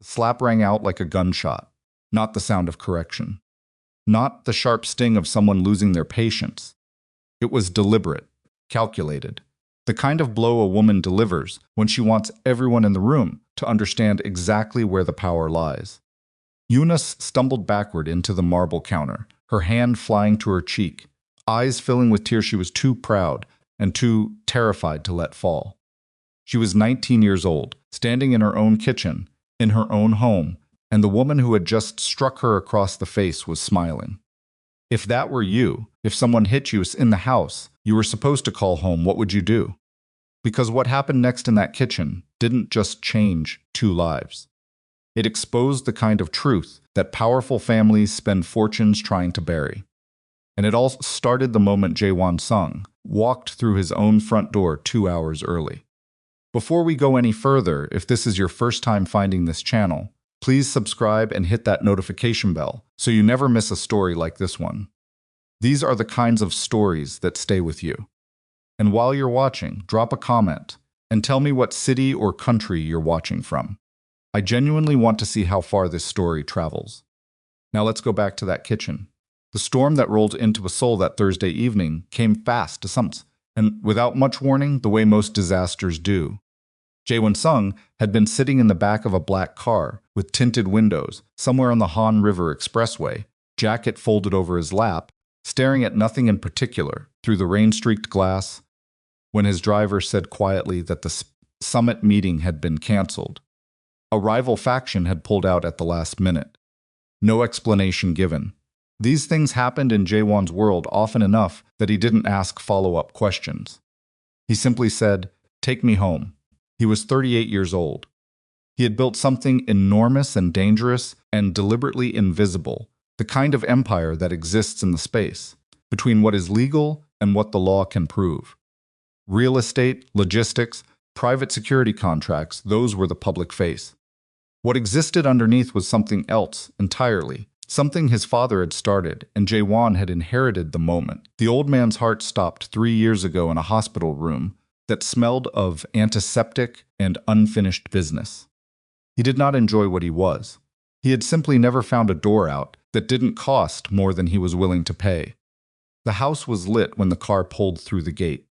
The slap rang out like a gunshot, not the sound of correction, not the sharp sting of someone losing their patience. It was deliberate, calculated, the kind of blow a woman delivers when she wants everyone in the room to understand exactly where the power lies. Yuna stumbled backward into the marble counter, her hand flying to her cheek, eyes filling with tears she was too proud and too terrified to let fall. She was 19 years old, standing in her own kitchen, in her own home, and the woman who had just struck her across the face was smiling. If that were you, if someone hit you in the house you were supposed to call home, what would you do? Because what happened next in that kitchen didn't just change two lives. It exposed the kind of truth that powerful families spend fortunes trying to bury. And it all started the moment Jae-won walked through his own front door 2 hours early. Before we go any further, if this is your first time finding this channel, please subscribe and hit that notification bell so you never miss a story like this one. These are the kinds of stories that stay with you. And while you're watching, drop a comment and tell me what city or country you're watching from. I genuinely want to see how far this story travels. Now let's go back to that kitchen. The storm that rolled into Seoul that Thursday evening came fast to some, and without much warning, the way most disasters do. Jae-won had been sitting in the back of a black car with tinted windows somewhere on the Han River Expressway, jacket folded over his lap, staring at nothing in particular through the rain-streaked glass, when his driver said quietly that the summit meeting had been canceled. A rival faction had pulled out at the last minute. No explanation given. These things happened in Jae-won's world often enough that he didn't ask follow-up questions. He simply said, "Take me home." He was 38 years old. He had built something enormous and dangerous and deliberately invisible, the kind of empire that exists in the space between what is legal and what the law can prove. Real estate, logistics, private security contracts, those were the public face. What existed underneath was something else entirely, something his father had started, and Jae-won had inherited the moment. The old man's heart stopped 3 years ago in a hospital room that smelled of antiseptic and unfinished business. He did not enjoy what he was. He had simply never found a door out that didn't cost more than he was willing to pay. The house was lit when the car pulled through the gate.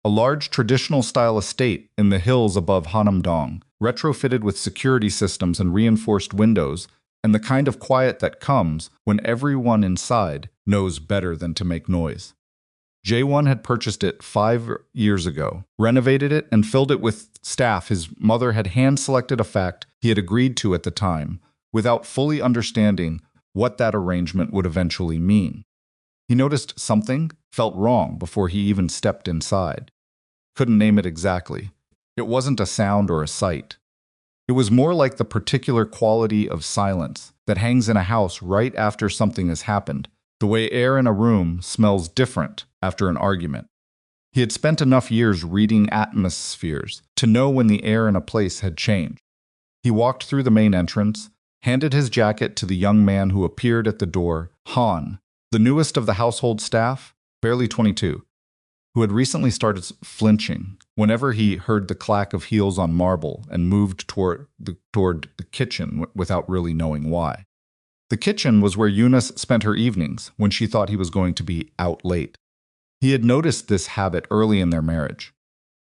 A large traditional-style estate in the hills above Hanam-dong, retrofitted with security systems and reinforced windows, and the kind of quiet that comes when everyone inside knows better than to make noise. Jae-won had purchased it 5 years ago, renovated it, and filled it with staff his mother had hand-selected, a fact he had agreed to at the time, without fully understanding what that arrangement would eventually mean. He noticed something felt wrong before he even stepped inside. Couldn't name it exactly. It wasn't a sound or a sight. It was more like the particular quality of silence that hangs in a house right after something has happened, the way air in a room smells different after an argument. He had spent enough years reading atmospheres to know when the air in a place had changed. He walked through the main entrance, handed his jacket to the young man who appeared at the door, Han, the newest of the household staff, barely 22, who had recently started flinching whenever he heard the clack of heels on marble and moved toward the kitchen without really knowing why. The kitchen was where Yuna spent her evenings when she thought he was going to be out late. He had noticed this habit early in their marriage.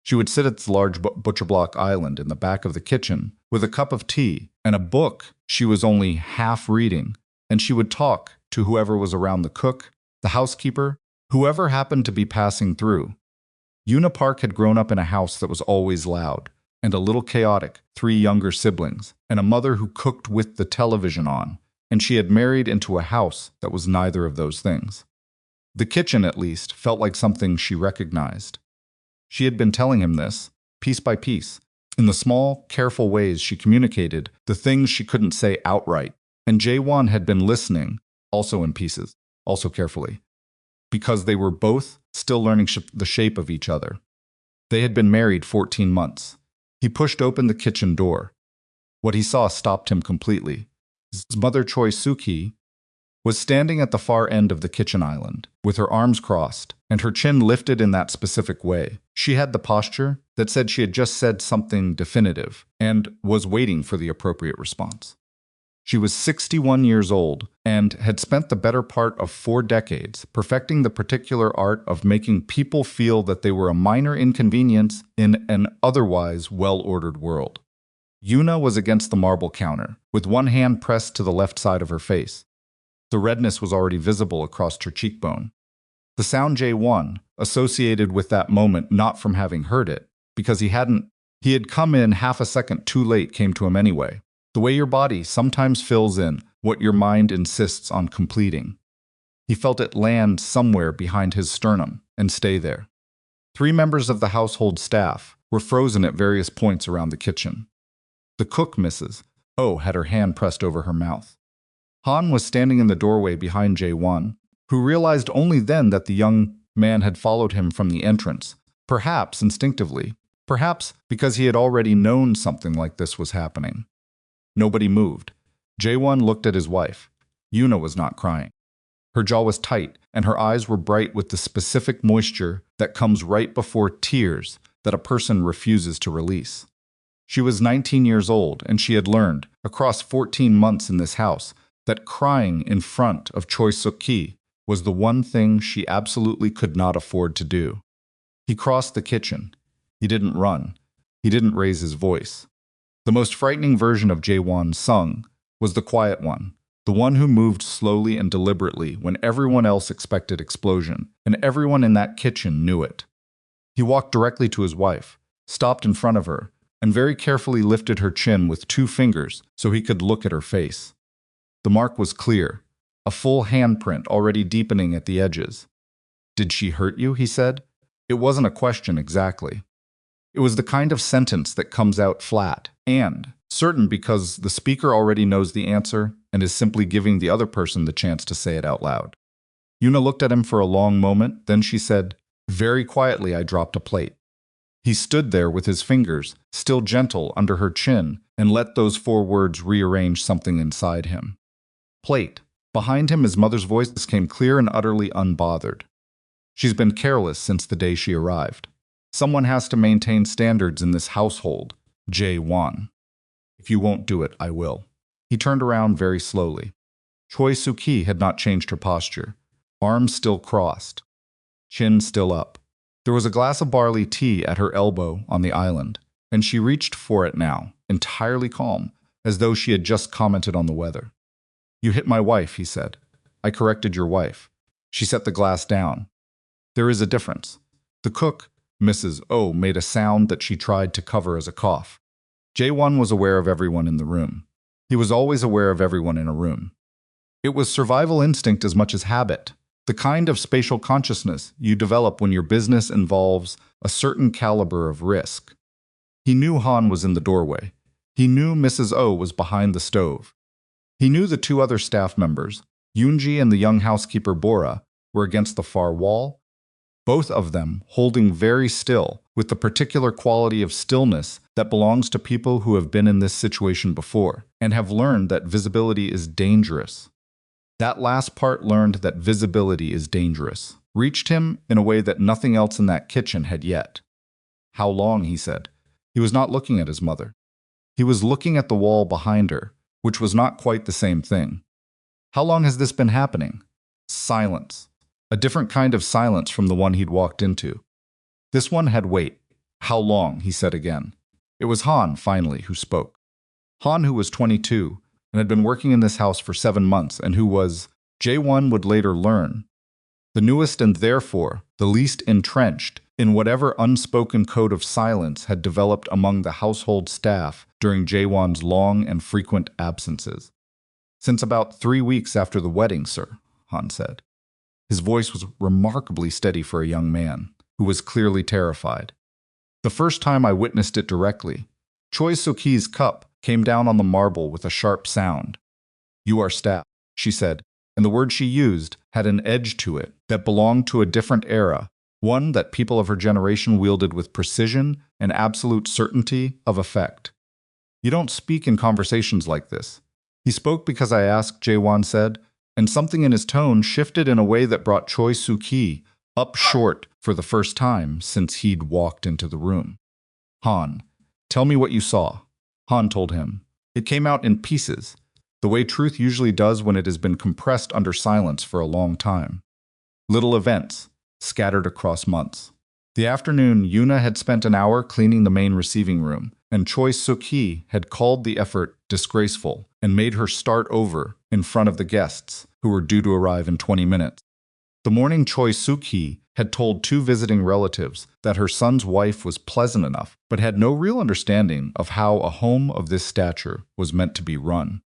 She would sit at the large butcher block island in the back of the kitchen with a cup of tea and a book she was only half reading, and she would talk to whoever was around, the cook, the housekeeper, whoever happened to be passing through. Yuna Park had grown up in a house that was always loud and a little chaotic, 3 younger siblings, and a mother who cooked with the television on, and she had married into a house that was neither of those things. The kitchen, at least, felt like something she recognized. She had been telling him this, piece by piece, in the small, careful ways she communicated the things she couldn't say outright, and Jae-won had been listening, also in pieces, also carefully, because they were both still learning the shape of each other. They had been married 14 months. He pushed open the kitchen door. What he saw stopped him completely. His mother, Choi Suk-hee, was standing at the far end of the kitchen island, with her arms crossed, and her chin lifted in that specific way. She had the posture that said she had just said something definitive and was waiting for the appropriate response. She was 61 years old and had spent the better part of 4 decades perfecting the particular art of making people feel that they were a minor inconvenience in an otherwise well-ordered world. Yuna was against the marble counter, with one hand pressed to the left side of her face. The redness was already visible across her cheekbone. The sound Jae-won associated with that moment, not from having heard it, because he had come in half a second too late, came to him anyway. The way your body sometimes fills in what your mind insists on completing. He felt it land somewhere behind his sternum and stay there. 3 members of the household staff were frozen at various points around the kitchen. The cook, Mrs. O, had her hand pressed over her mouth. Han was standing in the doorway behind Jae-won, who realized only then that the young man had followed him from the entrance, perhaps instinctively, perhaps because he had already known something like this was happening. Nobody moved. Jae-won looked at his wife. Yuna was not crying. Her jaw was tight, and her eyes were bright with the specific moisture that comes right before tears that a person refuses to release. She was 19 years old, and she had learned, across 14 months in this house, that crying in front of Choi Suk-ki was the one thing she absolutely could not afford to do. He crossed the kitchen. He didn't run. He didn't raise his voice. The most frightening version of Jae-won Sung was the quiet one, the one who moved slowly and deliberately when everyone else expected explosion, and everyone in that kitchen knew it. He walked directly to his wife, stopped in front of her, and very carefully lifted her chin with 2 fingers so he could look at her face. The mark was clear, a full handprint already deepening at the edges. "Did she hurt you?" he said. It wasn't a question exactly. It was the kind of sentence that comes out flat and certain because the speaker already knows the answer and is simply giving the other person the chance to say it out loud. Yuna looked at him for a long moment, then she said, "Very quietly, I dropped a plate." He stood there with his fingers, still gentle, under her chin, and let those 4 words rearrange something inside him. Plate. Behind him, his mother's voice came clear and utterly unbothered. "She's been careless since the day she arrived. Someone has to maintain standards in this household, Jae-won. If you won't do it, I will." He turned around very slowly. Choi Suk-ki had not changed her posture. Arms still crossed. Chin still up. There was a glass of barley tea at her elbow on the island, and she reached for it now, entirely calm, as though she had just commented on the weather. "You hit my wife," he said. "I corrected your wife." She set the glass down. "There is a difference." The cook, Mrs. O, made a sound that she tried to cover as a cough. Jae-won was aware of everyone in the room. He was always aware of everyone in a room. It was survival instinct as much as habit, the kind of spatial consciousness you develop when your business involves a certain caliber of risk. He knew Han was in the doorway. He knew Mrs. O was behind the stove. He knew the 2 other staff members, Yoonji and the young housekeeper Bora, were against the far wall, both of them holding very still with the particular quality of stillness that belongs to people who have been in this situation before and have learned that visibility is dangerous. That last part, learned that visibility is dangerous, reached him in a way that nothing else in that kitchen had yet. "How long?" he said. He was not looking at his mother. He was looking at the wall behind her, which was not quite the same thing. "How long has this been happening?" Silence. A different kind of silence from the one he'd walked into. This one had weight. "How long?" he said again. It was Han, finally, who spoke. Han, who was 22 and had been working in this house for 7 months, and who was, Jae-won would later learn, the newest and therefore the least entrenched in whatever unspoken code of silence had developed among the household staff during Jae-won's long and frequent absences. "Since about 3 weeks after the wedding, sir," Han said. His voice was remarkably steady for a young man, who was clearly terrified. "The first time I witnessed it directly, Choi Suk-ki's cup came down on the marble with a sharp sound. 'You are staff,' she said, and the word she used had an edge to it that belonged to a different era, one that people of her generation wielded with precision and absolute certainty of effect. 'You don't speak in conversations like this.' He spoke because I asked," Jae-won said, and something in his tone shifted in a way that brought Choi Suk-ki up short for the first time since he'd walked into the room. Han, tell me what you saw. Han told him. It came out in pieces, the way truth usually does when it has been compressed under silence for a long time. Little events, scattered across months. The afternoon, Yuna had spent an hour cleaning the main receiving room, and Choi Suk-hee had called the effort disgraceful and made her start over in front of the guests, who were due to arrive in 20 minutes. The morning Choi Suk-hee had told 2 visiting relatives that her son's wife was pleasant enough, but had no real understanding of how a home of this stature was meant to be run.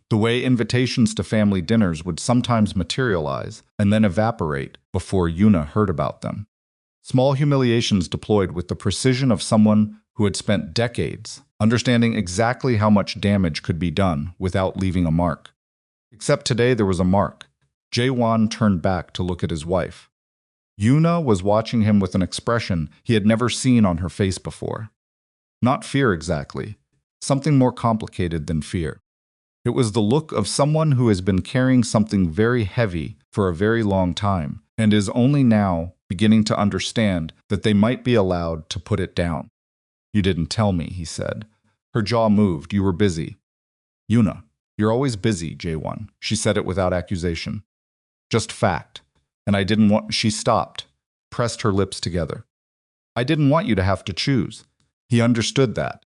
The way invitations to family dinners would sometimes materialize and then evaporate before Yuna heard about them. Small humiliations deployed with the precision of someone who had spent decades understanding exactly how much damage could be done without leaving a mark. Except today there was a mark. Jae-won turned back to look at his wife. Yuna was watching him with an expression he had never seen on her face before. Not fear exactly, something more complicated than fear. It was the look of someone who has been carrying something very heavy for a very long time and is only now beginning to understand that they might be allowed to put it down. You didn't tell me, he said. Her jaw moved. You were busy. Yuna, you're always busy, Jae-won. She said it without accusation. Just fact. And I didn't want... She stopped, pressed her lips together. I didn't want you to have to choose. He understood that.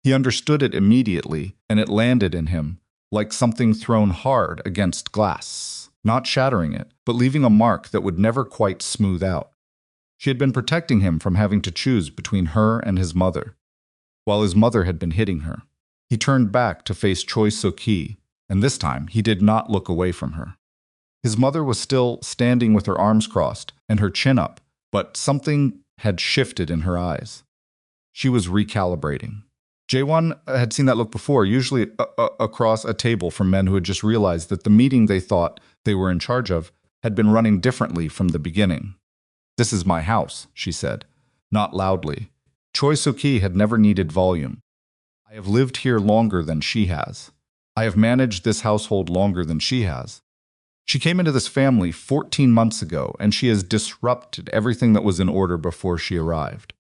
He understood it immediately, and it landed in him like something thrown hard against glass, not shattering it, but leaving a mark that would never quite smooth out. She had been protecting him from having to choose between her and his mother, while his mother had been hitting her. He turned back to face Choi Suk-hee, and this time he did not look away from her. His mother was still standing with her arms crossed and her chin up, but something had shifted in her eyes. She was recalibrating. Jae-won had seen that look before, usually across a table from men who had just realized that the meeting they thought they were in charge of had been running differently from the beginning. This is my house, she said, not loudly. Choi Suk-hee had never needed volume. I have lived here longer than she has. I have managed this household longer than she has. She came into this family 14 months ago, and she has disrupted everything that was in order before she arrived.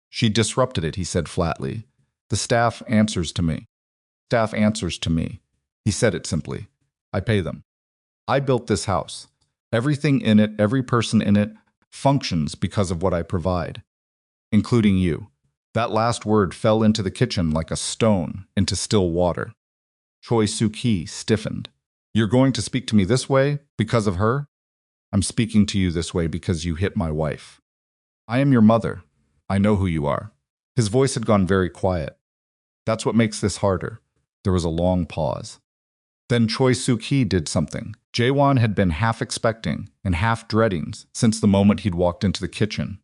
She disrupted it, he said flatly. The staff answers to me. Staff answers to me. He said it simply. I pay them. I built this house. Everything in it, every person in it, functions because of what I provide, including you. That last word fell into the kitchen like a stone into still water. Choi Suk-hee stiffened. You're going to speak to me this way because of her? I'm speaking to you this way because you hit my wife. I am your mother. I know who you are. His voice had gone very quiet. That's what makes this harder. There was a long pause. Then Choi Suk-hee did something Jae-won had been half expecting and half dreading since the moment he'd walked into the kitchen.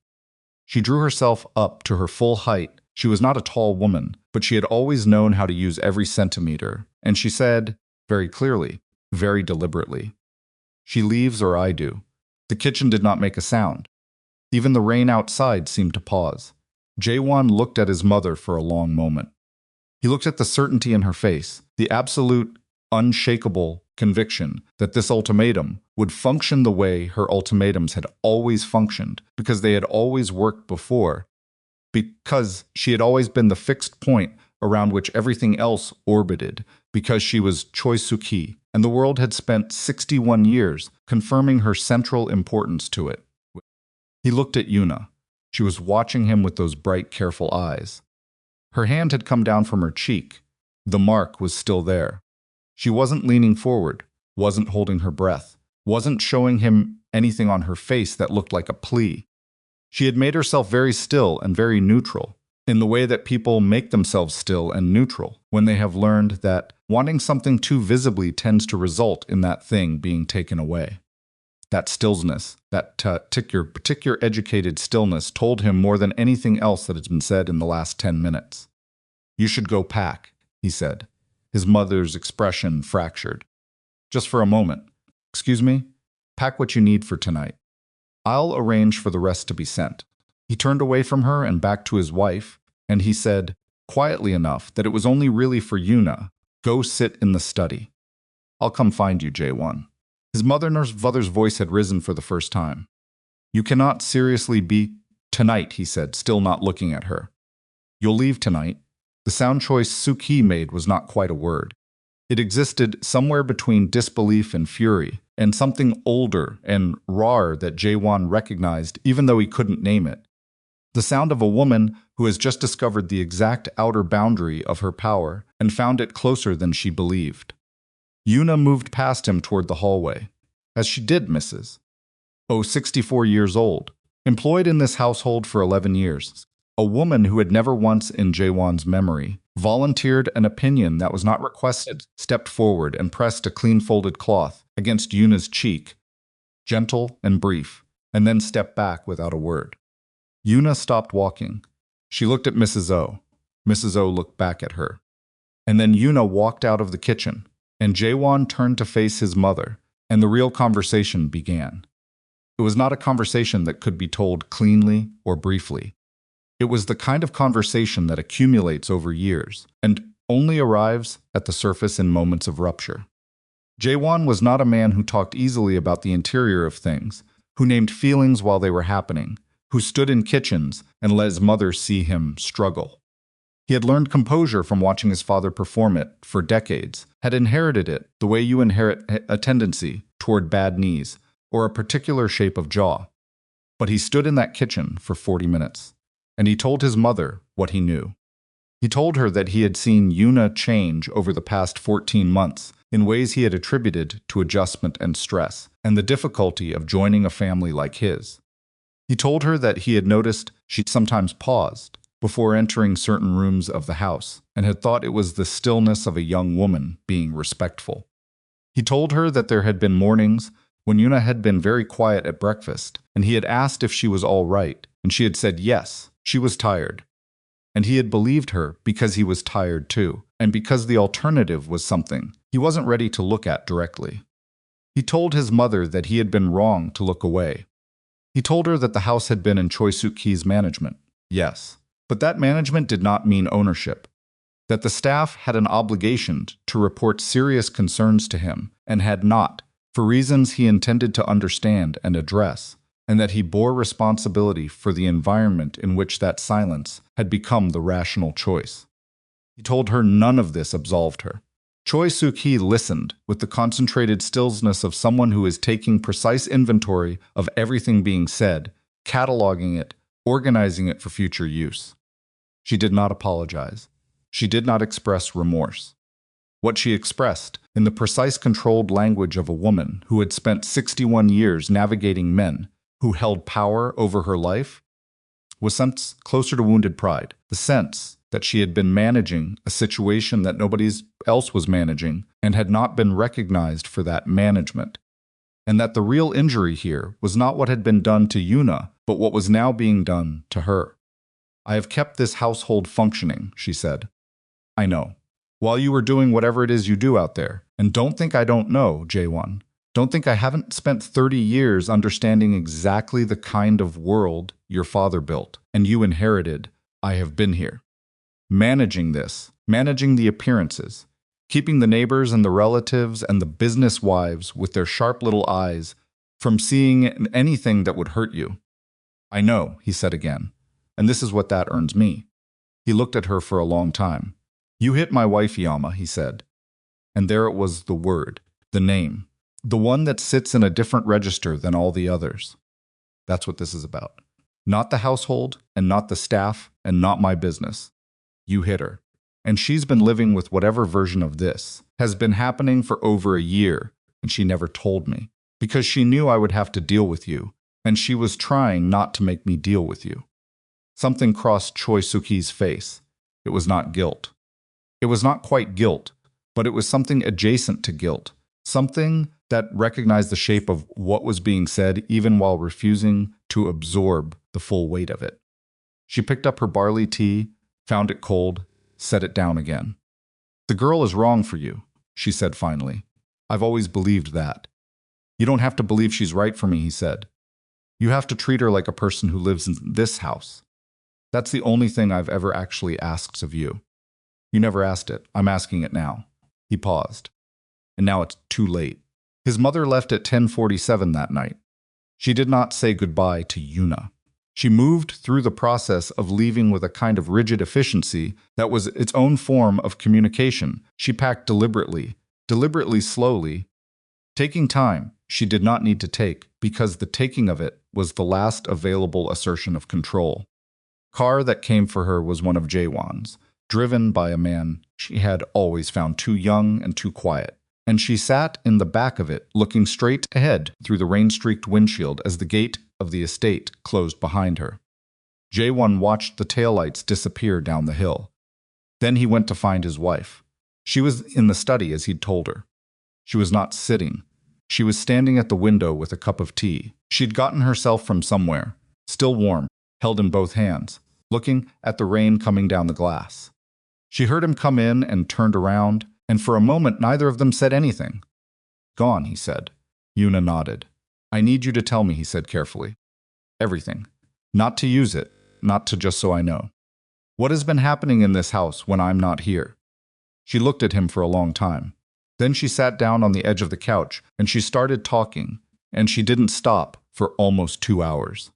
She drew herself up to her full height. She was not a tall woman, but she had always known how to use every centimeter, and she said, very clearly, very deliberately, she leaves or I do. The kitchen did not make a sound. Even the rain outside seemed to pause. Jae-won looked at his mother for a long moment. He looked at the certainty in her face, the absolute, unshakable conviction that this ultimatum would function the way her ultimatums had always functioned, because they had always worked before, because she had always been the fixed point around which everything else orbited, because she was Choi Suk-hee, and the world had spent 61 years confirming her central importance to it. He looked at Yuna. She was watching him with those bright, careful eyes. Her hand had come down from her cheek. The mark was still there. She wasn't leaning forward, wasn't holding her breath, wasn't showing him anything on her face that looked like a plea. She had made herself very still and very neutral, in the way that people make themselves still and neutral when they have learned that wanting something too visibly tends to result in that thing being taken away. That stillness, that particular educated stillness told him more than anything else that has been said in the last 10 minutes. You should go pack, he said. His mother's expression fractured. Just for a moment. Excuse me? Pack what you need for tonight. I'll arrange for the rest to be sent. He turned away from her and back to his wife, and he said, quietly enough, that it was only really for Yuna. Go sit in the study. I'll come find you, Jae-won. His mother's voice had risen for the first time. You cannot seriously be tonight, he said, still not looking at her. You'll leave tonight. The sound choice Suk-hee made was not quite a word. It existed somewhere between disbelief and fury, and something older and rawer that Jae-won recognized even though he couldn't name it. The sound of a woman who has just discovered the exact outer boundary of her power and found it closer than she believed. Yuna moved past him toward the hallway. As she did, Mrs. 64 years old, employed in this household for 11 years. A woman who had never once in Jae-won's memory volunteered an opinion that was not requested, stepped forward and pressed a clean-folded cloth against Yuna's cheek, gentle and brief, and then stepped back without a word. Yuna stopped walking. She looked at Mrs. O. Mrs. O looked back at her. And then Yuna walked out of the kitchen, and Jae-won turned to face his mother, and the real conversation began. It was not a conversation that could be told cleanly or briefly. It was the kind of conversation that accumulates over years and only arrives at the surface in moments of rupture. Jae-won was not a man who talked easily about the interior of things, who named feelings while they were happening, who stood in kitchens and let his mother see him struggle. He had learned composure from watching his father perform it for decades, had inherited it the way you inherit a tendency toward bad knees or a particular shape of jaw. But he stood in that kitchen for 40 minutes, and he told his mother what he knew. He told her that he had seen Yuna change over the past 14 months in ways he had attributed to adjustment and stress, and the difficulty of joining a family like his. He told her that he had noticed she sometimes paused before entering certain rooms of the house, and had thought it was the stillness of a young woman being respectful. He told her that there had been mornings when Yuna had been very quiet at breakfast, and he had asked if she was all right, and she had said yes, she was tired. And he had believed her because he was tired too, and because the alternative was something he wasn't ready to look at directly. He told his mother that he had been wrong to look away. He told her that the house had been in Choi Suk-hee's management, yes, but that management did not mean ownership, that the staff had an obligation to report serious concerns to him and had not, for reasons he intended to understand and address, and that he bore responsibility for the environment in which that silence had become the rational choice. He told her none of this absolved her. Choi Suk-hee listened with the concentrated stillness of someone who is taking precise inventory of everything being said, cataloging it, organizing it for future use. She did not apologize. She did not express remorse. What she expressed, in the precise controlled language of a woman who had spent 61 years navigating men who held power over her life, was sense closer to wounded pride, the sense that she had been managing a situation that nobody else was managing and had not been recognized for that management, and that the real injury here was not what had been done to Yuna, but what was now being done to her. I have kept this household functioning, she said. I know. While you were doing whatever it is you do out there, and don't think I don't know, Jae-won. Don't think I haven't spent 30 years understanding exactly the kind of world your father built, and you inherited. I have been here. Managing this, managing the appearances, keeping the neighbors and the relatives and the business wives with their sharp little eyes from seeing anything that would hurt you. I know, he said again, and this is what that earns me. He looked at her for a long time. You hit my wife, Yama, he said. And there it was, the word, the name, the one that sits in a different register than all the others. That's what this is about. Not the household, and not the staff, and not my business. You hit her. And she's been living with whatever version of this has been happening for over a year, and she never told me, because she knew I would have to deal with you, and she was trying not to make me deal with you. Something crossed Choi Suk-hee's face. It was not guilt. It was not quite guilt, but it was something adjacent to guilt, something that recognized the shape of what was being said even while refusing to absorb the full weight of it. She picked up her barley tea, found it cold, set it down again. The girl is wrong for you, she said finally. I've always believed that. You don't have to believe she's right for me, he said. You have to treat her like a person who lives in this house. That's the only thing I've ever actually asked of you. You never asked it. I'm asking it now. He paused. And now it's too late. His mother left at 10:47 that night. She did not say goodbye to Yuna. She moved through the process of leaving with a kind of rigid efficiency that was its own form of communication. She packed deliberately, slowly, taking time she did not need to take because the taking of it was the last available assertion of control. Car that came for her was one of Jae-won's, driven by a man she had always found too young and too quiet, and she sat in the back of it looking straight ahead through the rain-streaked windshield as the gate of the estate closed behind her. Jae-won watched the taillights disappear down the hill. Then he went to find his wife. She was in the study as he'd told her. She was not sitting. She was standing at the window with a cup of tea. She'd gotten herself from somewhere, still warm, held in both hands, looking at the rain coming down the glass. She heard him come in and turned around, and for a moment neither of them said anything. "Gone," he said. Yuna nodded. "I need you to tell me," he said carefully. "Everything. Not to use it, not to just so I know. What has been happening in this house when I'm not here?" She looked at him for a long time. Then she sat down on the edge of the couch, and she started talking, and she didn't stop for almost 2 hours.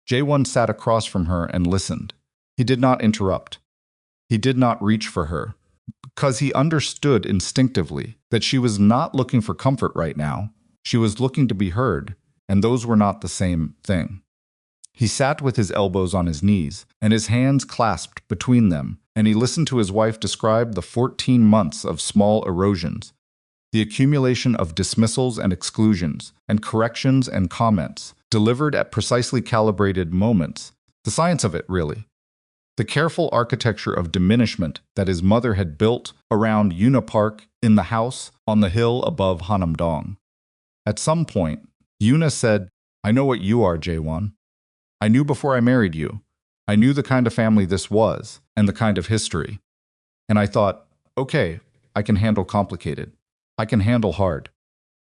Jae-won sat across from her and listened. He did not interrupt. He did not reach for her, because he understood instinctively that she was not looking for comfort right now. She was looking to be heard, and those were not the same thing. He sat with his elbows on his knees and his hands clasped between them, and he listened to his wife describe the 14 months of small erosions, the accumulation of dismissals and exclusions, and corrections and comments, delivered at precisely calibrated moments. The science of it, really. The careful architecture of diminishment that his mother had built around Yuna Park in the house on the hill above Hanam-dong. At some point, Yuna said, "I know what you are, Jae-won. I knew before I married you. I knew the kind of family this was, and the kind of history. And I thought, okay, I can handle complicated. I can handle hard.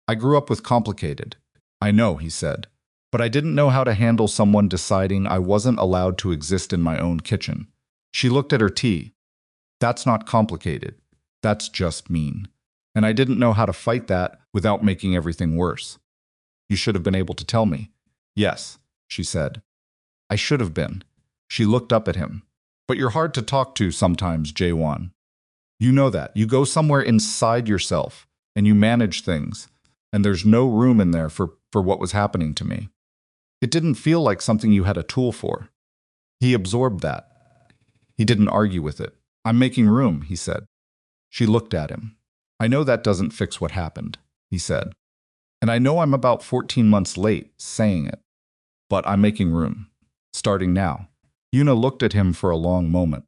I grew up with complicated. I know," he said. "But I didn't know how to handle someone deciding I wasn't allowed to exist in my own kitchen." She looked at her tea. "That's not complicated. That's just mean. And I didn't know how to fight that without making everything worse. You should have been able to tell me." "Yes," she said. "I should have been." She looked up at him. "But you're hard to talk to sometimes, Jae-won. You know that. You go somewhere inside yourself, and you manage things, and there's no room in there for what was happening to me. It didn't feel like something you had a tool for." He absorbed that. He didn't argue with it. "I'm making room," he said. She looked at him. "I know that doesn't fix what happened," he said. "And I know I'm about 14 months late saying it. But I'm making room. Starting now." Yuna looked at him for a long moment.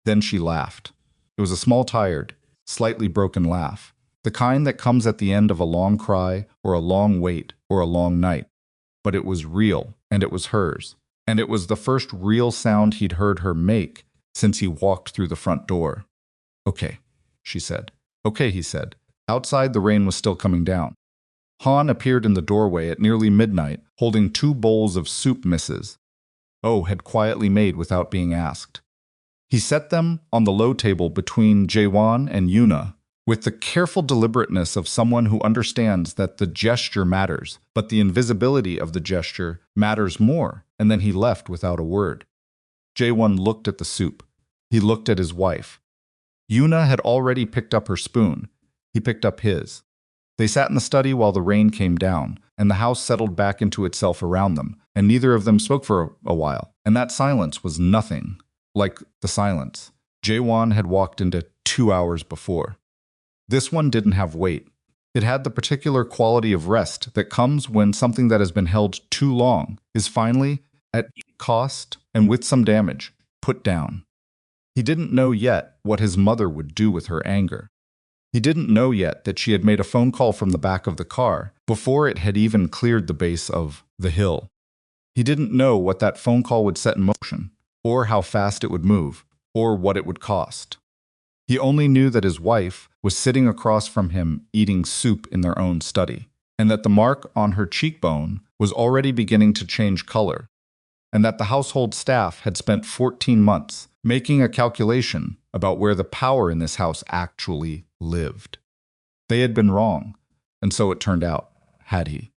Then she laughed. It was a small, tired, slightly broken laugh. The kind that comes at the end of a long cry, or a long wait, or a long night. But it was real, and it was hers. And it was the first real sound he'd heard her make since he walked through the front door. "Okay," she said. "Okay," he said. Outside, the rain was still coming down. Han appeared in the doorway at nearly midnight, holding 2 bowls of soup Mrs. O had quietly made without being asked. He set them on the low table between Jae-won and Yuna, with the careful deliberateness of someone who understands that the gesture matters, but the invisibility of the gesture matters more, and then he left without a word. Jae-won looked at the soup. He looked at his wife. Yuna had already picked up her spoon. He picked up his. They sat in the study while the rain came down, and the house settled back into itself around them, and neither of them spoke for a while, and that silence was nothing like the silence Jae-won had walked into 2 hours before. This one didn't have weight. It had the particular quality of rest that comes when something that has been held too long is finally, at cost and with some damage, put down. He didn't know yet what his mother would do with her anger. He didn't know yet that she had made a phone call from the back of the car before it had even cleared the base of the hill. He didn't know what that phone call would set in motion, or how fast it would move, or what it would cost. He only knew that his wife was sitting across from him eating soup in their own study, and that the mark on her cheekbone was already beginning to change color, and that the household staff had spent 14 months making a calculation about where the power in this house actually lived. They had been wrong, and so it turned out, had he.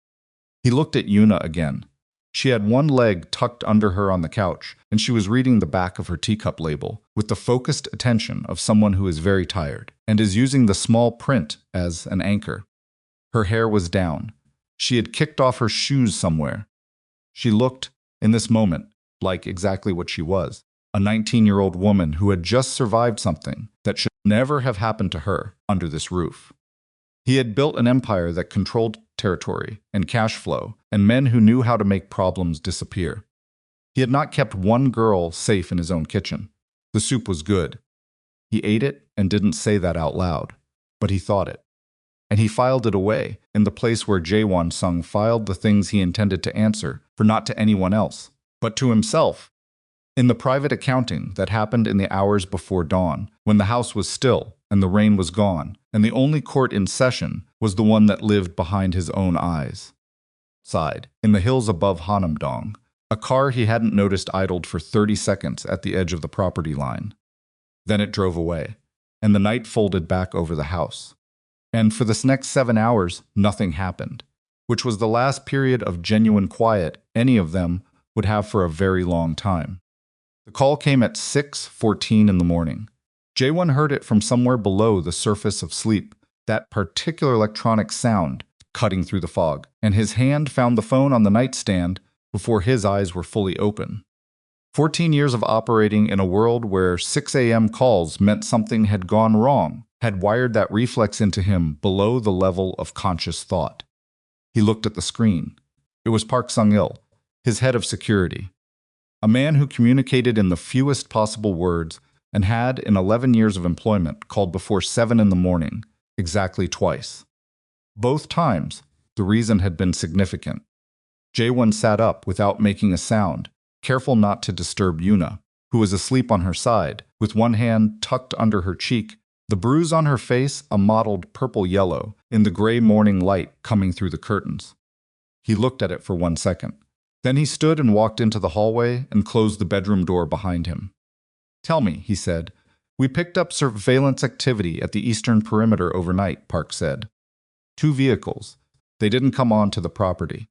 He looked at Yuna again. She had one leg tucked under her on the couch, and she was reading the back of her teacup label with the focused attention of someone who is very tired and is using the small print as an anchor. Her hair was down. She had kicked off her shoes somewhere. She looked, in this moment, like exactly what she was, a 19-year-old woman who had just survived something that should never have happened to her under this roof. He had built an empire that controlled territory and cash flow and men who knew how to make problems disappear. He had not kept one girl safe in his own kitchen. The soup was good. He ate it and didn't say that out loud, but he thought it. And he filed it away in the place where Jae-won Sung filed the things he intended to answer for not to anyone else, but to himself. In the private accounting that happened in the hours before dawn, when the house was still and the rain was gone, and the only court in session was the one that lived behind his own eyes. Side, in the hills above Hanam-dong, a car he hadn't noticed idled for 30 seconds at the edge of the property line. Then it drove away, and the night folded back over the house. And for the next 7 hours, nothing happened, which was the last period of genuine quiet any of them would have for a very long time. The call came at 6:14 in the morning. Jae-won heard it from somewhere below the surface of sleep, that particular electronic sound cutting through the fog, and his hand found the phone on the nightstand before his eyes were fully open. 14 years of operating in a world where 6 a.m. calls meant something had gone wrong had wired that reflex into him below the level of conscious thought. He looked at the screen. It was Park Sung-il, his head of security. A man who communicated in the fewest possible words and had, in 11 years of employment, called before 7 in the morning, exactly twice. Both times, the reason had been significant. Jae-won sat up without making a sound, careful not to disturb Yuna, who was asleep on her side, with one hand tucked under her cheek, the bruise on her face a mottled purple-yellow in the gray morning light coming through the curtains. He looked at it for 1 second. Then he stood and walked into the hallway and closed the bedroom door behind him. "Tell me," he said. "We picked up surveillance activity at the eastern perimeter overnight," Park said. 2 vehicles. They didn't come on to the property.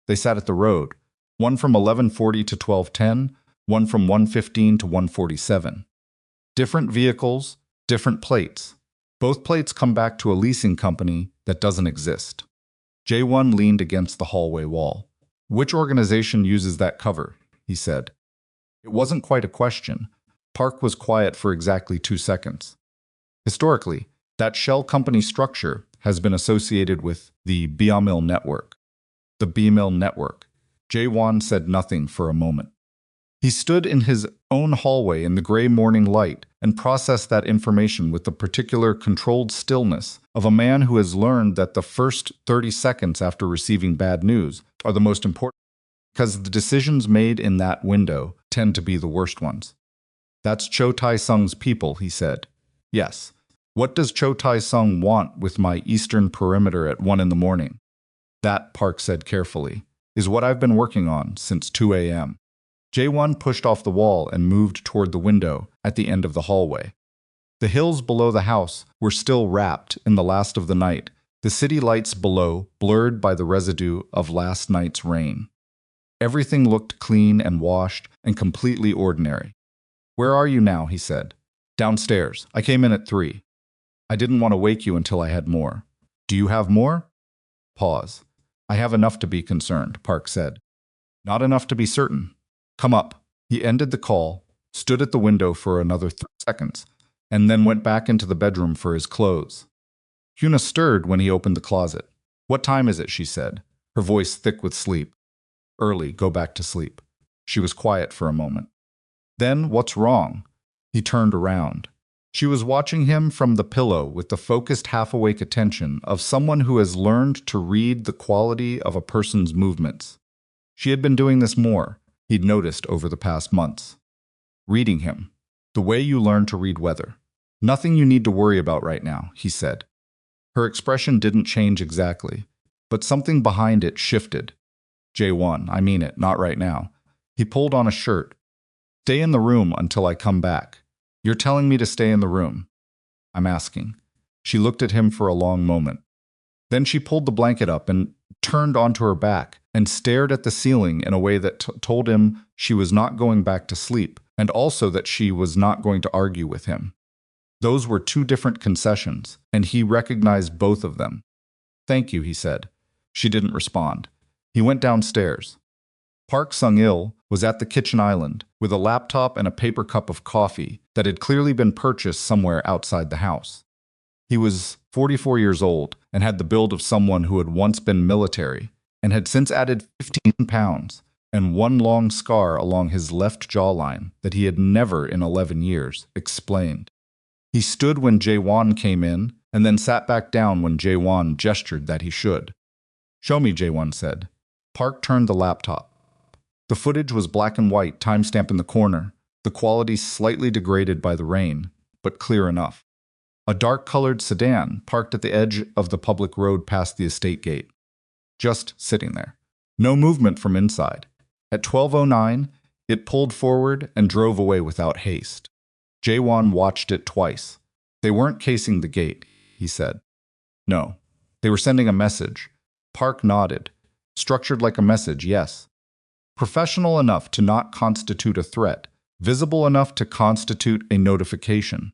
They sat at the road, one from 11:40 to 12:10, one from 1:15 to 1:47. Different vehicles, different plates. Both plates come back to a leasing company that doesn't exist. Jae-won leaned against the hallway wall. "Which organization uses that cover?" he said. It wasn't quite a question. Park was quiet for exactly 2 seconds. Historically, that shell company structure has been associated with the Beamil network. The Beamil network. Jae-won said nothing for a moment. He stood in his own hallway in the gray morning light and processed that information with the particular controlled stillness of a man who has learned that the first 30 seconds after receiving bad news are the most important because the decisions made in that window tend to be the worst ones. "That's Cho Tae-sung's people," he said. "Yes. What does Cho Tae-sung want with my eastern perimeter at 1 in the morning?" "That," Park said carefully, "is what I've been working on since 2 a.m. Jae-won pushed off the wall and moved toward the window at the end of the hallway. The hills below the house were still wrapped in the last of the night, the city lights below blurred by the residue of last night's rain. Everything looked clean and washed and completely ordinary. "Where are you now?" he said. "Downstairs. I came in at 3. I didn't want to wake you until I had more." "Do you have more?" Pause. "I have enough to be concerned," Park said. "Not enough to be certain. Come up." He ended the call, stood at the window for another 30 seconds, and then went back into the bedroom for his clothes. Yuna stirred when he opened the closet. "What time is it?" she said, her voice thick with sleep. "Early. Go back to sleep." She was quiet for a moment. Then, "What's wrong?" He turned around. She was watching him from the pillow with the focused half-awake attention of someone who has learned to read the quality of a person's movements. She had been doing this more, he'd noticed over the past months. Reading him. "The way you learn to read weather. Nothing you need to worry about right now," he said. Her expression didn't change exactly, but something behind it shifted. "Jae-won, I mean it, not right now." He pulled on a shirt. "Stay in the room until I come back." "You're telling me to stay in the room?" "I'm asking." She looked at him for a long moment. Then she pulled the blanket up and turned onto her back and stared at the ceiling in a way that told him she was not going back to sleep, and also that she was not going to argue with him. Those were two different concessions, and he recognized both of them. "Thank you," he said. She didn't respond. He went downstairs. Park Sung-il was at the kitchen island with a laptop and a paper cup of coffee that had clearly been purchased somewhere outside the house. He was 44 years old and had the build of someone who had once been military and had since added 15 pounds and one long scar along his left jawline that he had never in 11 years explained. He stood when Jae-won came in and then sat back down when Jae-won gestured that he should. "Show me," Jae-won said. Park turned the laptop. The footage was black and white, timestamp in the corner, the quality slightly degraded by the rain, but clear enough. A dark-colored sedan parked at the edge of the public road past the estate gate. Just sitting there. No movement from inside. At 12:09, it pulled forward and drove away without haste. Jae-won watched it twice. "They weren't casing the gate," he said. "No. They were sending a message." Park nodded. "Structured like a message, yes. Professional enough to not constitute a threat. Visible enough to constitute a notification."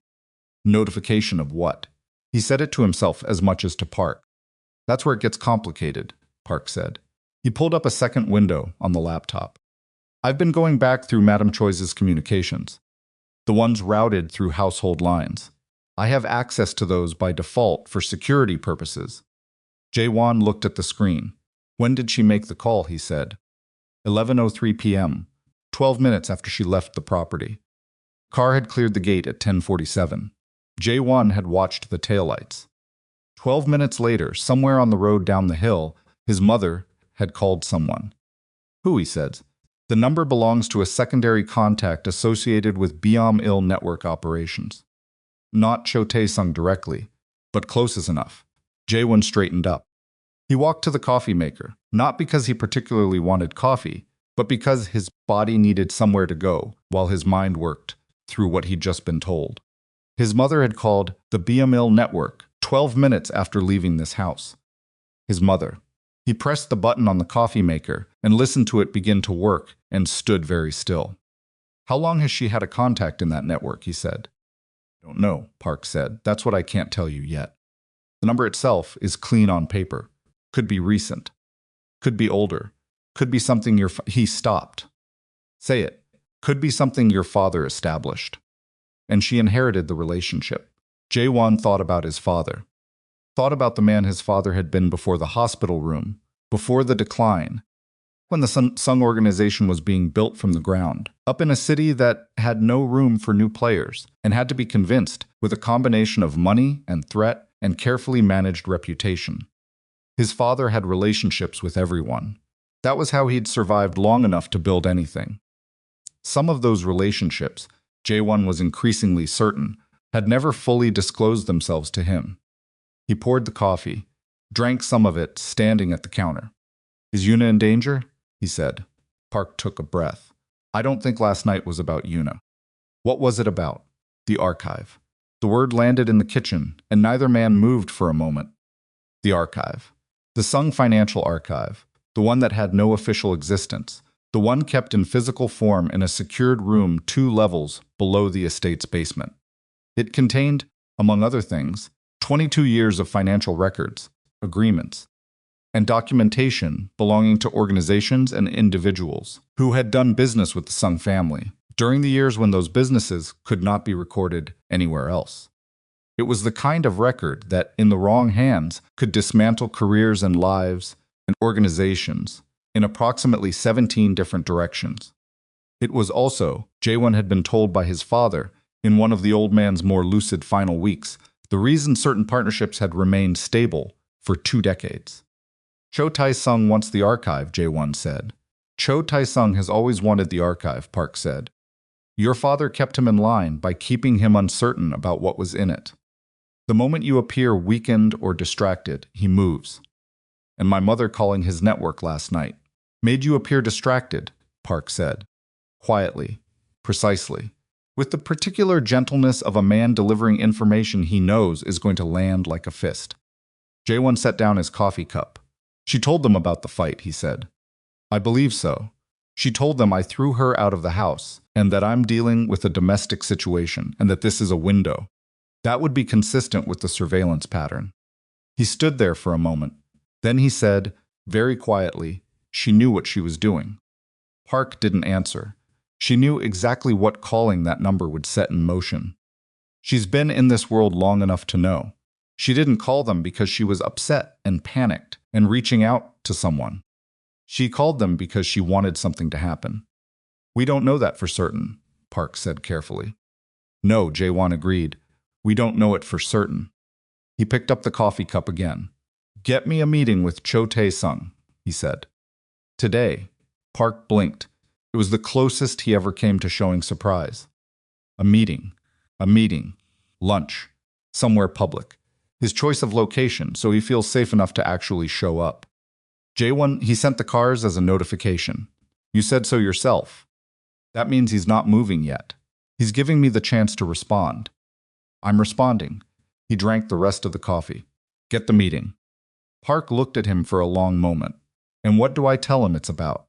Notification of what? He said it to himself as much as to Park. "That's where it gets complicated," Park said. He pulled up a second window on the laptop. "I've been going back through Madame Choi's communications. The ones routed through household lines. I have access to those by default for security purposes." Jae-won looked at the screen. "When did she make the call?" he said. 11:03 p.m., 12 minutes after she left the property. Car had cleared the gate at 10:47. Jae-won had watched the taillights. 12 minutes later, somewhere on the road down the hill, his mother had called someone. "Who?" he said. "The number belongs to a secondary contact associated with Beam-il network operations. Not Cho Tae-sung directly, but close as enough." Jae-won straightened up. He walked to the coffee maker, not because he particularly wanted coffee, but because his body needed somewhere to go while his mind worked through what he'd just been told. His mother had called the Beam-il network 12 minutes after leaving this house. His mother. He pressed the button on the coffee maker and listened to it begin to work and stood very still. "How long has she had a contact in that network?" he said. "I don't know," Park said. "That's what I can't tell you yet. The number itself is clean on paper. Could be recent. Could be older. Could be something He stopped. "Say it. Could be something your father established." And she inherited the relationship. Jae-won thought about his father. Thought about the man his father had been before the hospital room, before the decline, when the Sung organization was being built from the ground, up in a city that had no room for new players and had to be convinced with a combination of money and threat and carefully managed reputation. His father had relationships with everyone. That was how he'd survived long enough to build anything. Some of those relationships, Jae-won was increasingly certain, had never fully disclosed themselves to him. He poured the coffee, drank some of it standing at the counter. "Is Yuna in danger?" he said. Park took a breath. "I don't think last night was about Yuna." "What was it about?" "The archive." The word landed in the kitchen, and neither man moved for a moment. The archive. The Sung Financial Archive. The one that had no official existence. The one kept in physical form in a secured room 2 levels below the estate's basement. It contained, among other things, 22 years of financial records, agreements, and documentation belonging to organizations and individuals who had done business with the Sung family during the years when those businesses could not be recorded anywhere else. It was the kind of record that, in the wrong hands, could dismantle careers and lives and organizations in approximately 17 different directions. It was also, Jae-won had been told by his father, in one of the old man's more lucid final weeks, the reason certain partnerships had remained stable for 2 decades. "Cho Tae-sung wants the archive," Jae-won said. "Cho Tae-sung has always wanted the archive," Park said. "Your father kept him in line by keeping him uncertain about what was in it. The moment you appear weakened or distracted, he moves. And my mother calling his network last night made you appear distracted," Park said. Quietly, precisely, with the particular gentleness of a man delivering information he knows is going to land like a fist. Jae-won set down his coffee cup. She told them about the fight, he said. I believe so. She told them I threw her out of the house and that I'm dealing with a domestic situation and that this is a window. That would be consistent with the surveillance pattern. He stood there for a moment. Then he said, very quietly, she knew what she was doing. Park didn't answer. She knew exactly what calling that number would set in motion. She's been in this world long enough to know. She didn't call them because she was upset and panicked and reaching out to someone. She called them because she wanted something to happen. We don't know that for certain, Park said carefully. No, Jae-won agreed. We don't know it for certain. He picked up the coffee cup again. Get me a meeting with Cho Tae-sung, he said. Today, Park blinked. It was the closest he ever came to showing surprise. A meeting, lunch, somewhere public. His choice of location, so he feels safe enough to actually show up. Jae-won, he sent the cars as a notification. You said so yourself. That means he's not moving yet. He's giving me the chance to respond. I'm responding. He drank the rest of the coffee. Get the meeting. Park looked at him for a long moment. And what do I tell him it's about?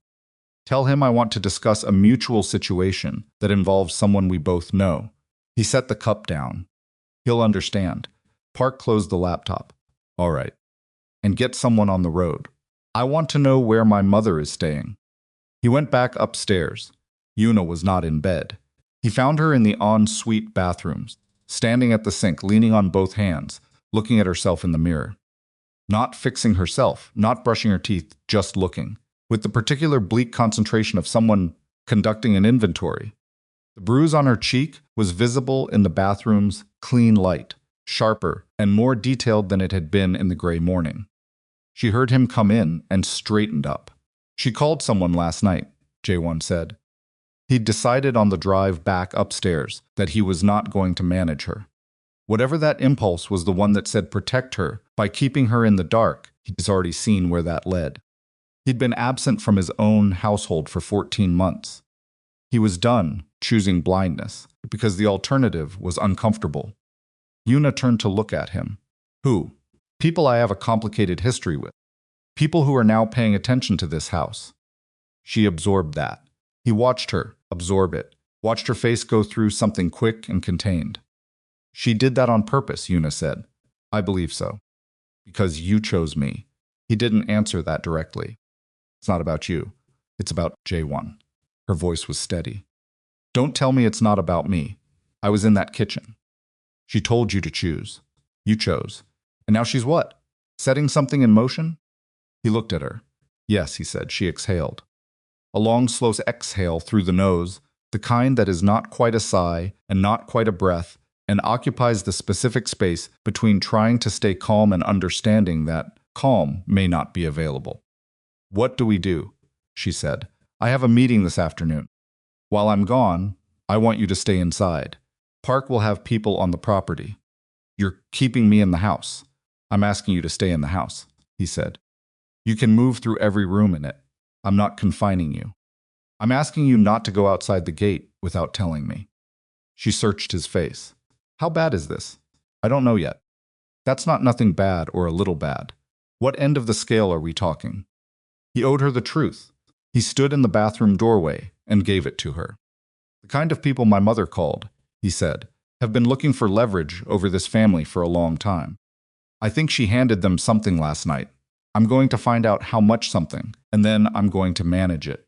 Tell him I want to discuss a mutual situation that involves someone we both know. He set the cup down. He'll understand. Park closed the laptop. All right. And get someone on the road. I want to know where my mother is staying. He went back upstairs. Yuna was not in bed. He found her in the en-suite bathrooms, standing at the sink, leaning on both hands, looking at herself in the mirror. Not fixing herself, not brushing her teeth, just looking, with the particular bleak concentration of someone conducting an inventory. The bruise on her cheek was visible in the bathroom's clean light, sharper and more detailed than it had been in the gray morning. She heard him come in and straightened up. She called someone last night, Jae-won said. He'd decided on the drive back upstairs that he was not going to manage her. Whatever that impulse was, the one that said protect her by keeping her in the dark, he's already seen where that led. He'd been absent from his own household for 14 months. He was done choosing blindness because the alternative was uncomfortable. Yuna turned to look at him. Who? People I have a complicated history with. People who are now paying attention to this house. She absorbed that. He watched her absorb it, watched her face go through something quick and contained. She did that on purpose, Yuna said. I believe so. Because you chose me. He didn't answer that directly. It's not about you. It's about Jae-won. Her voice was steady. Don't tell me it's not about me. I was in that kitchen. She told you to choose. You chose. And now she's what? Setting something in motion? He looked at her. Yes, he said. She exhaled. A long, slow exhale through the nose, the kind that is not quite a sigh and not quite a breath, and occupies the specific space between trying to stay calm and understanding that calm may not be available. What do we do? She said. I have a meeting this afternoon. While I'm gone, I want you to stay inside. Park will have people on the property. You're keeping me in the house. I'm asking you to stay in the house, he said. You can move through every room in it. I'm not confining you. I'm asking you not to go outside the gate without telling me. She searched his face. How bad is this? I don't know yet. That's not nothing bad or a little bad. What end of the scale are we talking? He owed her the truth. He stood in the bathroom doorway and gave it to her. The kind of people my mother called, he said, have been looking for leverage over this family for a long time. I think she handed them something last night. I'm going to find out how much something, and then I'm going to manage it.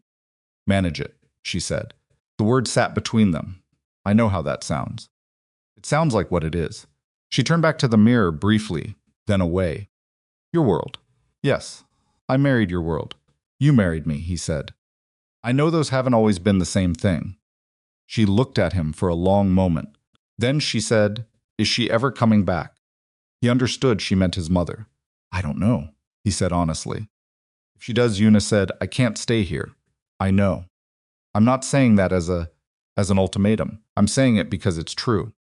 Manage it, she said. The word sat between them. I know how that sounds. It sounds like what it is. She turned back to the mirror briefly, then away. Your world. Yes, I married your world. You married me, he said. I know those haven't always been the same thing. She looked at him for a long moment. Then she said, Is she ever coming back? He understood she meant his mother. I don't know, he said honestly. If she does, Yuna said, I can't stay here. I know. I'm not saying that as an ultimatum. I'm saying it because it's true.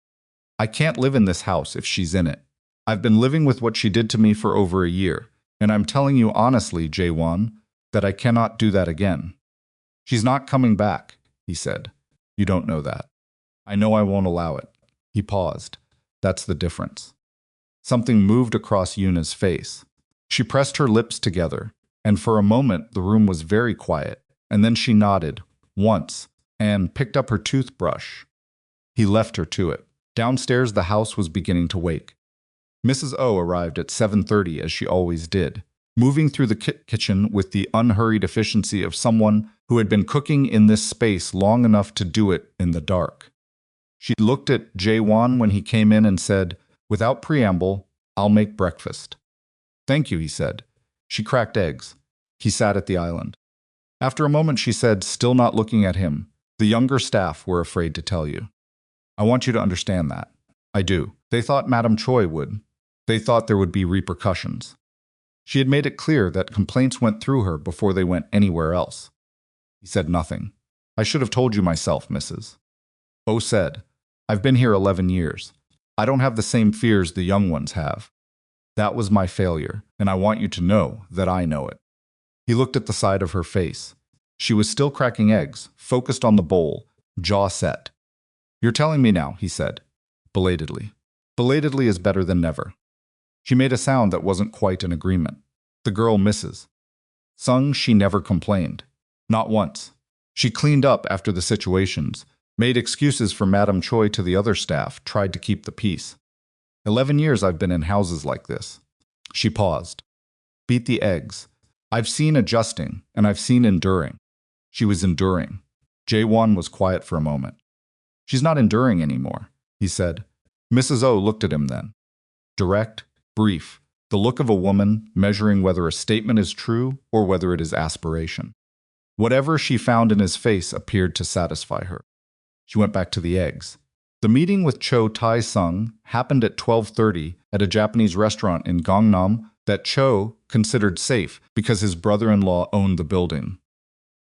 I can't live in this house if she's in it. I've been living with what she did to me for over a year, and I'm telling you honestly, Jae-won, that I cannot do that again. She's not coming back, he said. You don't know that. I know I won't allow it. He paused. That's the difference. Something moved across Yuna's face. She pressed her lips together, and for a moment the room was very quiet, and then she nodded, once, and picked up her toothbrush. He left her to it. Downstairs the house was beginning to wake. Mrs. O arrived at 7:30 as she always did, moving through the kitchen with the unhurried efficiency of someone who had been cooking in this space long enough to do it in the dark. She looked at Jae-won when he came in and said, "Without preamble, I'll make breakfast." "Thank you," he said. She cracked eggs. He sat at the island. After a moment she said, still not looking at him, "The younger staff were afraid to tell you. I want you to understand that. I do. They thought Madame Choi would. They thought there would be repercussions." She had made it clear that complaints went through her before they went anywhere else. He said nothing. "I should have told you myself, Mrs. O said. I've been here 11 years. I don't have the same fears the young ones have. That was my failure, and I want you to know that I know it." He looked at the side of her face. She was still cracking eggs, focused on the bowl, jaw set. "You're telling me now," he said, belatedly. Belatedly is better than never. She made a sound that wasn't quite in agreement. The girl misses. Sung, she never complained. Not once. She cleaned up after the situations, made excuses for Madame Choi to the other staff, tried to keep the peace. 11 years I've been in houses like this. She paused. Beat the eggs. I've seen adjusting, and I've seen enduring. She was enduring. Jae-won was quiet for a moment. "She's not enduring anymore," he said. Mrs. O looked at him then. Direct, brief, the look of a woman measuring whether a statement is true or whether it is aspiration. Whatever she found in his face appeared to satisfy her. She went back to the eggs. The meeting with Cho Tae-sung happened at 12:30 at a Japanese restaurant in Gangnam that Cho considered safe because his brother-in-law owned the building.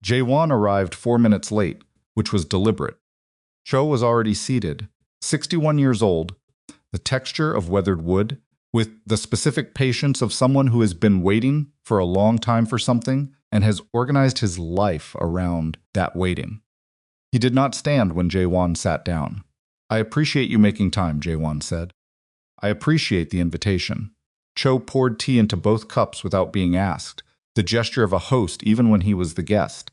Jae-won arrived 4 minutes late, which was deliberate. Cho was already seated, 61 years old, the texture of weathered wood, with the specific patience of someone who has been waiting for a long time for something and has organized his life around that waiting. He did not stand when Jae-won sat down. "I appreciate you making time," Jae-won said. "I appreciate the invitation." Cho poured tea into both cups without being asked, the gesture of a host even when he was the guest.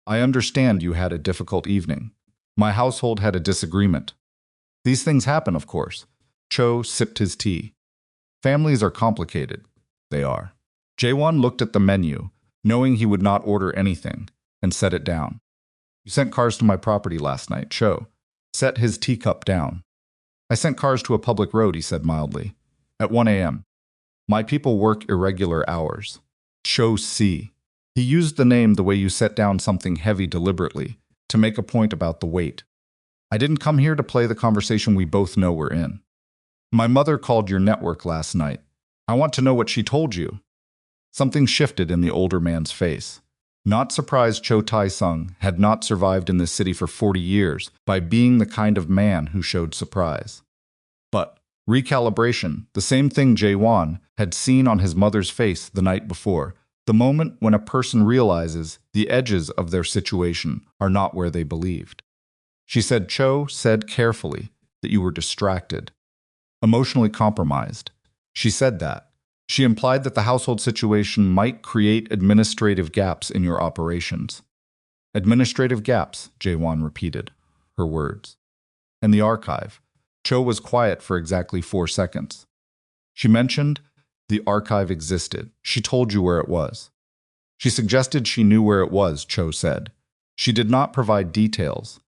"I understand you had a difficult evening. My household had a disagreement. These things happen, of course." Cho sipped his tea. "Families are complicated." They are. Jae-won looked at the menu, knowing he would not order anything, and set it down. "You sent cars to my property last night," Cho set his teacup down. "I sent cars to a public road," he said mildly, "at 1 a.m. My people work irregular hours." Cho C. He used the name the way you set down something heavy deliberately, to make a point about the weight. "I didn't come here to play the conversation we both know we're in. My mother called your network last night. I want to know what she told you." Something shifted in the older man's face. Not surprised Cho Tae-sung had not survived in this city for 40 years by being the kind of man who showed surprise. But recalibration, the same thing Jae-won had seen on his mother's face the night before, the moment when a person realizes the edges of their situation are not where they believed. She said Cho said carefully that you were distracted, emotionally compromised. She said that. She implied that the household situation might create administrative gaps in your operations. "Administrative gaps," Jae-won repeated, her words. "And the archive." Cho was quiet for exactly 4 seconds. She mentioned the archive existed. She told you where it was. She suggested she knew where it was, Cho said. She did not provide details.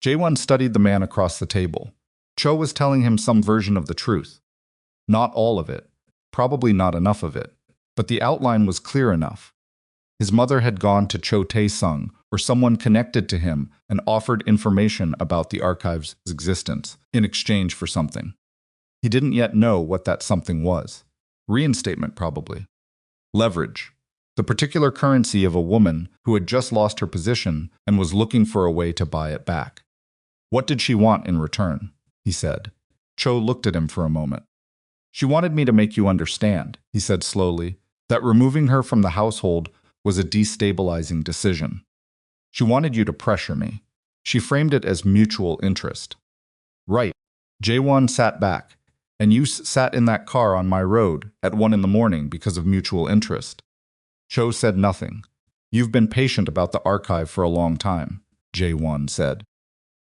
Jae-won studied the man across the table. Cho was telling him some version of the truth. Not all of it. Probably not enough of it, but the outline was clear enough. His mother had gone to Cho Tae-sung or someone connected to him and offered information about the archive's existence in exchange for something. He didn't yet know what that something was. Reinstatement, probably. Leverage. The particular currency of a woman who had just lost her position and was looking for a way to buy it back. "What did she want in return?" he said. Cho looked at him for a moment. "She wanted me to make you understand," he said slowly, "that removing her from the household was a destabilizing decision. She wanted you to pressure me. She framed it as mutual interest." "Right." Jae-won sat back. And you sat in that car on my road at 1 in the morning because of mutual interest. Cho said nothing. You've been patient about the archive for a long time, Jae-won said.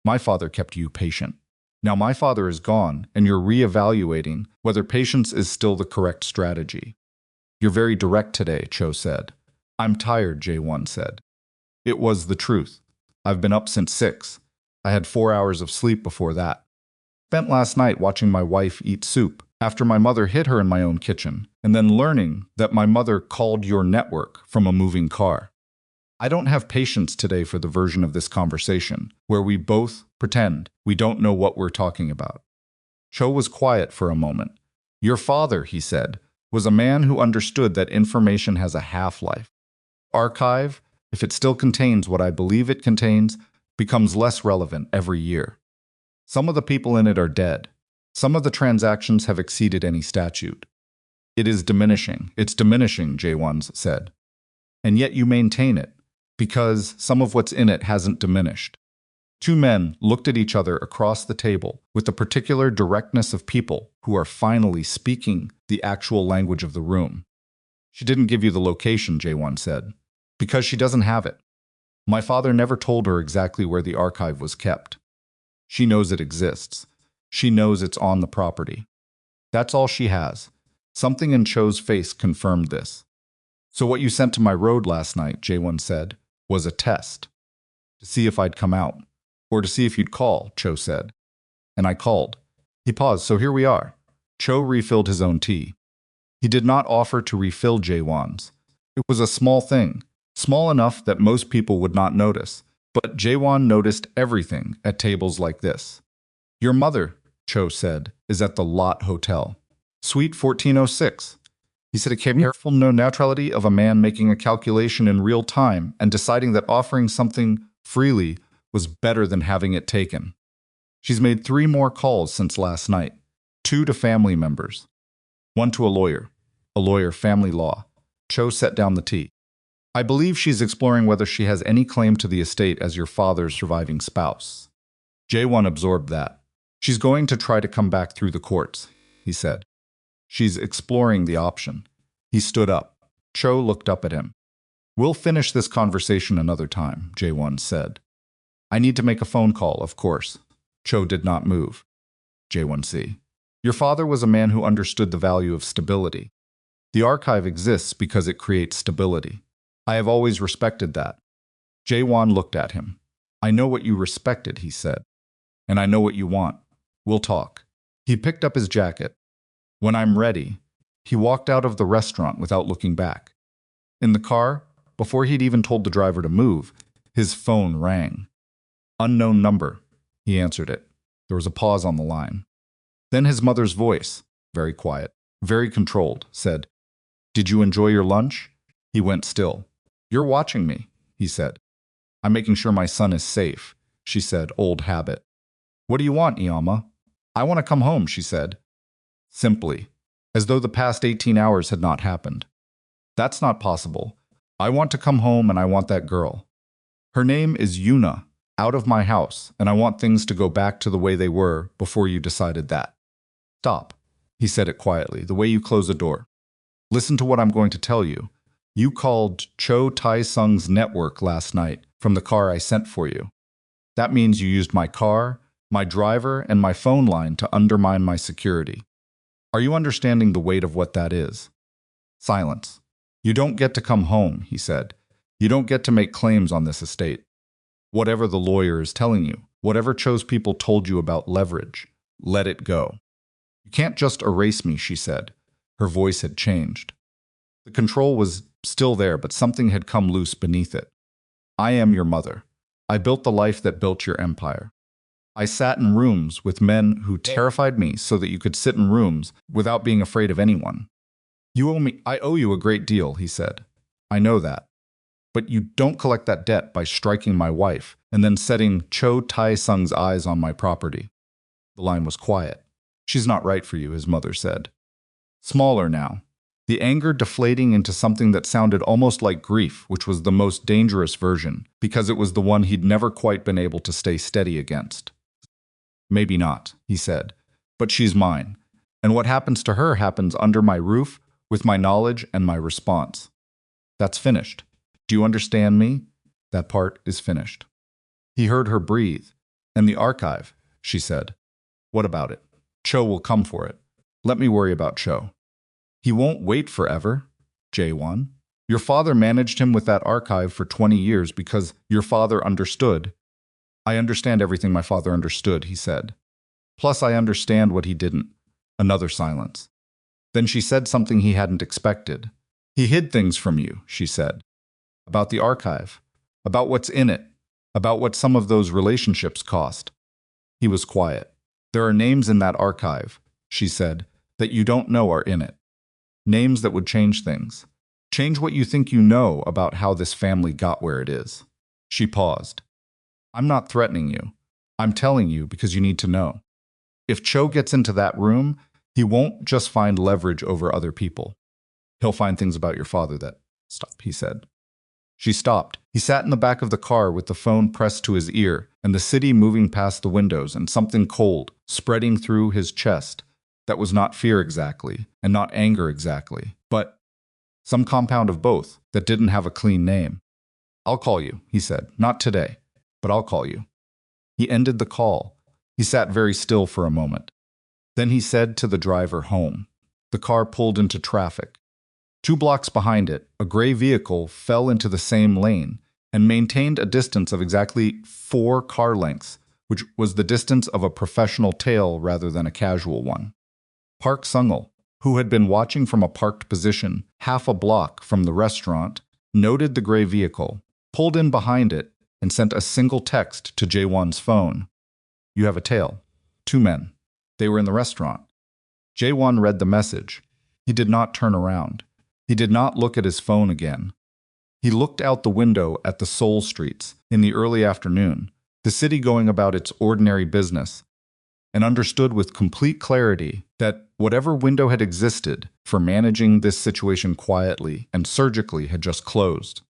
My father kept you patient. Now my father is gone, and you're re-evaluating whether patience is still the correct strategy. You're very direct today, Cho said. I'm tired, Jae-won said. It was the truth. I've been up since 6. I had 4 hours of sleep before that. Spent last night watching my wife eat soup after my mother hit her in my own kitchen, and then learning that my mother called your network from a moving car. I don't have patience today for the version of this conversation where we both pretend we don't know what we're talking about. Cho was quiet for a moment. Your father, he said, was a man who understood that information has a half-life. Archive, if it still contains what I believe it contains, becomes less relevant every year. Some of the people in it are dead. Some of the transactions have exceeded any statute. It is diminishing. It's diminishing, Jae-won said. And yet you maintain it, because some of what's in it hasn't diminished. Two men looked at each other across the table with the particular directness of people who are finally speaking the actual language of the room. She didn't give you the location, Jae-won said, because she doesn't have it. My father never told her exactly where the archive was kept. She knows it exists. She knows it's on the property. That's all she has. Something in Cho's face confirmed this. So what you sent to my road last night, Jae-won said, was a test. To see if I'd come out. Or to see if you'd call, Cho said. And I called. He paused, so here we are. Cho refilled his own tea. He did not offer to refill Jae-won's. It was a small thing, small enough that most people would not notice. But Jae-won noticed everything at tables like this. Your mother, Cho said, is at the Lot Hotel. Suite 1406. He said a careful no neutrality of a man making a calculation in real time and deciding that offering something freely was better than having it taken. She's made 3 more calls since last night. 2 to family members. 1 to a lawyer, family law. Cho set down the tea. I believe she's exploring whether she has any claim to the estate as your father's surviving spouse. Jae-won absorbed that. She's going to try to come back through the courts, he said. She's exploring the option. He stood up. Cho looked up at him. We'll finish this conversation another time, Jae-won said. I need to make a phone call, of course. Cho did not move. Jae-won. Your father was a man who understood the value of stability. The archive exists because it creates stability. I have always respected that. Jae-won looked at him. I know what you respected, he said. And I know what you want. We'll talk. He picked up his jacket. When I'm ready, he walked out of the restaurant without looking back. In the car, before he'd even told the driver to move, his phone rang. Unknown number. He answered it. There was a pause on the line. Then his mother's voice, very quiet, very controlled, said, Did you enjoy your lunch? He went still. You're watching me, he said. I'm making sure my son is safe, she said, old habit. What do you want, Iama? I want to come home, she said. Simply, as though the past 18 hours had not happened. That's not possible. I want to come home and I want that girl. Her name is Yuna, out of my house, and I want things to go back to the way they were before you decided that. Stop, he said it quietly, the way you close a door. Listen to what I'm going to tell you. You called Cho Tae-sung's network last night from the car I sent for you. That means you used my car, my driver, and my phone line to undermine my security. Are you understanding the weight of what that is? Silence. You don't get to come home, he said. You don't get to make claims on this estate. Whatever the lawyer is telling you, whatever Cho's people told you about leverage, let it go. You can't just erase me, she said. Her voice had changed. The control was still there, but something had come loose beneath it. I am your mother. I built the life that built your empire. I sat in rooms with men who terrified me so that you could sit in rooms without being afraid of anyone. I owe you a great deal, he said. I know that. But you don't collect that debt by striking my wife and then setting Cho Tae-sung's eyes on my property. The line was quiet. She's not right for you, his mother said. Smaller now. The anger deflating into something that sounded almost like grief, which was the most dangerous version, because it was the one he'd never quite been able to stay steady against. Maybe not, he said, but she's mine. And what happens to her happens under my roof with my knowledge and my response. That's finished. Do you understand me? That part is finished. He heard her breathe. And the archive, she said. What about it? Cho will come for it. Let me worry about Cho. He won't wait forever, Jae-won. Your father managed him with that archive for 20 years because your father understood. I understand everything my father understood, he said. Plus, I understand what he didn't. Another silence. Then she said something he hadn't expected. He hid things from you, she said. About the archive. About what's in it. About what some of those relationships cost. He was quiet. There are names in that archive, she said, that you don't know are in it. Names that would change things. Change what you think you know about how this family got where it is. She paused. I'm not threatening you. I'm telling you because you need to know. If Cho gets into that room, he won't just find leverage over other people. He'll find things about your father that... Stop, he said. She stopped. He sat in the back of the car with the phone pressed to his ear and the city moving past the windows and something cold spreading through his chest that was not fear exactly and not anger exactly, but some compound of both that didn't have a clean name. I'll call you, he said. Not today, but I'll call you. He ended the call. He sat very still for a moment. Then he said to the driver, home. The car pulled into traffic. 2 blocks behind it, a gray vehicle fell into the same lane and maintained a distance of exactly 4 car lengths, which was the distance of a professional tail rather than a casual one. Park Sung-il, who had been watching from a parked position half a block from the restaurant, noted the gray vehicle, pulled in behind it, and sent a single text to Jae-won's phone. You have a tail. 2 men. They were in the restaurant. Jae-won read the message. He did not turn around. He did not look at his phone again. He looked out the window at the Seoul streets in the early afternoon, the city going about its ordinary business, and understood with complete clarity that whatever window had existed for managing this situation quietly and surgically had just closed.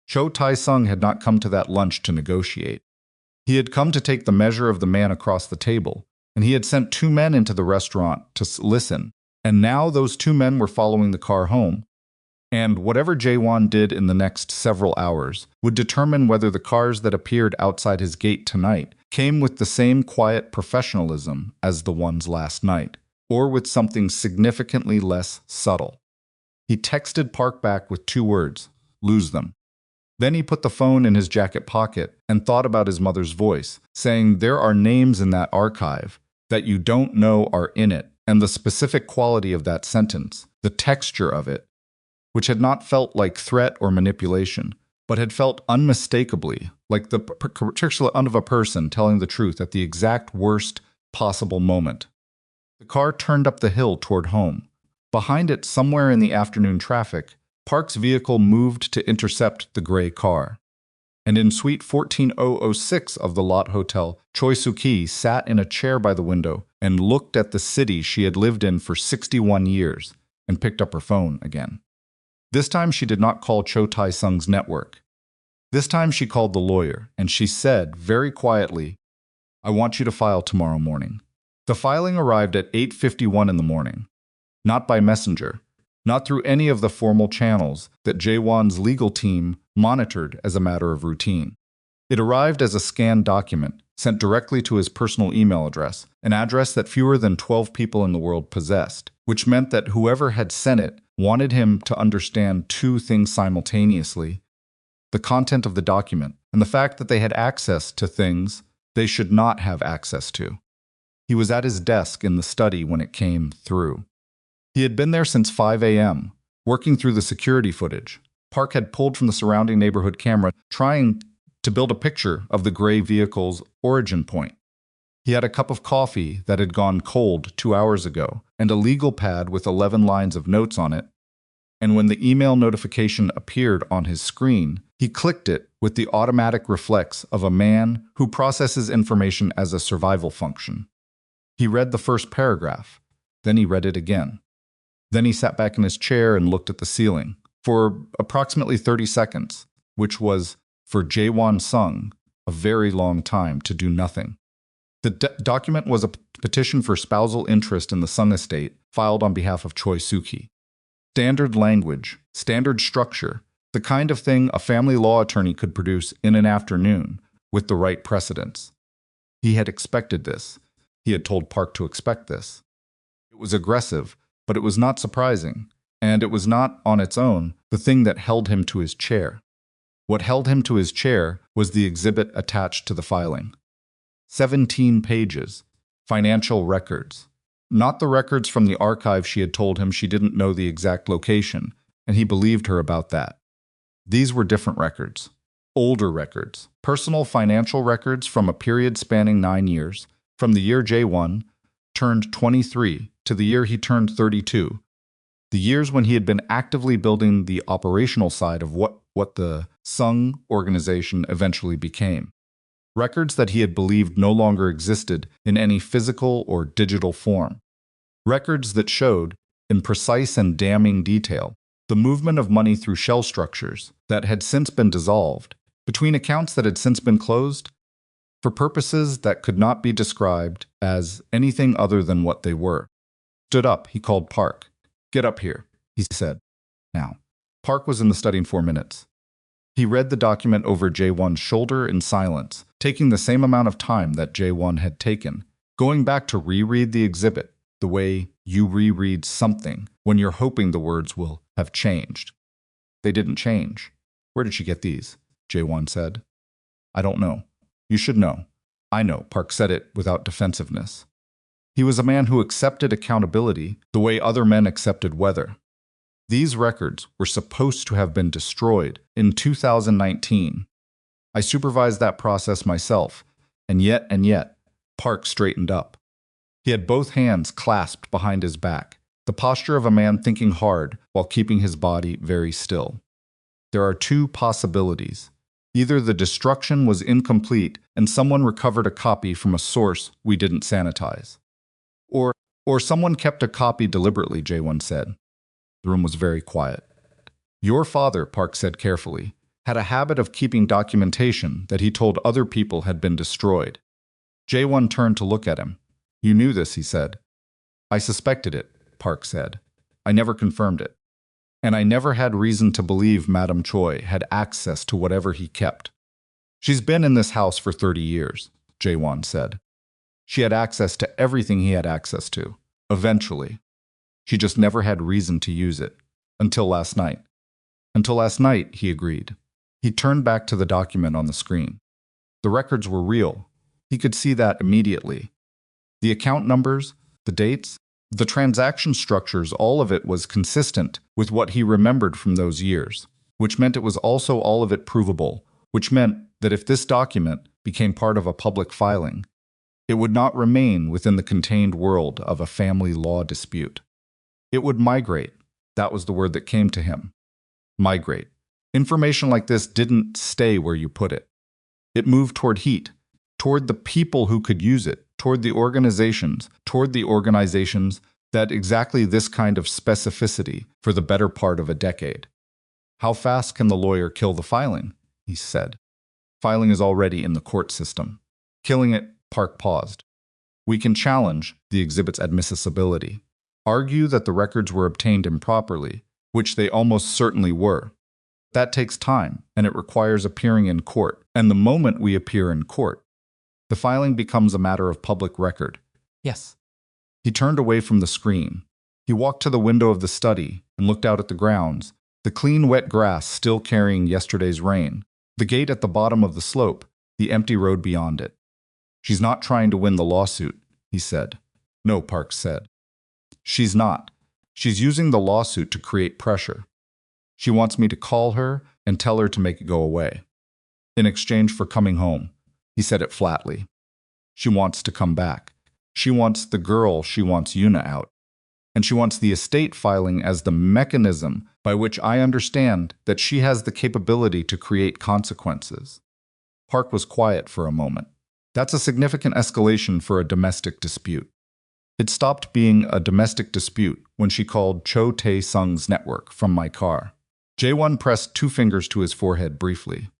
Cho Tae-sung had not come to that lunch to negotiate. He had come to take the measure of the man across the table, and he had sent 2 men into the restaurant to listen, and now those 2 men were following the car home. And whatever Jae-won did in the next several hours would determine whether the cars that appeared outside his gate tonight came with the same quiet professionalism as the ones last night, or with something significantly less subtle. He texted Park back with 2 words, lose them. Then he put the phone in his jacket pocket and thought about his mother's voice, saying there are names in that archive that you don't know are in it, and the specific quality of that sentence, the texture of it, which had not felt like threat or manipulation, but had felt unmistakably like the particular of a person telling the truth at the exact worst possible moment. The car turned up the hill toward home. Behind it, somewhere in the afternoon traffic, Park's vehicle moved to intercept the gray car. And in suite 14006 of the Lot Hotel, Choi Soo-ki sat in a chair by the window and looked at the city she had lived in for 61 years and picked up her phone again. This time she did not call Cho Tae-sung's network. This time she called the lawyer, and she said very quietly, I want you to file tomorrow morning. The filing arrived at 8:51 in the morning. Not by messenger, not through any of the formal channels that Jae-won's legal team monitored as a matter of routine. It arrived as a scanned document, sent directly to his personal email address, an address that fewer than 12 people in the world possessed, which meant that whoever had sent it wanted him to understand 2 things simultaneously: the content of the document and the fact that they had access to things they should not have access to. He was at his desk in the study when it came through. He had been there since 5 a.m., working through the security footage. Park had pulled from the surrounding neighborhood camera, trying to build a picture of the gray vehicle's origin point. He had a cup of coffee that had gone cold 2 hours ago, and a legal pad with 11 lines of notes on it. And when the email notification appeared on his screen, he clicked it with the automatic reflex of a man who processes information as a survival function. He read the first paragraph, then he read it again. Then he sat back in his chair and looked at the ceiling for approximately 30 seconds, which was, for Jae-won Sung, a very long time to do nothing. The document was a petition for spousal interest in the Sung estate filed on behalf of Choi Soo-ki. Standard language, standard structure, the kind of thing a family law attorney could produce in an afternoon with the right precedents. He had expected this. He had told Park to expect this. It was aggressive, but it was not surprising, and it was not, on its own, the thing that held him to his chair. What held him to his chair was the exhibit attached to the filing. 17 pages. Financial records. Not the records from the archive she had told him she didn't know the exact location, and he believed her about that. These were different records. Older records. Personal financial records from a period spanning 9 years, from the year Jae-won turned 23 to the year he turned 32. The years when he had been actively building the operational side of what the Sung organization eventually became. Records that he had believed no longer existed in any physical or digital form. Records that showed, in precise and damning detail, the movement of money through shell structures that had since been dissolved, between accounts that had since been closed, for purposes that could not be described as anything other than what they were. Stood up, he called Park. "Get up here," he said. Now. Park was in the study in 4 minutes. He read the document over Jae-won's shoulder in silence, taking the same amount of time that Jae-won had taken, going back to reread the exhibit, the way you reread something when you're hoping the words will have changed. They didn't change. "Where did she get these?" Jae-won said. "I don't know. You should know." "I know," Park said it without defensiveness. He was a man who accepted accountability the way other men accepted weather. These records were supposed to have been destroyed in 2019. I supervised that process myself, and yet, Park straightened up. He had both hands clasped behind his back, the posture of a man thinking hard while keeping his body very still. There are two possibilities. Either the destruction was incomplete and someone recovered a copy from a source we didn't sanitize. Or someone kept a copy deliberately, Jae-won said. The room was very quiet. "Your father," Park said carefully, "had a habit of keeping documentation that he told other people had been destroyed." Jae-won turned to look at him. "You knew this," he said. "I suspected it," Park said. "I never confirmed it. And I never had reason to believe Madame Choi had access to whatever he kept." "She's been in this house for 30 years, Jae-won said. "She had access to everything he had access to, eventually. She just never had reason to use it. Until last night." "Until last night," he agreed. He turned back to the document on the screen. The records were real. He could see that immediately. The account numbers, the dates, the transaction structures, all of it was consistent with what he remembered from those years, which meant it was also all of it provable, which meant that if this document became part of a public filing, it would not remain within the contained world of a family law dispute. It would migrate. That was the word that came to him. Migrate. Information like this didn't stay where you put it. It moved toward heat, toward the people who could use it, toward the organizations that exactly this kind of specificity for the better part of a decade. "How fast can the lawyer kill the filing?" he said. "Filing is already in the court system. Killing it," Park paused. "We can challenge the exhibit's admissibility. Argue that the records were obtained improperly, which they almost certainly were. That takes time, and it requires appearing in court. And the moment we appear in court, the filing becomes a matter of public record." "Yes." He turned away from the screen. He walked to the window of the study and looked out at the grounds, the clean, wet grass still carrying yesterday's rain, the gate at the bottom of the slope, the empty road beyond it. "She's not trying to win the lawsuit," he said. "No," Park said. "She's not. She's using the lawsuit to create pressure. She wants me to call her and tell her to make it go away. In exchange for coming home." He said it flatly. "She wants to come back. She wants the girl, she wants Yuna out. And she wants the estate filing as the mechanism by which I understand that she has the capability to create consequences." Park was quiet for a moment. That's a significant escalation for a domestic dispute. It stopped being a domestic dispute when she called Cho Tae-sung's network from my car. Jae-won pressed 2 fingers to his forehead briefly.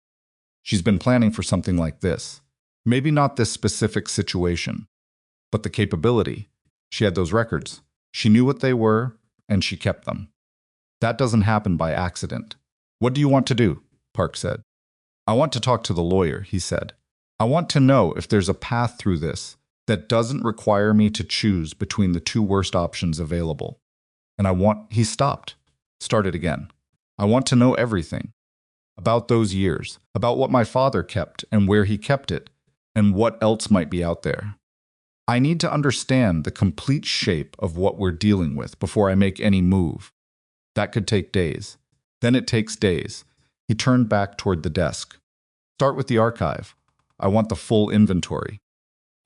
"She's been planning for something like this. Maybe not this specific situation, but the capability. She had those records. She knew what they were, and she kept them. That doesn't happen by accident. What do you want to do? Park said. I want to talk to the lawyer, he said. I want to know if there's a path through this that doesn't require me to choose between the two worst options available. And he stopped, started again. I want to know everything. About those years, about what my father kept and where he kept it, and what else might be out there. I need to understand the complete shape of what we're dealing with before I make any move. That could take days. Then it takes days. He turned back toward the desk. Start with the archive. I want the full inventory.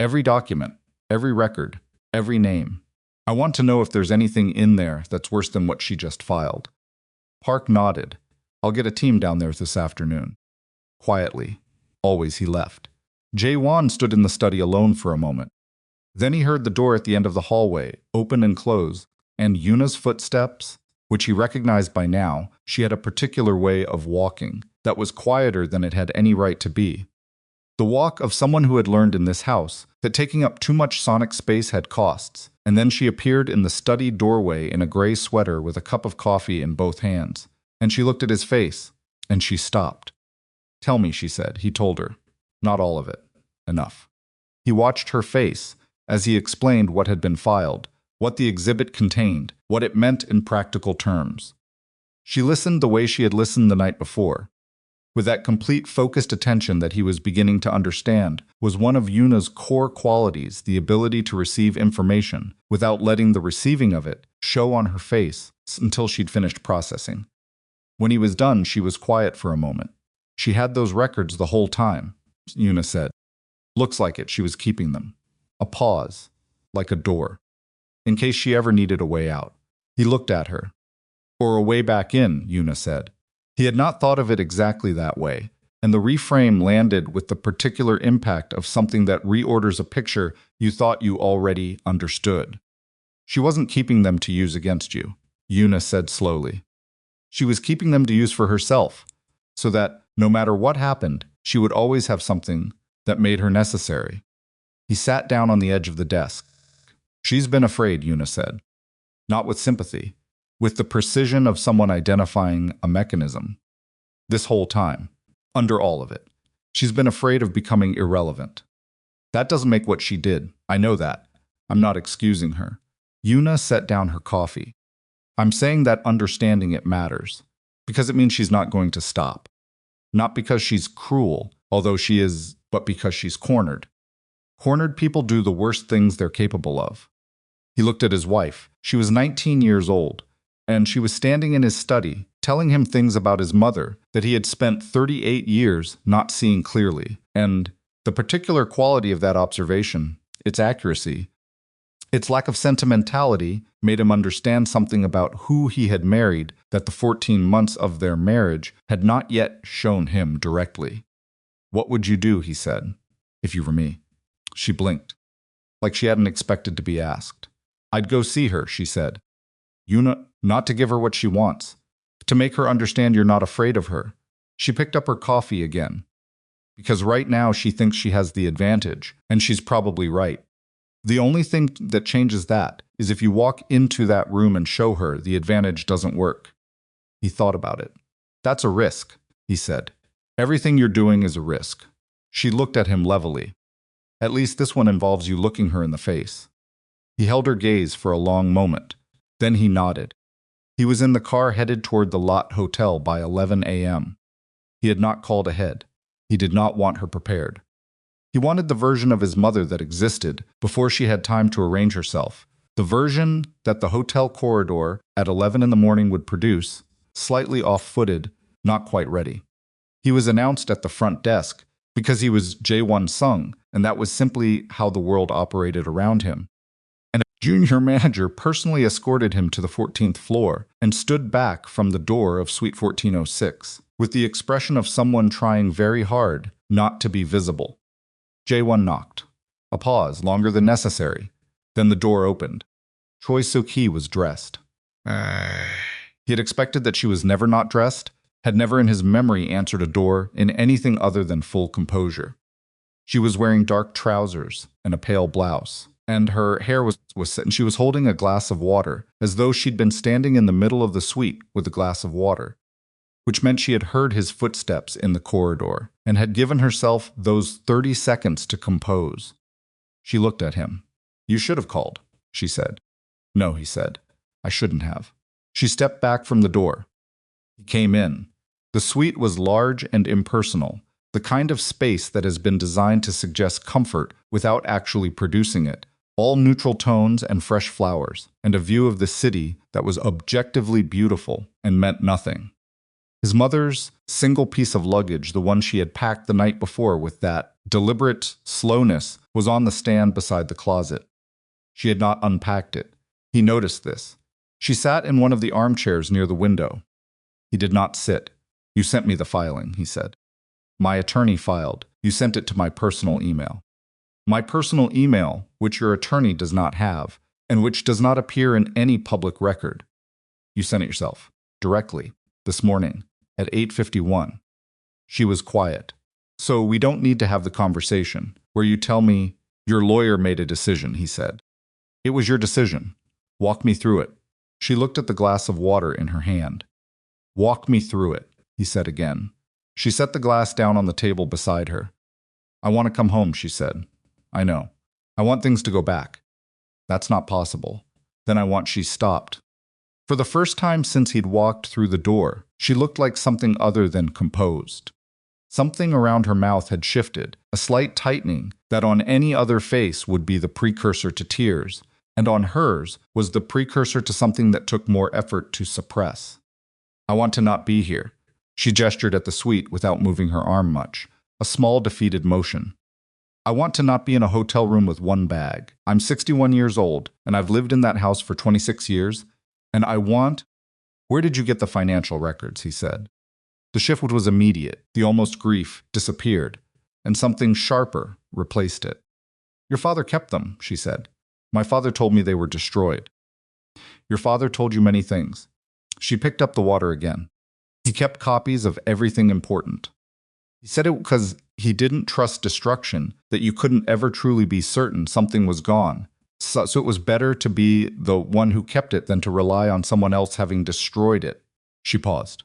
Every document, every record, every name. I want to know if there's anything in there that's worse than what she just filed. Park nodded. I'll get a team down there this afternoon. Quietly. Always he left. Jae-won stood in the study alone for a moment. Then he heard the door at the end of the hallway open and close, and Yuna's footsteps, which he recognized by now. She had a particular way of walking that was quieter than it had any right to be. The walk of someone who had learned in this house that taking up too much sonic space had costs, and then she appeared in the study doorway in a gray sweater with a cup of coffee in both hands, and she looked at his face, and she stopped. Tell me, she said. He told her. Not all of it. Enough. He watched her face as he explained what had been filed, what the exhibit contained, what it meant in practical terms. She listened the way she had listened the night before. With that complete focused attention that he was beginning to understand was one of Yuna's core qualities, the ability to receive information without letting the receiving of it show on her face until she'd finished processing. When he was done, she was quiet for a moment. She had those records the whole time, Yuna said. Looks like it, she was keeping them. A pause, like a door, in case she ever needed a way out. He looked at her. Or a way back in, Yuna said. He had not thought of it exactly that way, and the reframe landed with the particular impact of something that reorders a picture you thought you already understood. She wasn't keeping them to use against you, Yuna said slowly. She was keeping them to use for herself, so that, no matter what happened, she would always have something that made her necessary. He sat down on the edge of the desk. She's been afraid, Yuna said. Not with sympathy, with the precision of someone identifying a mechanism. This whole time, under all of it, she's been afraid of becoming irrelevant. That doesn't make what she did. I know that. I'm not excusing her. Yuna set down her coffee. I'm saying that understanding it matters, because it means she's not going to stop. Not because she's cruel, although she is, but because she's cornered. Cornered people do the worst things they're capable of. He looked at his wife. She was 19 years old, and she was standing in his study, telling him things about his mother that he had spent 38 years not seeing clearly. And the particular quality of that observation, its accuracy, its lack of sentimentality, made him understand something about who he had married that the 14 months of their marriage had not yet shown him directly. What would you do, he said, if you were me? She blinked, like she hadn't expected to be asked. I'd go see her, she said. Yuna, not to give her what she wants, to make her understand you're not afraid of her. She picked up her coffee again. Because right now she thinks she has the advantage, and she's probably right. The only thing that changes that is if you walk into that room and show her the advantage doesn't work. He thought about it. That's a risk, he said. Everything you're doing is a risk. She looked at him levelly. At least this one involves you looking her in the face. He held her gaze for a long moment. Then he nodded. He was in the car headed toward the Lot Hotel by 11 a.m. He had not called ahead. He did not want her prepared. He wanted the version of his mother that existed before she had time to arrange herself, the version that the hotel corridor at 11 in the morning would produce, slightly off-footed, not quite ready. He was announced at the front desk because he was Jae-won Sung, and that was simply how the world operated around him. And a junior manager personally escorted him to the 14th floor and stood back from the door of Suite 1406, with the expression of someone trying very hard not to be visible. Jae-won knocked. A pause, longer than necessary. Then the door opened. Choi Soo-ki was dressed. He had expected that she was never not dressed, had never in his memory answered a door in anything other than full composure. She was wearing dark trousers and a pale blouse, and her hair was set, and she was holding a glass of water, as though she'd been standing in the middle of the suite with a glass of water, which meant she had heard his footsteps in the corridor and had given herself those 30 seconds to compose. She looked at him. "You should have called," she said. "No," he said. "I shouldn't have." She stepped back from the door. He came in. The suite was large and impersonal, the kind of space that has been designed to suggest comfort without actually producing it. All neutral tones and fresh flowers, and a view of the city that was objectively beautiful and meant nothing. His mother's single piece of luggage, the one she had packed the night before with that deliberate slowness, was on the stand beside the closet. She had not unpacked it. He noticed this. She sat in one of the armchairs near the window. He did not sit. "You sent me the filing," he said. "My attorney filed. You sent it to my personal email." "My personal email, which your attorney does not have, and which does not appear in any public record. You sent it yourself, directly, this morning, at 8:51. She was quiet. "So we don't need to have the conversation, where you tell me your lawyer made a decision," he said. "It was your decision. Walk me through it." She looked at the glass of water in her hand. "Walk me through it," he said again. She set the glass down on the table beside her. "I want to come home," she said. "I know. I want things to go back." "That's not possible." "Then I want—" She stopped. For the first time since he'd walked through the door, she looked like something other than composed. Something around her mouth had shifted, a slight tightening that on any other face would be the precursor to tears, and on hers was the precursor to something that took more effort to suppress. "I want to not be here." She gestured at the suite without moving her arm much, a small defeated motion. "I want to not be in a hotel room with one bag. I'm 61 years old, and I've lived in that house for 26 years, and I want—" "Where did you get the financial records?" he said. The shift was immediate. The almost grief disappeared, and something sharper replaced it. "Your father kept them," she said. "My father told me they were destroyed." "Your father told you many things." She picked up the water again. "He kept copies of everything important. He said it because he didn't trust destruction, that you couldn't ever truly be certain something was gone. So it was better to be the one who kept it than to rely on someone else having destroyed it." She paused.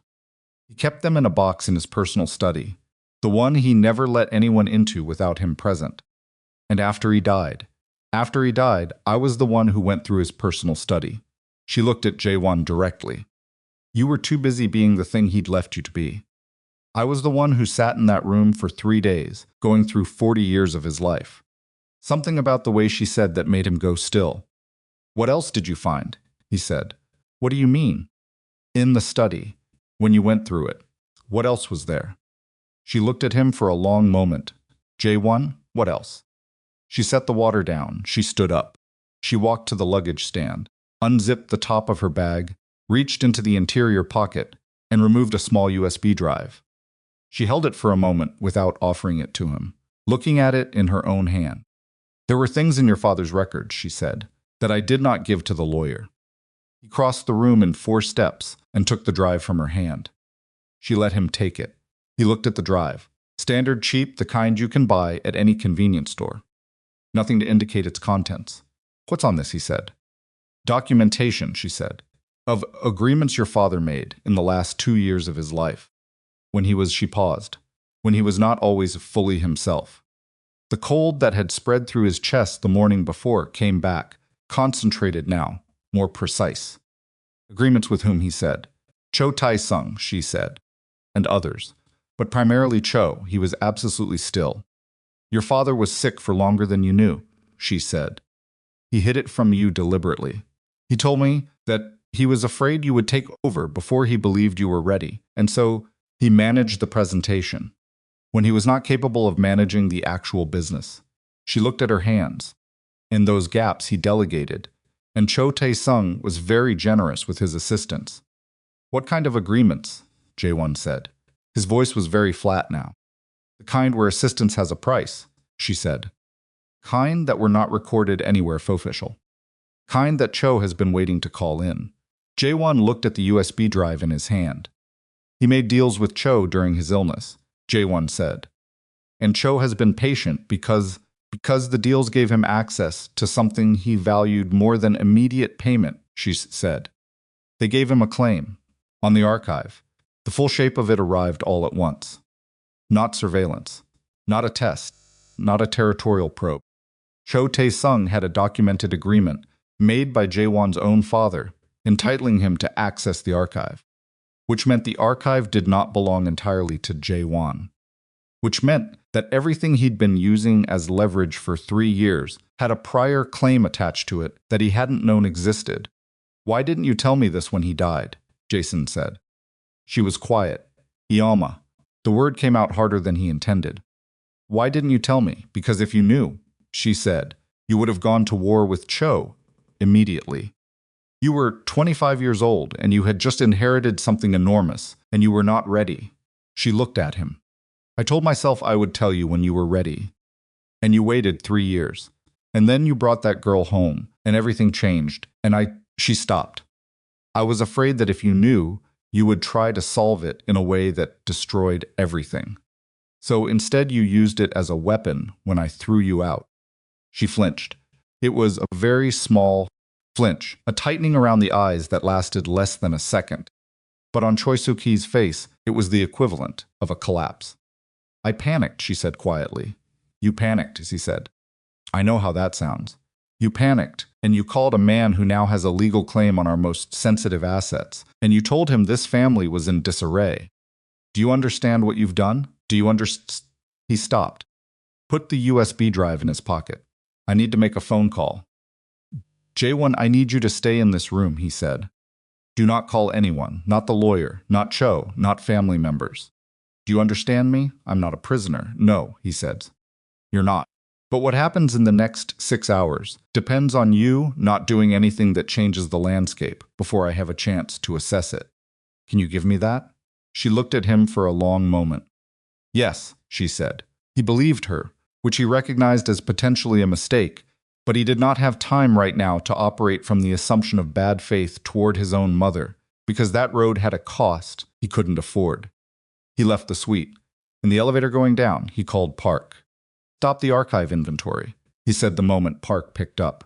"He kept them in a box in his personal study, the one he never let anyone into without him present. And after he died, I was the one who went through his personal study." She looked at Jae-won directly. "You were too busy being the thing he'd left you to be. I was the one who sat in that room for 3 days, going through 40 years of his life." Something about the way she said that made him go still. "What else did you find?" he said. "What do you mean?" "In the study, when you went through it. What else was there?" She looked at him for a long moment. "Jae-won, what else?" She set the water down. She stood up. She walked to the luggage stand, unzipped the top of her bag, reached into the interior pocket, and removed a small USB drive. She held it for a moment without offering it to him, looking at it in her own hand. "There were things in your father's records," she said, "that I did not give to the lawyer." He crossed the room in 4 steps and took the drive from her hand. She let him take it. He looked at the drive. Standard cheap, the kind you can buy at any convenience store. Nothing to indicate its contents. "What's on this?" he said. "Documentation," she said, "of agreements your father made in the last 2 years of his life. She paused, when he was not always fully himself. The cold that had spread through his chest the morning before came back, concentrated now, more precise. "Agreements with whom?" he said. "Cho Tai-sung," she said, "and others. But primarily Cho." He was absolutely still. "Your father was sick for longer than you knew," she said. "He hid it from you deliberately. He told me that he was afraid you would take over before he believed you were ready, and so he managed the presentation, when he was not capable of managing the actual business." She looked at her hands. In those gaps he delegated, and Cho Tae-sung was very generous with his assistants. "What kind of agreements?" Jae-won said. His voice was very flat now. "The kind where assistance has a price," she said. "Kind that were not recorded anywhere official. Kind that Cho has been waiting to call in." Jae-won looked at the USB drive in his hand. "He made deals with Cho during his illness," Jae-won said. And Cho has been patient because the deals gave him access to something he valued more than immediate payment, she said. They gave him a claim on the archive. The full shape of it arrived all at once. Not surveillance, not a test, not a territorial probe. Cho Tae-sung had a documented agreement made by Jae-won's own father, entitling him to access the archive, which meant the archive did not belong entirely to Jae-won, which meant that everything he'd been using as leverage for 3 years had a prior claim attached to it that he hadn't known existed. Why didn't you tell me this when he died? Jason said. She was quiet. Iama. The word came out harder than he intended. Why didn't you tell me? Because if you knew, she said, you would have gone to war with Cho immediately. You were 25 years old and you had just inherited something enormous and you were not ready. She looked at him. I told myself I would tell you when you were ready. And you waited 3 years. And then you brought that girl home and everything changed she stopped. I was afraid that if you knew, you would try to solve it in a way that destroyed everything. So instead you used it as a weapon when I threw you out. She flinched. It was a very small flinch, a tightening around the eyes that lasted less than a second. But on Choi Soo-ki's face, it was the equivalent of a collapse. I panicked, she said quietly. You panicked, he said. I know how that sounds. You panicked, and you called a man who now has a legal claim on our most sensitive assets, and you told him this family was in disarray. Do you understand what you've done? Do you understand? He stopped. Put the USB drive in his pocket. I need to make a phone call. Jae-won, I need you to stay in this room, he said. Do not call anyone, not the lawyer, not Cho, not family members. Do you understand me? I'm not a prisoner. No, he said. You're not. But what happens in the next 6 hours depends on you not doing anything that changes the landscape before I have a chance to assess it. Can you give me that? She looked at him for a long moment. Yes, she said. He believed her, which he recognized as potentially a mistake, but he did not have time right now to operate from the assumption of bad faith toward his own mother, because that road had a cost he couldn't afford. He left the suite. In the elevator going down, he called Park. Stop the archive inventory, he said the moment Park picked up.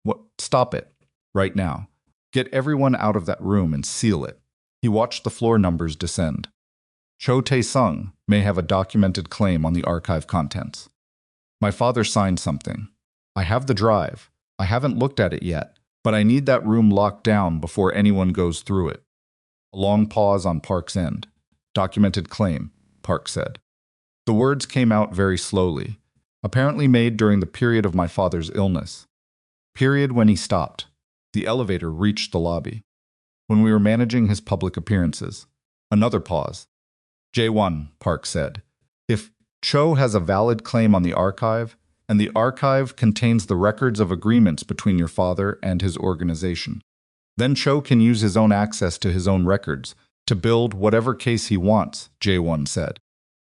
What? Stop it. Right now. Get everyone out of that room and seal it. He watched the floor numbers descend. Cho Tae-sung may have a documented claim on the archive contents. My father signed something. I have the drive. I haven't looked at it yet, but I need that room locked down before anyone goes through it. A long pause on Park's end. Documented claim, Park said. The words came out very slowly, apparently made during the period of my father's illness. Period when he stopped. The elevator reached the lobby. When we were managing his public appearances. Another pause. Jae-won, Park said. If Cho has a valid claim on the archive, and the archive contains the records of agreements between your father and his organization, then Cho can use his own access to his own records to build whatever case he wants, Jae-won said.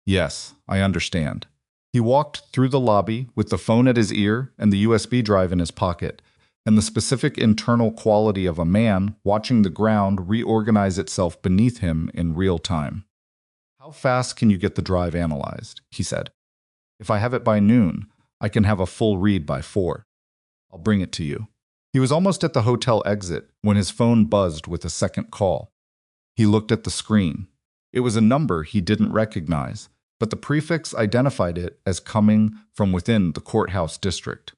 Yes, I understand. He walked through the lobby with the phone at his ear and the USB drive in his pocket, and the specific internal quality of a man watching the ground reorganize itself beneath him in real time. How fast can you get the drive analyzed? He said. If I have it by noon, I can have a full read by 4. I'll bring it to you. He was almost at the hotel exit when his phone buzzed with a second call. He looked at the screen. It was a number he didn't recognize, but the prefix identified it as coming from within the courthouse district.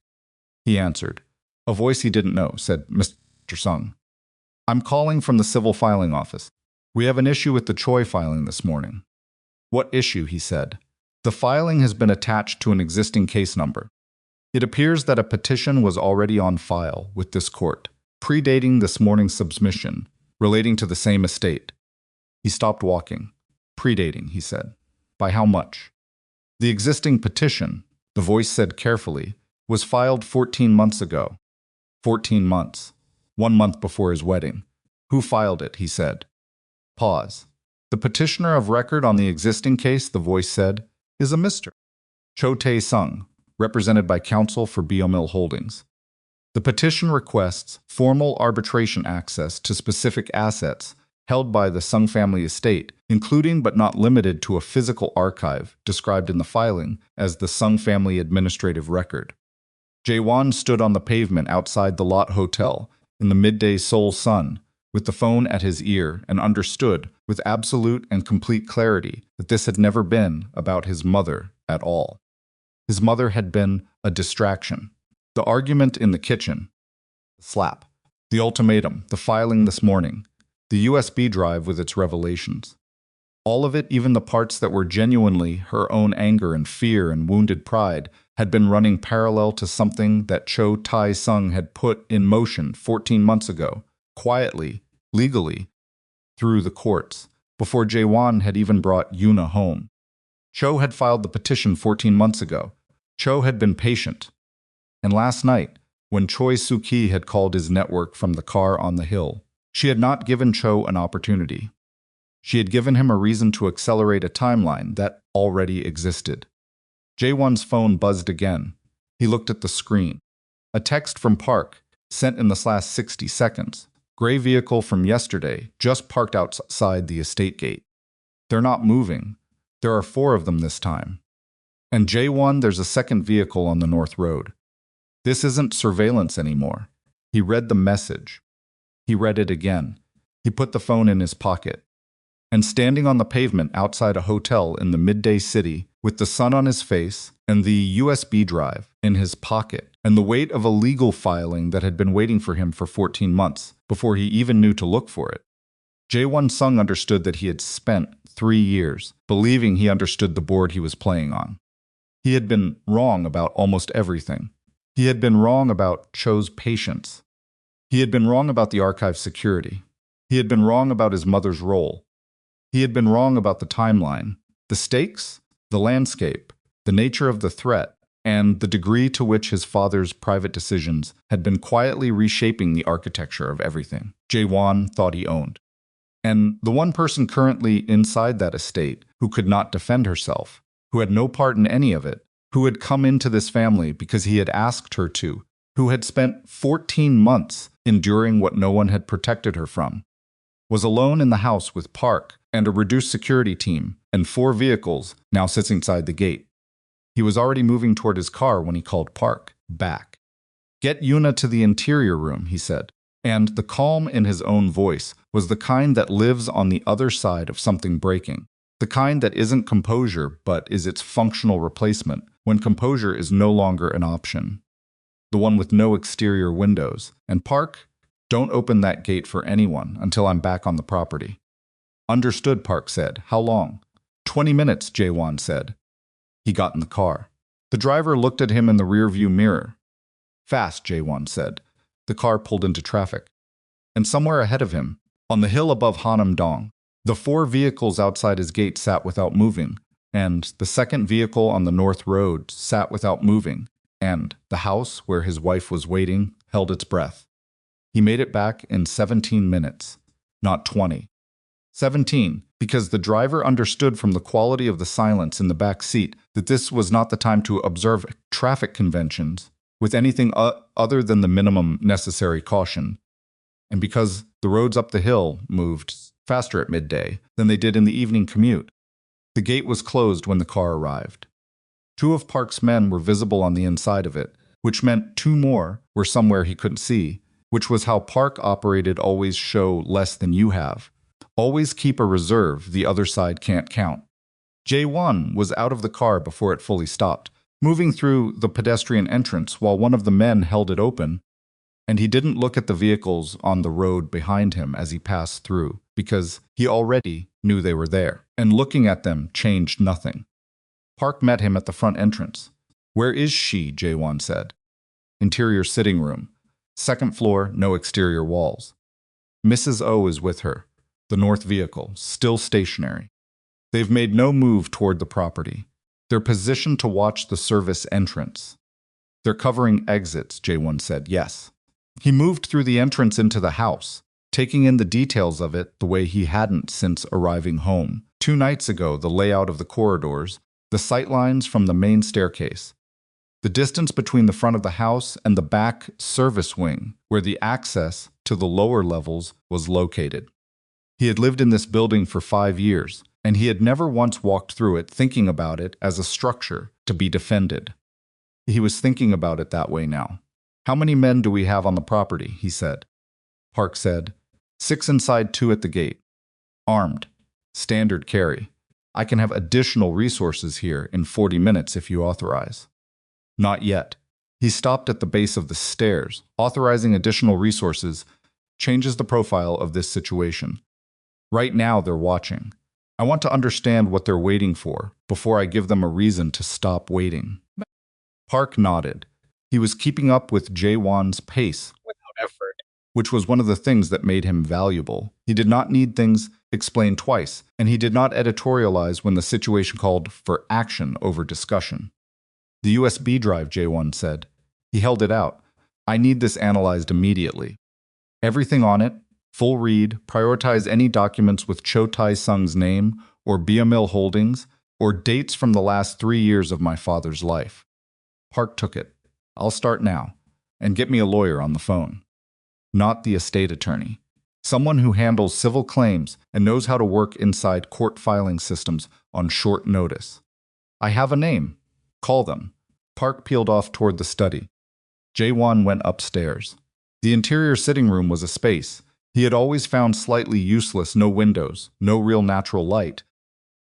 He answered. A voice he didn't know said, Mr. Sung. I'm calling from the civil filing office. We have an issue with the Choi filing this morning. What issue? He said. The filing has been attached to an existing case number. It appears that a petition was already on file with this court, predating this morning's submission, relating to the same estate. He stopped walking. Predating, he said. By how much? The existing petition, the voice said carefully, was filed 14 months ago. 14 months. 1 month before his wedding. Who filed it? He said. Pause. The petitioner of record on the existing case, the voice said, is a Mr. Cho Tae-sung, represented by counsel for Biomil Holdings. The petition requests formal arbitration access to specific assets held by the Sung family estate, including but not limited to a physical archive described in the filing as the Sung family administrative record. Jae-won stood on the pavement outside the Lot Hotel in the midday Seoul sun, with the phone at his ear, and understood with absolute and complete clarity that this had never been about his mother at all. His mother had been a distraction. The argument in the kitchen, the slap, the ultimatum, the filing this morning, the USB drive with its revelations. All of it, even the parts that were genuinely her own anger and fear and wounded pride, had been running parallel to something that Cho Tae-sung had put in motion 14 months ago, quietly, legally, through the courts, before Jae-won had even brought Yuna home. Cho had filed the petition 14 months ago. Cho had been patient. And last night, when Choi Soo-ki had called his network from the car on the hill, she had not given Cho an opportunity. She had given him a reason to accelerate a timeline that already existed. Jae-won's phone buzzed again. He looked at the screen. A text from Park, sent in the last 60 seconds. Gray vehicle from yesterday, just parked outside the estate gate. They're not moving. There are 4 of them this time. And Jae-won, there's a second vehicle on the North Road. This isn't surveillance anymore. He read the message. He read it again. He put the phone in his pocket. And standing on the pavement outside a hotel in the midday city, with the sun on his face and the USB drive in his pocket, and the weight of a legal filing that had been waiting for him for 14 months before he even knew to look for it, Jae-won Sung understood that he had spent 3 years believing he understood the board he was playing on. He had been wrong about almost everything. He had been wrong about Cho's patience. He had been wrong about the archive's security. He had been wrong about his mother's role. He had been wrong about the timeline, the stakes, the landscape, the nature of the threat, and the degree to which his father's private decisions had been quietly reshaping the architecture of everything Jae-won thought he owned. And the one person currently inside that estate who could not defend herself, who had no part in any of it, who had come into this family because he had asked her to, who had spent 14 months enduring what no one had protected her from, was alone in the house with Park and a reduced security team and 4 vehicles now sits inside the gate. He was already moving toward his car when he called Park back. "Get Yuna to the interior room," he said, and the calm in his own voice was the kind that lives on the other side of something breaking, the kind that isn't composure but is its functional replacement when composure is no longer an option. The one with no exterior windows. And Park, don't open that gate for anyone until I'm back on the property. Understood, Park said. How long? 20 minutes, Jae-won said. He got in the car. The driver looked at him in the rearview mirror. Fast, Jae-won said. The car pulled into traffic. And somewhere ahead of him, on the hill above Hanam-dong, the 4 vehicles outside his gate sat without moving, and the second vehicle on the North Road sat without moving, and the house where his wife was waiting held its breath. He made it back in 17 minutes, not 20. 17, because the driver understood from the quality of the silence in the back seat that this was not the time to observe traffic conventions with anything other than the minimum necessary caution, and because the roads up the hill moved faster at midday than they did in the evening commute. The gate was closed when the car arrived. 2 of Park's men were visible on the inside of it, which meant 2 more were somewhere he couldn't see, which was how Park operated. Always show less than you have. Always keep a reserve the other side can't count. Jae-won was out of the car before it fully stopped, moving through the pedestrian entrance while one of the men held it open, and he didn't look at the vehicles on the road behind him as he passed through, because he already knew they were there, and looking at them changed nothing. Park met him at the front entrance. Where is she? Jae-won said. Interior sitting room. 2nd floor, no exterior walls. Mrs. O is with her. The north vehicle, still stationary. They've made no move toward the property. They're positioned to watch the service entrance. They're covering exits, Jae-won said. Yes. He moved through the entrance into the house, taking in the details of it the way he hadn't since arriving home. 2 nights ago, the layout of the corridors, the sightlines from the main staircase, the distance between the front of the house and the back service wing, where the access to the lower levels was located. He had lived in this building for 5 years, and he had never once walked through it thinking about it as a structure to be defended. He was thinking about it that way now. How many men do we have on the property? He said. Park said, 6 inside, 2 at the gate. Armed. Standard carry. I can have additional resources here in 40 minutes if you authorize. Not yet. He stopped at the base of the stairs. Authorizing additional resources changes the profile of this situation. Right now they're watching. I want to understand what they're waiting for before I give them a reason to stop waiting. Park nodded. He was keeping up with Jae-won's pace without effort, which was one of the things that made him valuable. He did not need things explained twice, and he did not editorialize when the situation called for action over discussion. The USB drive, Jae-won said. He held it out. I need this analyzed immediately. Everything on it, full read, prioritize any documents with Cho Tae-sung's name or BML Holdings or dates from the last 3 years of my father's life. Park took it. I'll start now, and get me a lawyer on the phone. Not the estate attorney. Someone who handles civil claims and knows how to work inside court filing systems on short notice. I have a name. Call them. Park peeled off toward the study. Jae-won went upstairs. The interior sitting room was a space he had always found slightly useless, no windows, no real natural light.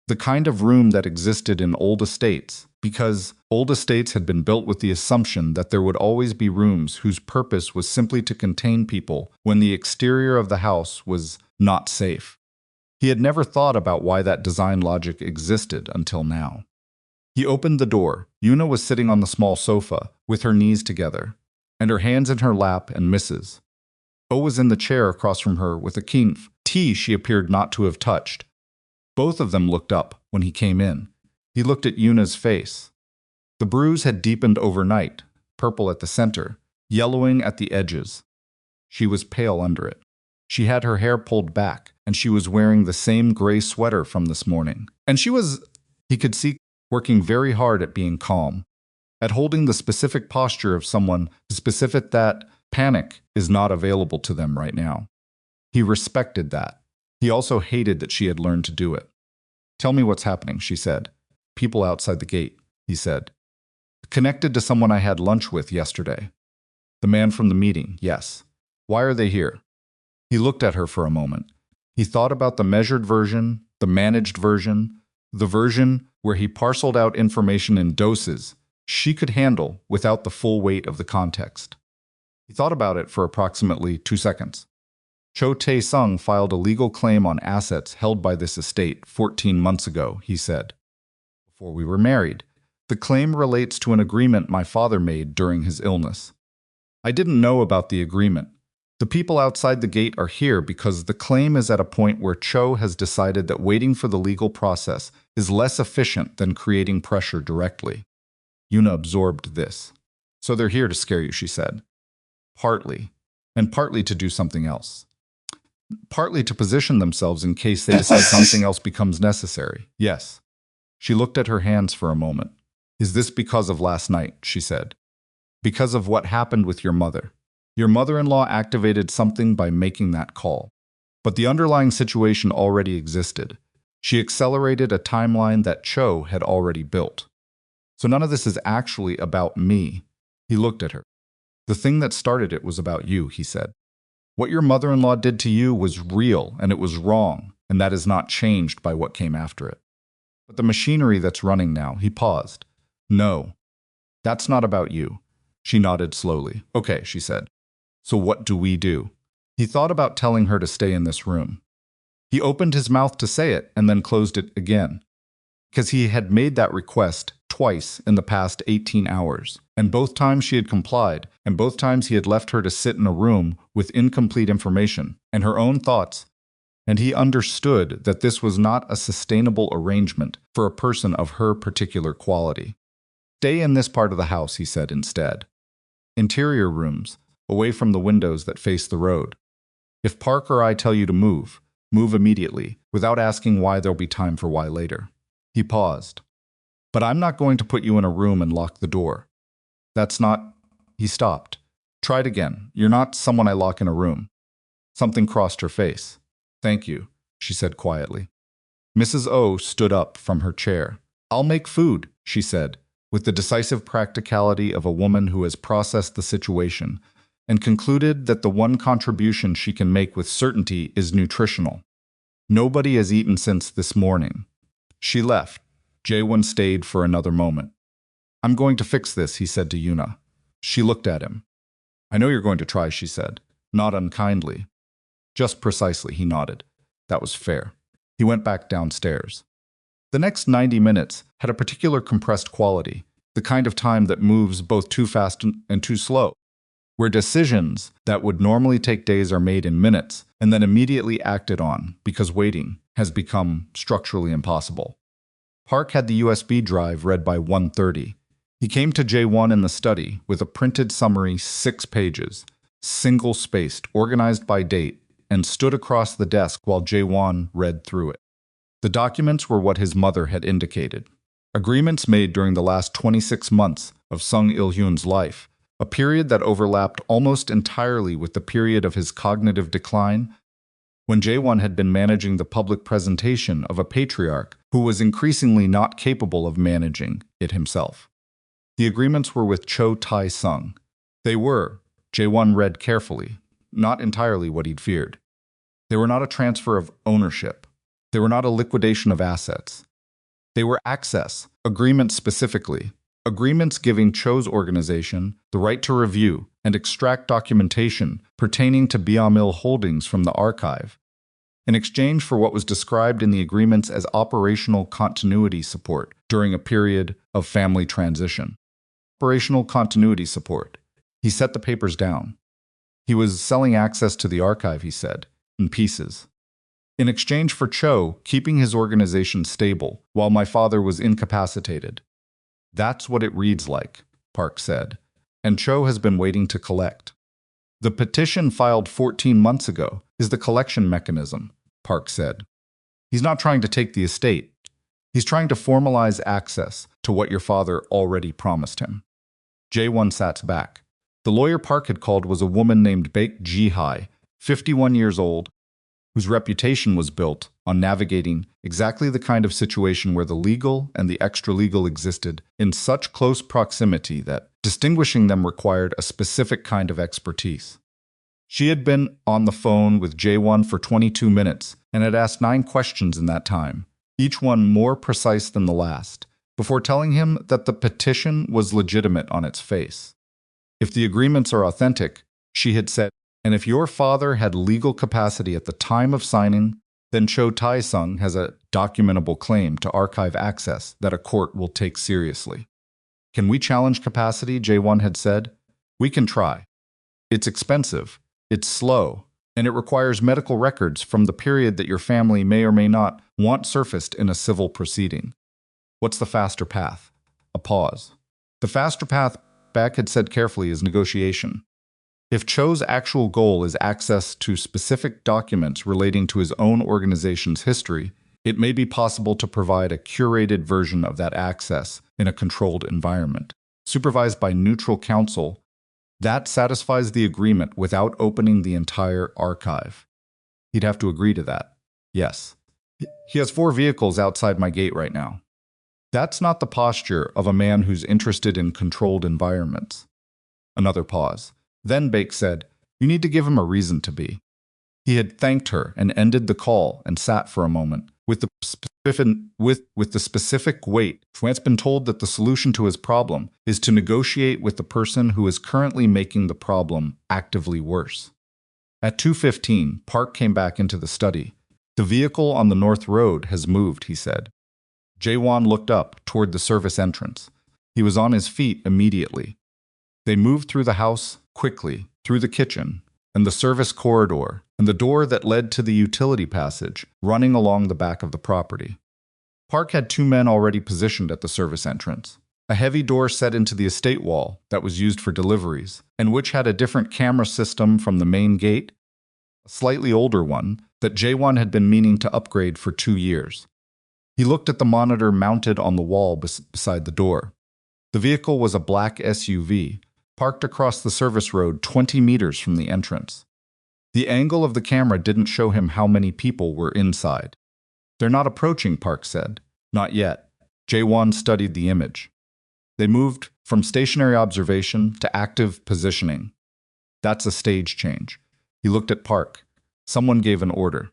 The kind of room that existed in old estates, because old estates had been built with the assumption that there would always be rooms whose purpose was simply to contain people when the exterior of the house was not safe. He had never thought about why that design logic existed until now. He opened the door. Yuna was sitting on the small sofa, with her knees together, and her hands in her lap, and Mrs. O was in the chair across from her with a keen tea she appeared not to have touched. Both of them looked up when he came in. He looked at Yuna's face. The bruise had deepened overnight, purple at the center, yellowing at the edges. She was pale under it. She had her hair pulled back, and she was wearing the same gray sweater from this morning. And she was, he could see, working very hard at being calm, at holding the specific posture of someone specific that panic is not available to them right now. He respected that. He also hated that she had learned to do it. Tell me what's happening, she said. People outside the gate, he said. Connected to someone I had lunch with yesterday. The man from the meeting, yes. Why are they here? He looked at her for a moment. He thought about the measured version, the managed version, the version where he parceled out information in doses she could handle without the full weight of the context. He thought about it for approximately 2 seconds. Cho Tae-sung filed a legal claim on assets held by this estate 14 months ago, he said. Before we were married. The claim relates to an agreement my father made during his illness. I didn't know about the agreement. The people outside the gate are here because the claim is at a point where Cho has decided that waiting for the legal process is less efficient than creating pressure directly. Yuna absorbed this. So they're here to scare you, she said. Partly. And partly to do something else. Partly to position themselves in case they decide something else becomes necessary. Yes. She looked at her hands for a moment. Is this because of last night? She said. Because of what happened with your mother. Your mother-in-law activated something by making that call. But the underlying situation already existed. She accelerated a timeline that Cho had already built. So none of this is actually about me. He looked at her. The thing that started it was about you, he said. What your mother-in-law did to you was real, and it was wrong, and that is not changed by what came after it. But the machinery that's running now, he paused. No, that's not about you. She nodded slowly. Okay, she said. So what do we do? He thought about telling her to stay in this room. He opened his mouth to say it and then closed it again. Because he had made that request twice in the past 18 hours, and both times she had complied, and both times he had left her to sit in a room with incomplete information and her own thoughts, and he understood that this was not a sustainable arrangement for a person of her particular quality. Stay in this part of the house, he said instead. Interior rooms, away from the windows that face the road. If Park or I tell you to move, move immediately, without asking why there'll be time for why later. He paused. But I'm not going to put you in a room and lock the door. That's not... He stopped. Try it again. You're not someone I lock in a room. Something crossed her face. Thank you. she said quietly. Mrs. O stood up from her chair. I'll make food, she said, with the decisive practicality of a woman who has processed the situation and concluded that the one contribution she can make with certainty is nutritional. Nobody has eaten since this morning. She left. Jae-won stayed for another moment. I'm going to fix this, he said to Yuna. She looked at him. I know you're going to try, she said, not unkindly. Just precisely, he nodded. That was fair. He went back downstairs. The next 90 minutes had a particular compressed quality, the kind of time that moves both too fast and too slow, where decisions that would normally take days are made in minutes and then immediately acted on because waiting has become structurally impossible. Park had the USB drive read by 1:30. He came to Jae-won in the study with a printed summary 6 pages, single-spaced, organized by date, and stood across the desk while Jae-won read through it. The documents were what his mother had indicated. Agreements made during the last 26 months of Sung Il-hyun's life, a period that overlapped almost entirely with the period of his cognitive decline, when Jae-won had been managing the public presentation of a patriarch who was increasingly not capable of managing it himself. The agreements were with Cho Tae-sung. They were, Jae-won read carefully, not entirely what he'd feared. They were not a transfer of ownership. They were not a liquidation of assets. They were access, agreements specifically, agreements giving Cho's organization the right to review and extract documentation pertaining to Biomil Holdings from the archive, in exchange for what was described in the agreements as operational continuity support during a period of family transition. Operational continuity support. He set the papers down. He was selling access to the archive, he said, in pieces. In exchange for Cho keeping his organization stable while my father was incapacitated. That's what it reads like, Park said, and Cho has been waiting to collect. The petition filed 14 months ago is the collection mechanism, Park said. He's not trying to take the estate. He's trying to formalize access to what your father already promised him. Jae-won sat back. The lawyer Park had called was a woman named Baek Ji-hai, 51 years old, whose reputation was built on navigating exactly the kind of situation where the legal and the extra-legal existed in such close proximity that distinguishing them required a specific kind of expertise. She had been on the phone with Jae-won for 22 minutes and had asked 9 questions in that time, each one more precise than the last, before telling him that the petition was legitimate on its face. If the agreements are authentic, she had said, and if your father had legal capacity at the time of signing, then Cho Tae-sung has a documentable claim to archive access that a court will take seriously. Can we challenge capacity, Jae-won had said. We can try. It's expensive, it's slow, and it requires medical records from the period that your family may or may not want surfaced in a civil proceeding. What's the faster path? A pause. The faster path, Baek had said carefully, is negotiation. If Cho's actual goal is access to specific documents relating to his own organization's history, it may be possible to provide a curated version of that access in a controlled environment, supervised by neutral counsel. That satisfies the agreement without opening the entire archive. He'd have to agree to that. Yes. He has 4 vehicles outside my gate right now. That's not the posture of a man who's interested in controlled environments. Another pause. Then Baek said, you need to give him a reason to be. He had thanked her and ended the call and sat for a moment, with the specific weight. Schwant's been told that the solution to his problem is to negotiate with the person who is currently making the problem actively worse. At 2:15, Park came back into the study. The vehicle on the North Road has moved, he said. Jae-won looked up toward the service entrance. He was on his feet immediately. They moved through the house, quickly, through the kitchen, and the service corridor, and the door that led to the utility passage, running along the back of the property. Park had 2 men already positioned at the service entrance. A heavy door set into the estate wall that was used for deliveries, and which had a different camera system from the main gate, a slightly older one that Jae-won had been meaning to upgrade for 2 years. He looked at the monitor mounted on the wall beside the door. The vehicle was a black SUV, parked across the service road 20 meters from the entrance. The angle of the camera didn't show him how many people were inside. They're not approaching, Park said. Not yet. Jae-won studied the image. They moved from stationary observation to active positioning. That's a stage change. He looked at Park. Someone gave an order.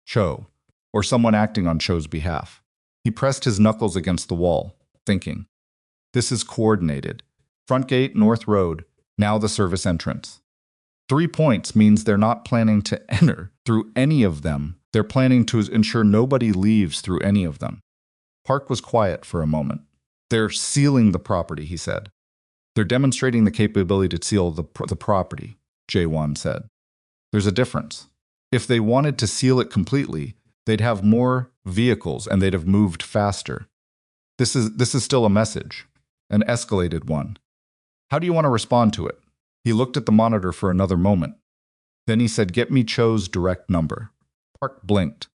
Cho, or someone acting on Cho's behalf. He pressed his knuckles against the wall, thinking. This is coordinated. Front gate, North Road, now the service entrance. 3 points means they're not planning to enter through any of them. They're planning to ensure nobody leaves through any of them. Park was quiet for a moment. They're sealing the property, he said. They're demonstrating the capability to seal the property, Jae-won said. There's a difference. If they wanted to seal it completely, they'd have more vehicles and they'd have moved faster. This is still a message, an escalated one. How do you want to respond to it? He looked at the monitor for another moment. Then he said, get me Cho's direct number. Park blinked.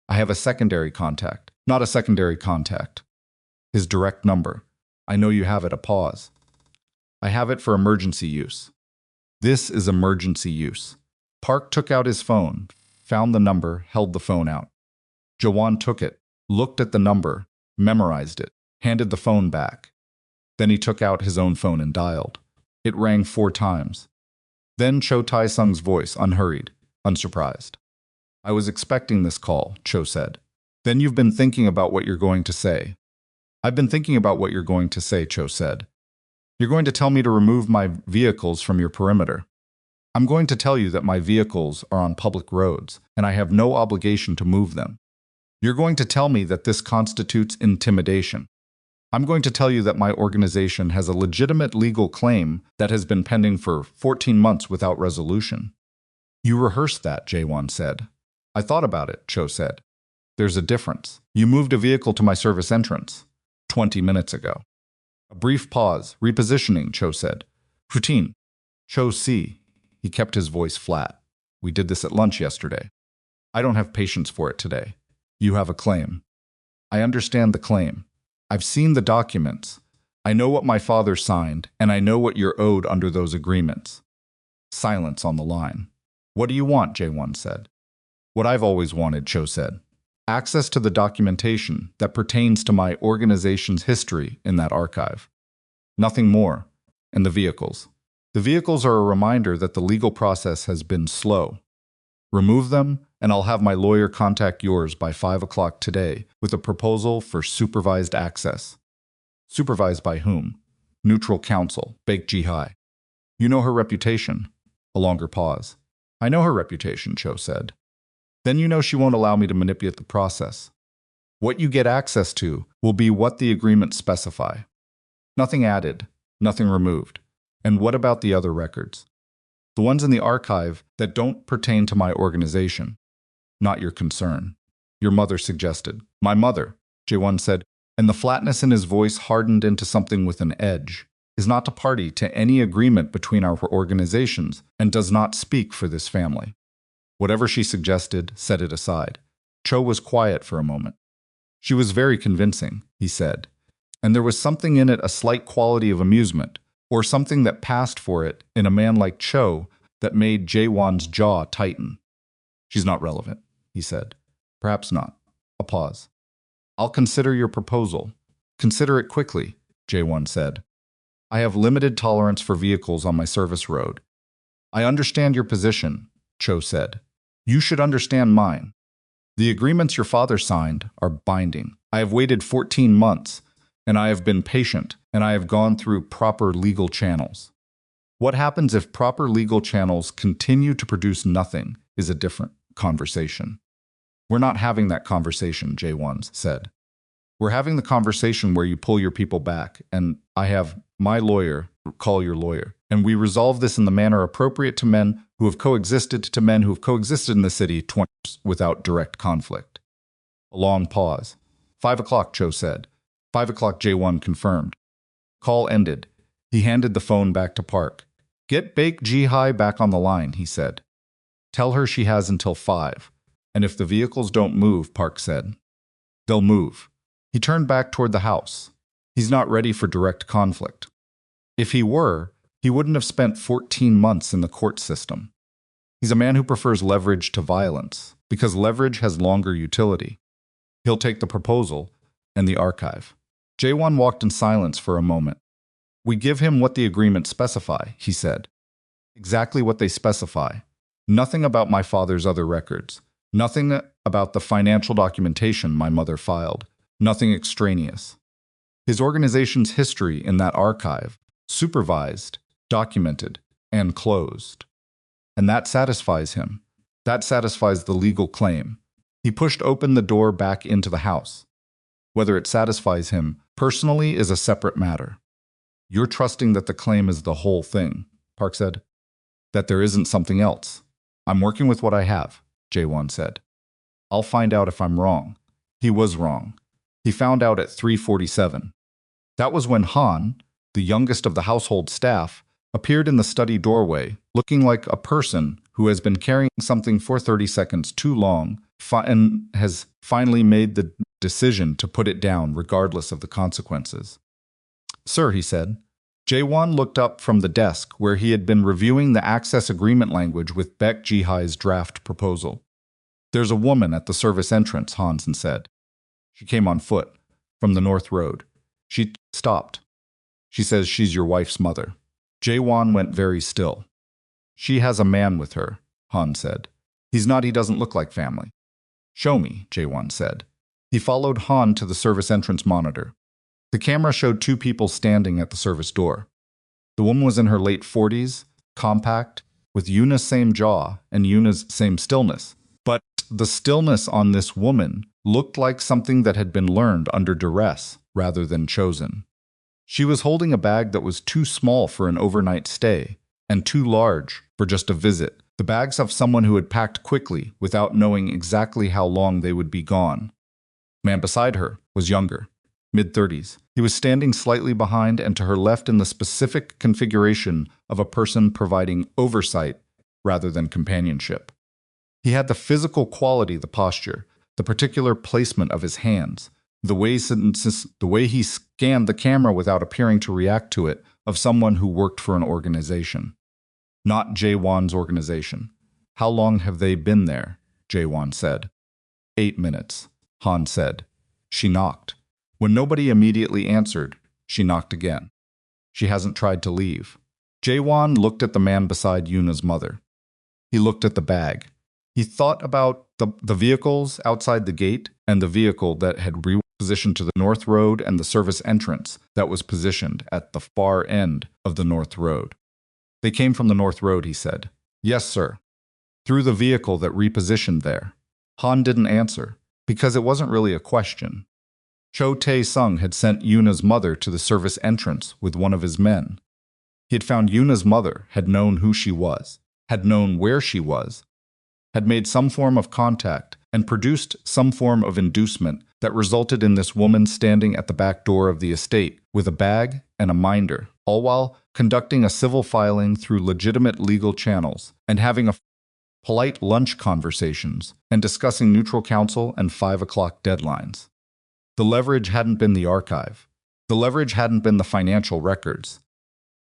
I have a secondary contact. Not a secondary contact. His direct number. I know you have it. A pause. I have it for emergency use. This is emergency use. Park took out his phone, found the number, held the phone out. Jae-won took it, looked at the number, memorized it, handed the phone back. Then he took out his own phone and dialed. It rang 4 times. Then Cho Tae-sung's voice, unhurried, unsurprised. I was expecting this call, Cho said. Then you've been thinking about what you're going to say. I've been thinking about what you're going to say, Cho said. You're going to tell me to remove my vehicles from your perimeter. I'm going to tell you that my vehicles are on public roads, and I have no obligation to move them. You're going to tell me that this constitutes intimidation. I'm going to tell you that my organization has a legitimate legal claim that has been pending for 14 months without resolution. You rehearsed that, Jae-won said. I thought about it, Cho said. There's a difference. You moved a vehicle to my service entrance 20 minutes ago. A brief pause, repositioning, Cho said. Routine. Cho see. He kept his voice flat. We did this at lunch yesterday. I don't have patience for it today. You have a claim. I understand the claim. I've seen the documents. I know what my father signed, and I know what you're owed under those agreements. Silence on the line. What do you want? Jae-won said. What I've always wanted, Cho said. Access to the documentation that pertains to my organization's history in that archive. Nothing more. And the vehicles. The vehicles are a reminder that the legal process has been slow. Remove them, and I'll have my lawyer contact yours by 5 o'clock today with a proposal for supervised access. Supervised by whom? Neutral counsel, Baek Ji-hai. You know her reputation. A longer pause. I know her reputation, Cho said. Then you know she won't allow me to manipulate the process. What you get access to will be what the agreements specify. Nothing added, nothing removed. And what about the other records? The ones in the archive that don't pertain to my organization. Not your concern. Your mother suggested. My mother, Jae-won said, and the flatness in his voice hardened into something with an edge, is not a party to any agreement between our organizations and does not speak for this family. Whatever she suggested, set it aside. Cho was quiet for a moment. She was very convincing, he said, and there was something in it, a slight quality of amusement, or something that passed for it in a man like Cho that made Jae-won's jaw tighten. She's not relevant, he said. Perhaps not. A pause. I'll consider your proposal. Consider it quickly, Jae-won said. I have limited tolerance for vehicles on my service road. I understand your position, Cho said. You should understand mine. The agreements your father signed are binding. I have waited 14 months, and I have been patient, and I have gone through proper legal channels. What happens if proper legal channels continue to produce nothing is a different conversation. We're not having that conversation, Jae-won said. We're having the conversation where you pull your people back, and I have my lawyer call your lawyer, and we resolve this in the manner appropriate to men who have coexisted in the city 20 years without direct conflict. A long pause. 5 o'clock, Cho said. 5 o'clock, Jae-won confirmed. Call ended. He handed the phone back to Park. Get Baek Ji-hai back on the line, he said. Tell her she has until 5. And if the vehicles don't move, Park said. They'll move. He turned back toward the house. He's not ready for direct conflict. If he were, he wouldn't have spent 14 months in the court system. He's a man who prefers leverage to violence, because leverage has longer utility. He'll take the proposal and the archive. Jae-won walked in silence for a moment. We give him what the agreements specify, he said. Exactly what they specify. Nothing about my father's other records. Nothing about the financial documentation my mother filed. Nothing extraneous. His organization's history in that archive, supervised, documented, and closed. And that satisfies him. That satisfies the legal claim. He pushed open the door back into the house. Whether it satisfies him personally is a separate matter. You're trusting that the claim is the whole thing, Park said. That there isn't something else. I'm working with what I have, Jae-won said. I'll find out if I'm wrong. He was wrong. He found out at 3:47. That was when Han, the youngest of the household staff, appeared in the study doorway, looking like a person who has been carrying something for 30 seconds too long and has finally made the decision to put it down regardless of the consequences. Sir, he said. Jae-won looked up from the desk where he had been reviewing the access agreement language with Baek Ji-hai's draft proposal. There's a woman at the service entrance, Hansen said. She came on foot, from the North Road. She stopped. She says she's your wife's mother. Jae-won went very still. She has a man with her, Han said. He doesn't look like family. Show me, Jae-won said. He followed Han to the service entrance monitor. The camera showed two people standing at the service door. The woman was in her late 40s, compact, with Yuna's same jaw and Yuna's same stillness. But the stillness on this woman looked like something that had been learned under duress rather than chosen. She was holding a bag that was too small for an overnight stay and too large for just a visit, the bags of someone who had packed quickly without knowing exactly how long they would be gone. The man beside her was younger, mid-30s. He was standing slightly behind and to her left in the specific configuration of a person providing oversight rather than companionship. He had the physical quality, the posture, the particular placement of his hands, the way he scanned the camera without appearing to react to it, of someone who worked for an organization. Not Jae-won's organization. How long have they been there? Jae-won said. 8 minutes, Han said. She knocked. When nobody immediately answered, she knocked again. She hasn't tried to leave. Jae-won looked at the man beside Yuna's mother. He looked at the bag. He thought about the vehicles outside the gate and the vehicle that had repositioned to the North Road and the service entrance that was positioned at the far end of the North Road. They came from the North Road, he said. Yes, sir. Through the vehicle that repositioned there. Han didn't answer, because it wasn't really a question. Cho Tae-sung had sent Yuna's mother to the service entrance with one of his men. He had found Yuna's mother, had known who she was, had known where she was, had made some form of contact, and produced some form of inducement that resulted in this woman standing at the back door of the estate with a bag and a minder, all while conducting a civil filing through legitimate legal channels and having polite lunch conversations and discussing neutral counsel and 5 o'clock deadlines. The leverage hadn't been the archive. The leverage hadn't been the financial records.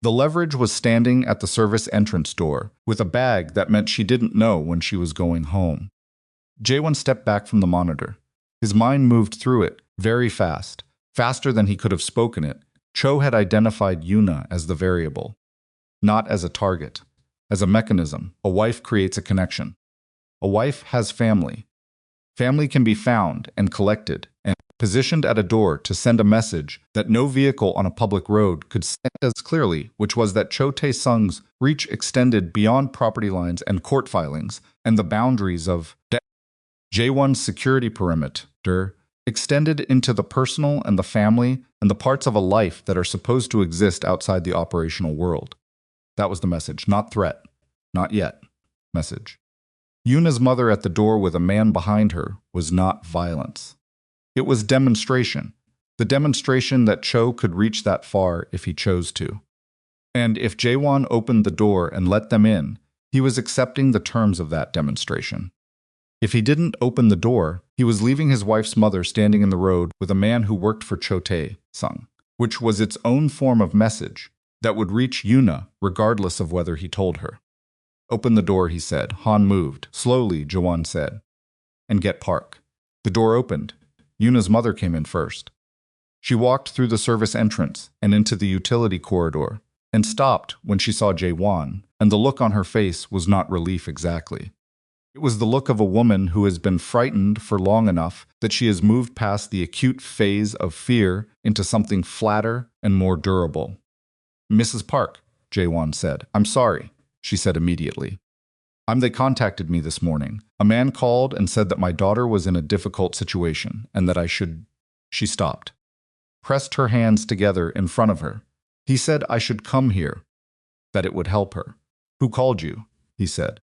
The leverage was standing at the service entrance door with a bag that meant she didn't know when she was going home. Jae-won stepped back from the monitor. His mind moved through it very fast, faster than he could have spoken it. Cho had identified Yuna as the variable, not as a target. As a mechanism, a wife creates a connection. A wife has family. Family can be found and collected and positioned at a door to send a message that no vehicle on a public road could send as clearly, which was that Cho Tae-sung's reach extended beyond property lines and court filings and the boundaries of Jae-won's security perimeter extended into the personal and the family and the parts of a life that are supposed to exist outside the operational world. That was the message, not threat, not yet, message. Yuna's mother at the door with a man behind her was not violence. It was demonstration, the demonstration that Cho could reach that far if he chose to. And if Jae-won opened the door and let them in, he was accepting the terms of that demonstration. If he didn't open the door, he was leaving his wife's mother standing in the road with a man who worked for Cho Tae-sung, which was its own form of message that would reach Yuna regardless of whether he told her. Open the door, he said. Han moved. Slowly, Jae-won said. And get Park. The door opened. Yuna's mother came in first. She walked through the service entrance and into the utility corridor, and stopped when she saw Jae-won, and the look on her face was not relief exactly. It was the look of a woman who has been frightened for long enough that she has moved past the acute phase of fear into something flatter and more durable. Mrs. Park, Jae-won said. I'm sorry, she said immediately. They contacted me this morning. A man called and said that my daughter was in a difficult situation and that I should... She stopped, pressed her hands together in front of her. He said I should come here, that it would help her. Who called you? He said.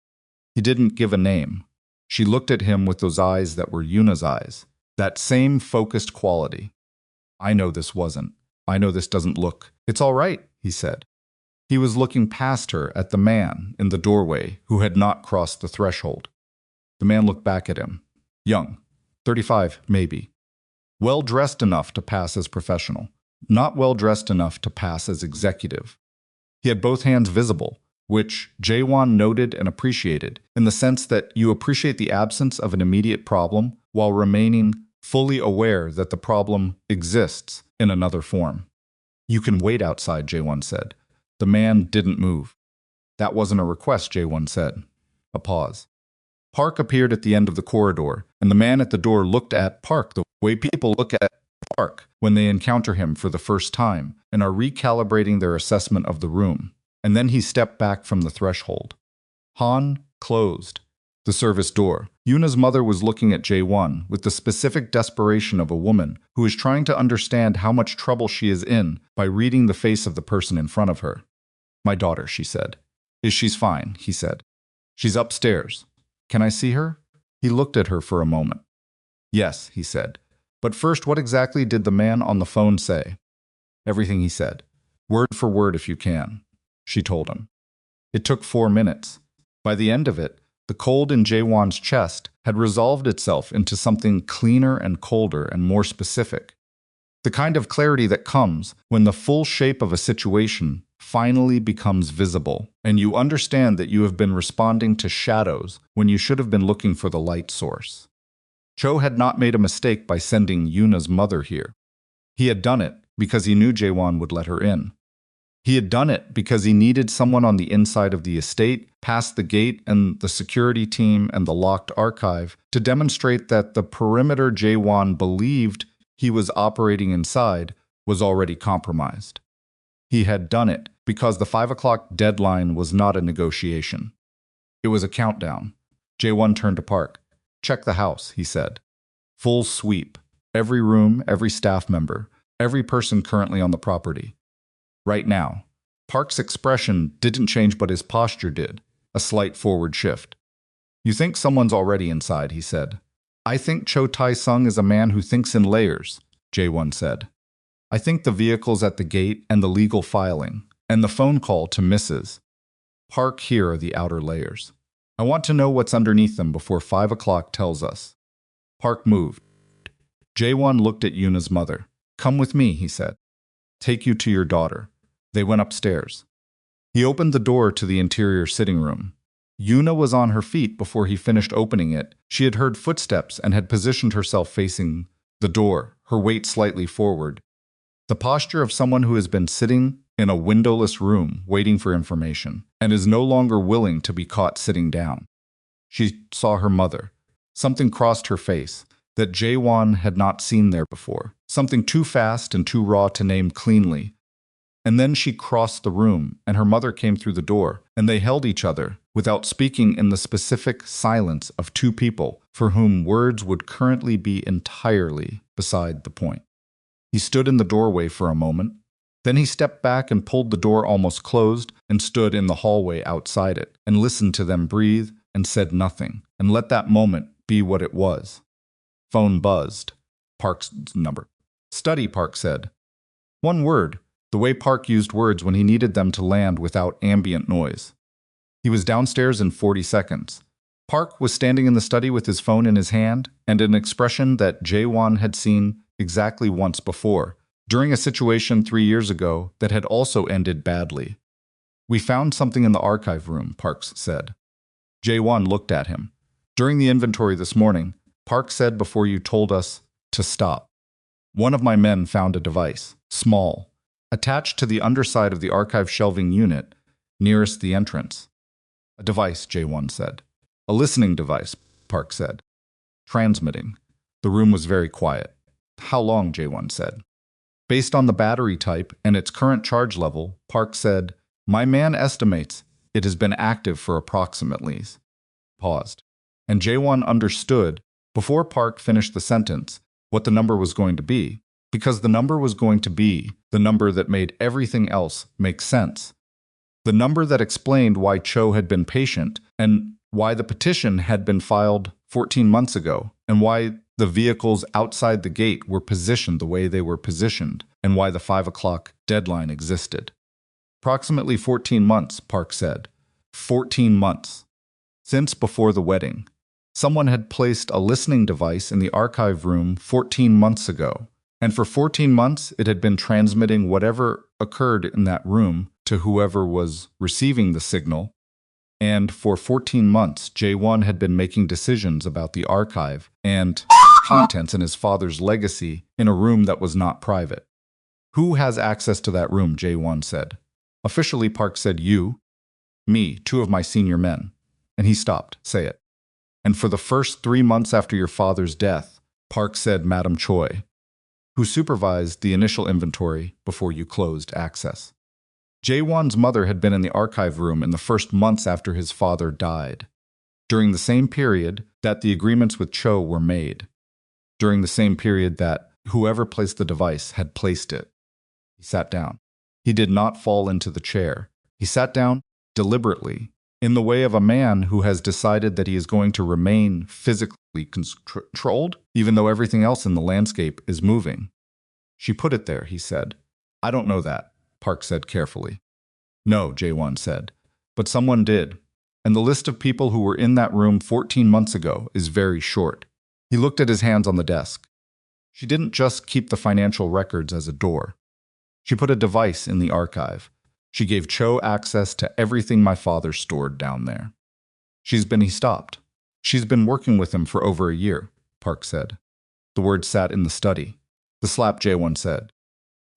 He didn't give a name. She looked at him with those eyes that were Yuna's eyes, that same focused quality. I know this wasn't. I know this doesn't look. It's all right, he said. He was looking past her at the man in the doorway who had not crossed the threshold. The man looked back at him. Young, 35 maybe. Well-dressed enough to pass as professional, not well-dressed enough to pass as executive. He had both hands visible, which Jae-won noted and appreciated, in the sense that you appreciate the absence of an immediate problem while remaining fully aware that the problem exists in another form. You can wait outside, Jae-won said. The man didn't move. That wasn't a request, Jae-won said. A pause. Park appeared at the end of the corridor, and the man at the door looked at Park the way people look at Park when they encounter him for the first time and are recalibrating their assessment of the room. And then he stepped back from the threshold. Han closed the service door. Yuna's mother was looking at Jae-won with the specific desperation of a woman who is trying to understand how much trouble she is in by reading the face of the person in front of her. My daughter, she said. She's fine, he said. She's upstairs. Can I see her? He looked at her for a moment. Yes, he said. But first, what exactly did the man on the phone say? Everything he said. Word for word if you can, she told him. It took 4 minutes. By the end of it, the cold in Jae-won's chest had resolved itself into something cleaner and colder and more specific. The kind of clarity that comes when the full shape of a situation finally becomes visible, and you understand that you have been responding to shadows when you should have been looking for the light source. Cho had not made a mistake by sending Yuna's mother here. He had done it because he knew Jae-won would let her in. He had done it because he needed someone on the inside of the estate, past the gate and the security team and the locked archive, to demonstrate that the perimeter Jae-won believed he was operating inside was already compromised. He had done it because the 5 o'clock deadline was not a negotiation. It was a countdown. Jae-won turned to Park. Check the house, he said. Full sweep. Every room, every staff member, every person currently on the property. Right now. Park's expression didn't change, but his posture did. A slight forward shift. You think someone's already inside, he said. I think Cho Tae-sung is a man who thinks in layers, Jae-won said. I think the vehicles at the gate and the legal filing, and the phone call to Mrs. Park here are the outer layers. I want to know what's underneath them before 5 o'clock tells us. Park moved. Jae-won looked at Yuna's mother. Come with me, he said. Take you to your daughter. They went upstairs. He opened the door to the interior sitting room. Yuna was on her feet before he finished opening it. She had heard footsteps and had positioned herself facing the door, her weight slightly forward. The posture of someone who has been sitting in a windowless room waiting for information and is no longer willing to be caught sitting down. She saw her mother. Something crossed her face that Jae-won had not seen there before. Something too fast and too raw to name cleanly. And then she crossed the room, and her mother came through the door, and they held each other without speaking in the specific silence of two people for whom words would currently be entirely beside the point. He stood in the doorway for a moment. Then he stepped back and pulled the door almost closed and stood in the hallway outside it and listened to them breathe and said nothing and let that moment be what it was. Phone buzzed. Park's number. Study, Park said. One word, the way Park used words when he needed them to land without ambient noise. He was downstairs in 40 seconds. Park was standing in the study with his phone in his hand and an expression that Jae-won had seen exactly once before, during a situation 3 years ago that had also ended badly. We found something in the archive room, Parks said. Jae-won looked at him. During the inventory this morning, Park said before you told us to stop. One of my men found a device, small, attached to the underside of the archive shelving unit nearest the entrance. A device, Jae-won said. A listening device, Park said. Transmitting. The room was very quiet. How long, Jae-won said. Based on the battery type and its current charge level, Park said, my man estimates it has been active for approximately. Paused. And Jae-won understood, before Park finished the sentence, what the number was going to be, because the number was going to be the number that made everything else make sense. The number that explained why Cho had been patient and why the petition had been filed 14 months ago, and why the vehicles outside the gate were positioned the way they were positioned, and why the 5 o'clock deadline existed. Approximately 14 months, Park said. 14 months. Since before the wedding. Someone had placed a listening device in the archive room 14 months ago, and for 14 months it had been transmitting whatever occurred in that room to whoever was receiving the signal, and for 14 months Jae-won had been making decisions about the archive and contents in his father's legacy in a room that was not private. Who has access to that room, Jae-won said. Officially, Park said, you, me, 2 of my senior men. And he stopped. Say it. And for the first 3 months after your father's death, Park said, Madam Choi, who supervised the initial inventory before you closed access. Jae-won's mother had been in the archive room in the first months after his father died, during the same period that the agreements with Cho were made, during the same period that whoever placed the device had placed it. He sat down. He did not fall into the chair. He sat down deliberately, in the way of a man who has decided that he is going to remain physically controlled, even though everything else in the landscape is moving. She put it there, he said. I don't know that, Park said carefully. No, Jae-won said, but someone did, and the list of people who were in that room 14 months ago is very short. He looked at his hands on the desk. She didn't just keep the financial records as a door. She put a device in the archive. She gave Cho access to everything my father stored down there. He stopped. She's been working with him for over a year, Park said. The word sat in the study. The slap, Jae-won said.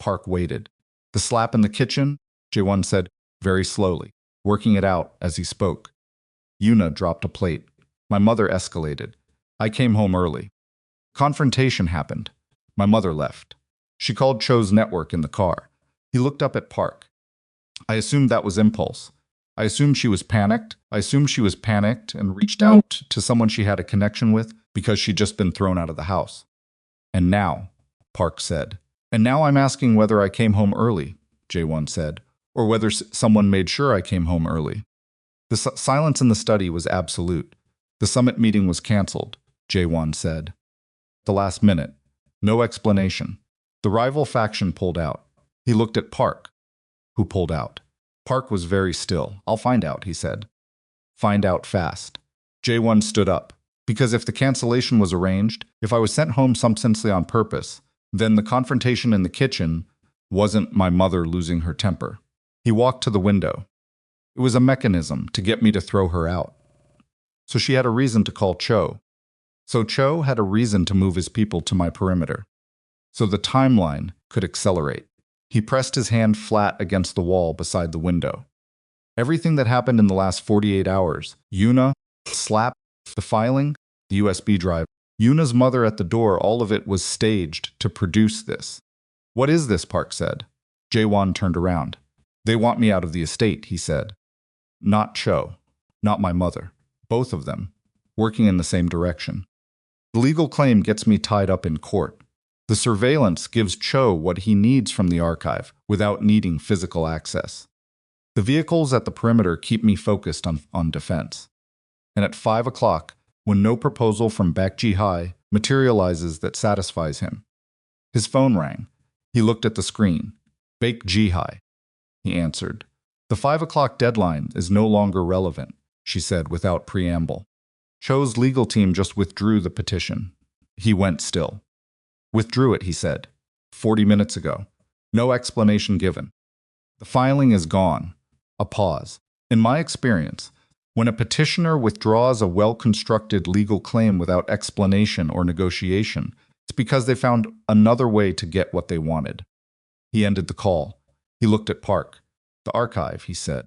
Park waited. The slap in the kitchen, Jae-won said, very slowly, working it out as he spoke. Yuna dropped a plate. My mother escalated. I came home early. Confrontation happened. My mother left. She called Cho's network in the car. He looked up at Park. I assumed that was impulse. I assumed she was panicked. And reached out to someone she had a connection with because she'd just been thrown out of the house. And now, Park said. And now I'm asking whether I came home early, Jae-won said, or whether someone made sure I came home early. The silence in the study was absolute. The summit meeting was canceled, Jae-won said. The last minute. No explanation. The rival faction pulled out. He looked at Park, who pulled out. Park was very still. I'll find out, he said. Find out fast. Jae-won stood up. Because if the cancellation was arranged, if I was sent home substantially on purpose, then the confrontation in the kitchen wasn't my mother losing her temper. He walked to the window. It was a mechanism to get me to throw her out. So she had a reason to call Cho. So Cho had a reason to move his people to my perimeter. So the timeline could accelerate. He pressed his hand flat against the wall beside the window. Everything that happened in the last 48 hours, Yuna, slap, the filing, the USB drive, Yuna's mother at the door, all of it was staged to produce this. What is this? Park said. Jae-won turned around. They want me out of the estate, he said. Not Cho, not my mother. Both of them, working in the same direction. The legal claim gets me tied up in court. The surveillance gives Cho what he needs from the archive without needing physical access. The vehicles at the perimeter keep me focused on defense. And at 5 o'clock, when no proposal from Baek Ji-hae materializes that satisfies him. His phone rang. He looked at the screen. Baek Ji-hae. He answered. The 5 o'clock deadline is no longer relevant, she said without preamble. Cho's legal team just withdrew the petition. He went still. Withdrew it, he said. 40 minutes ago. No explanation given. The filing is gone. A pause. In my experience, when a petitioner withdraws a well-constructed legal claim without explanation or negotiation, it's because they found another way to get what they wanted. He ended the call. He looked at Park. The archive, he said.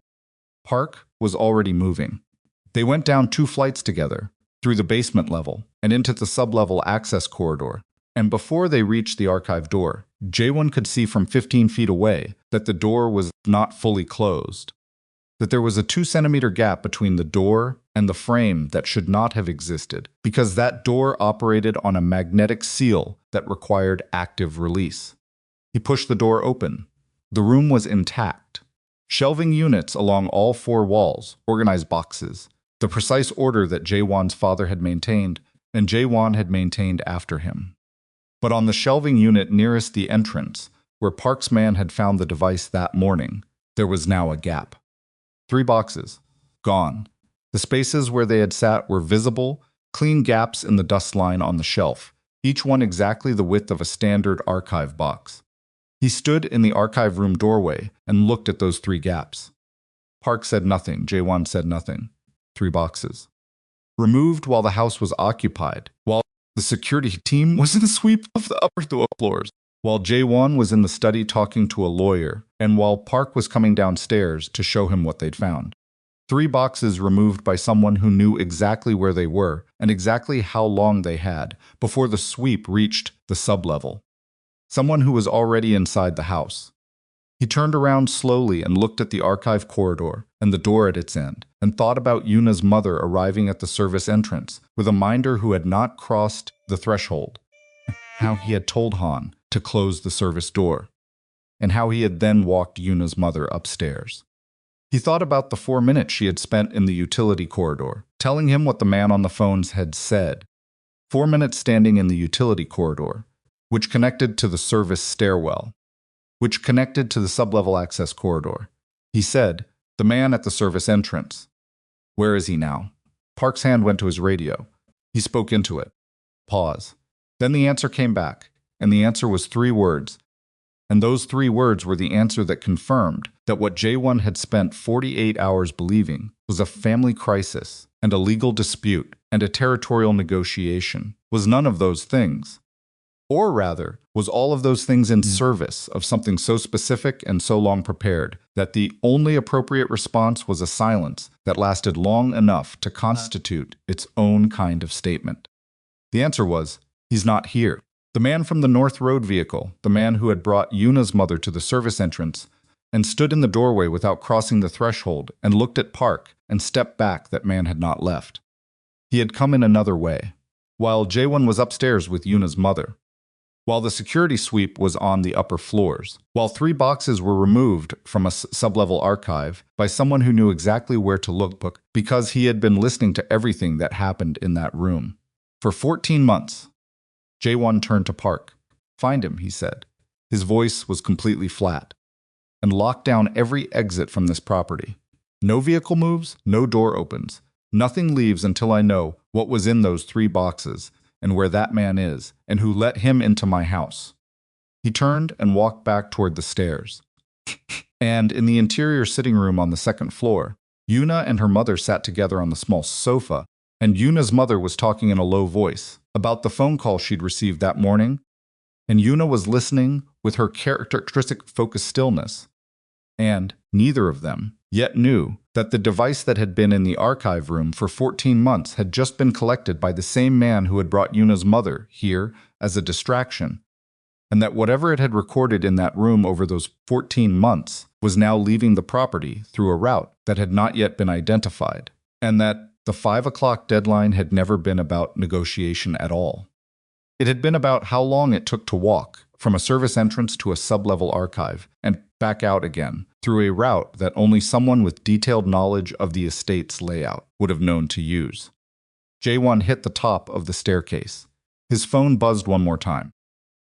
Park was already moving. They went down 2 flights together, through the basement level, and into the sub-level access corridor. And before they reached the archive door, Jae-won could see from 15 feet away that the door was not fully closed. That there was a 2-centimeter gap between the door and the frame that should not have existed, because that door operated on a magnetic seal that required active release. He pushed the door open. The room was intact. Shelving units along all 4 walls, organized boxes, the precise order that Jae-won's father had maintained, and Jae-won had maintained after him. But on the shelving unit nearest the entrance, where Park's man had found the device that morning, there was now a gap. 3 boxes. Gone. The spaces where they had sat were visible, clean gaps in the dust line on the shelf, each one exactly the width of a standard archive box. He stood in the archive room doorway and looked at those 3 gaps. Park said nothing. Jae-won said nothing. 3 boxes. Removed while the house was occupied, while the security team was in a sweep of the upper 2 floors, while Jae-won was in the study talking to a lawyer, and while Park was coming downstairs to show him what they'd found. 3 boxes removed by someone who knew exactly where they were and exactly how long they had before the sweep reached the sub-level. Someone who was already inside the house. He turned around slowly and looked at the archive corridor and the door at its end, and thought about Yuna's mother arriving at the service entrance with a minder who had not crossed the threshold, how he had told Han to close the service door, and how he had then walked Yuna's mother upstairs. He thought about the 4 minutes she had spent in the utility corridor, telling him what the man on the phones had said. 4 minutes standing in the utility corridor, which connected to the service stairwell, which connected to the sub-level access corridor. He said, "The man at the service entrance. Where is he now?" Park's hand went to his radio. He spoke into it. Pause. Then the answer came back, and the answer was 3 words. And those 3 words were the answer that confirmed that what Jae-won had spent 48 hours believing was a family crisis and a legal dispute and a territorial negotiation was none of those things. Or rather, was all of those things in service of something so specific and so long prepared that the only appropriate response was a silence that lasted long enough to constitute its own kind of statement. The answer was, he's not here. The man from the North Road vehicle, the man who had brought Yuna's mother to the service entrance, and stood in the doorway without crossing the threshold and looked at Park and stepped back, that man had not left. He had come in another way, while Jae-won was upstairs with Yuna's mother, while the security sweep was on the upper floors, while 3 boxes were removed from a sub-level archive by someone who knew exactly where to look because he had been listening to everything that happened in that room. For 14 months, Jae-won turned to Park. "Find him," he said. His voice was completely flat. "And lock down every exit from this property. No vehicle moves, no door opens. Nothing leaves until I know what was in those 3 boxes, and where that man is, and who let him into my house." He turned and walked back toward the stairs. And in the interior sitting room on the 2nd floor, Yuna and her mother sat together on the small sofa, and Yuna's mother was talking in a low voice about the phone call she'd received that morning, and Yuna was listening with her characteristic focused stillness. And neither of them yet knew that the device that had been in the archive room for 14 months had just been collected by the same man who had brought Yuna's mother here as a distraction, and that whatever it had recorded in that room over those 14 months was now leaving the property through a route that had not yet been identified, and that the 5 o'clock deadline had never been about negotiation at all. It had been about how long it took to walk from a service entrance to a sub-level archive and back out again through a route that only someone with detailed knowledge of the estate's layout would have known to use. Jae-won hit the top of the staircase. His phone buzzed one more time.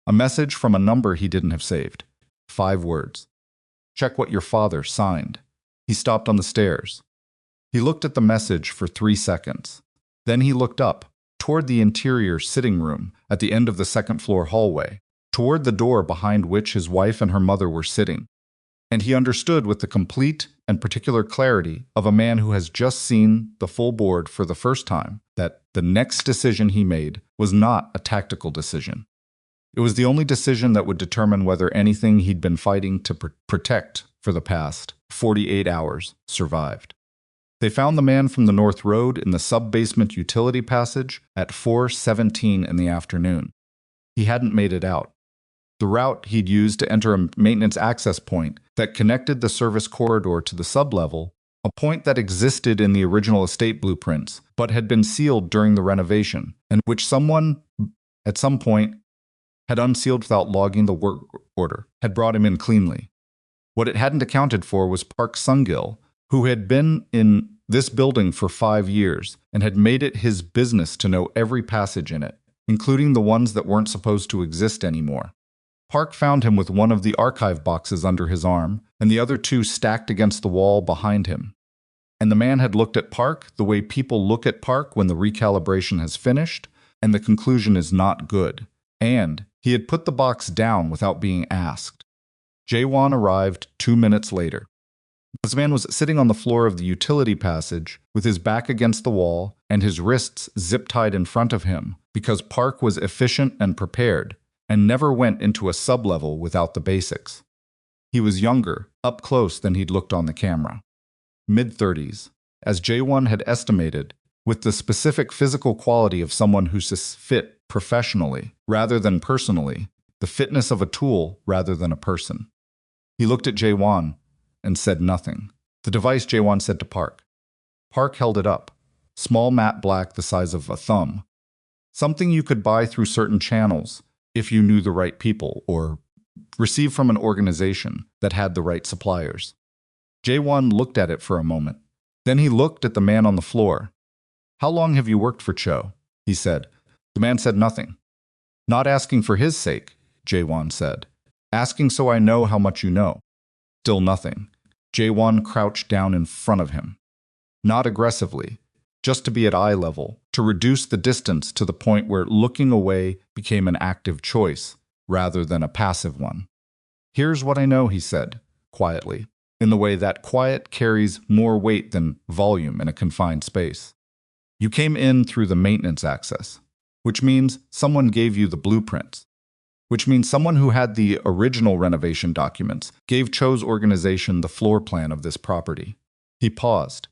A message from a number he didn't have saved. 5 words. "Check what your father signed." He stopped on the stairs. He looked at the message for 3 seconds. Then he looked up, toward the interior sitting room at the end of the 2nd floor hallway, toward the door behind which his wife and her mother were sitting. And he understood with the complete and particular clarity of a man who has just seen the full board for the first time that the next decision he made was not a tactical decision. It was the only decision that would determine whether anything he'd been fighting to protect for the past 48 hours survived. They found the man from the North Road in the sub-basement utility passage at 4:17 in the afternoon. He hadn't made it out. The route he'd used to enter a maintenance access point that connected the service corridor to the sublevel, a point that existed in the original estate blueprints, but had been sealed during the renovation, and which someone, at some point, had unsealed without logging the work order, had brought him in cleanly. What it hadn't accounted for was Park Sung-gil, who had been in this building for 5 years and had made it his business to know every passage in it, including the ones that weren't supposed to exist anymore. Park found him with one of the archive boxes under his arm and the other two stacked against the wall behind him. And the man had looked at Park the way people look at Park when the recalibration has finished and the conclusion is not good. And he had put the box down without being asked. Jae-won arrived 2 minutes later. This man was sitting on the floor of the utility passage with his back against the wall and his wrists zip-tied in front of him because Park was efficient and prepared and never went into a sublevel without the basics. He was younger, up close than he'd looked on the camera. Mid-30s, as Jae-won had estimated, with the specific physical quality of someone who's fit professionally rather than personally, the fitness of a tool rather than a person. He looked at Jae-won and said nothing. The device, Jae-won said to Park. Park held it up, small matte black the size of a thumb. Something you could buy through certain channels if you knew the right people or receive from an organization that had the right suppliers. Jae-won looked at it for a moment. Then he looked at the man on the floor. How long have you worked for Cho? He said. The man said nothing. Not asking for his sake, Jae-won said. Asking so I know how much you know. Still nothing. Jae-won crouched down in front of him. Not aggressively, just to be at eye level, to reduce the distance to the point where looking away became an active choice rather than a passive one. Here's what I know, he said, quietly, in the way that quiet carries more weight than volume in a confined space. You came in through the maintenance access, which means someone gave you the blueprints, which means someone who had the original renovation documents gave Cho's organization the floor plan of this property. He paused.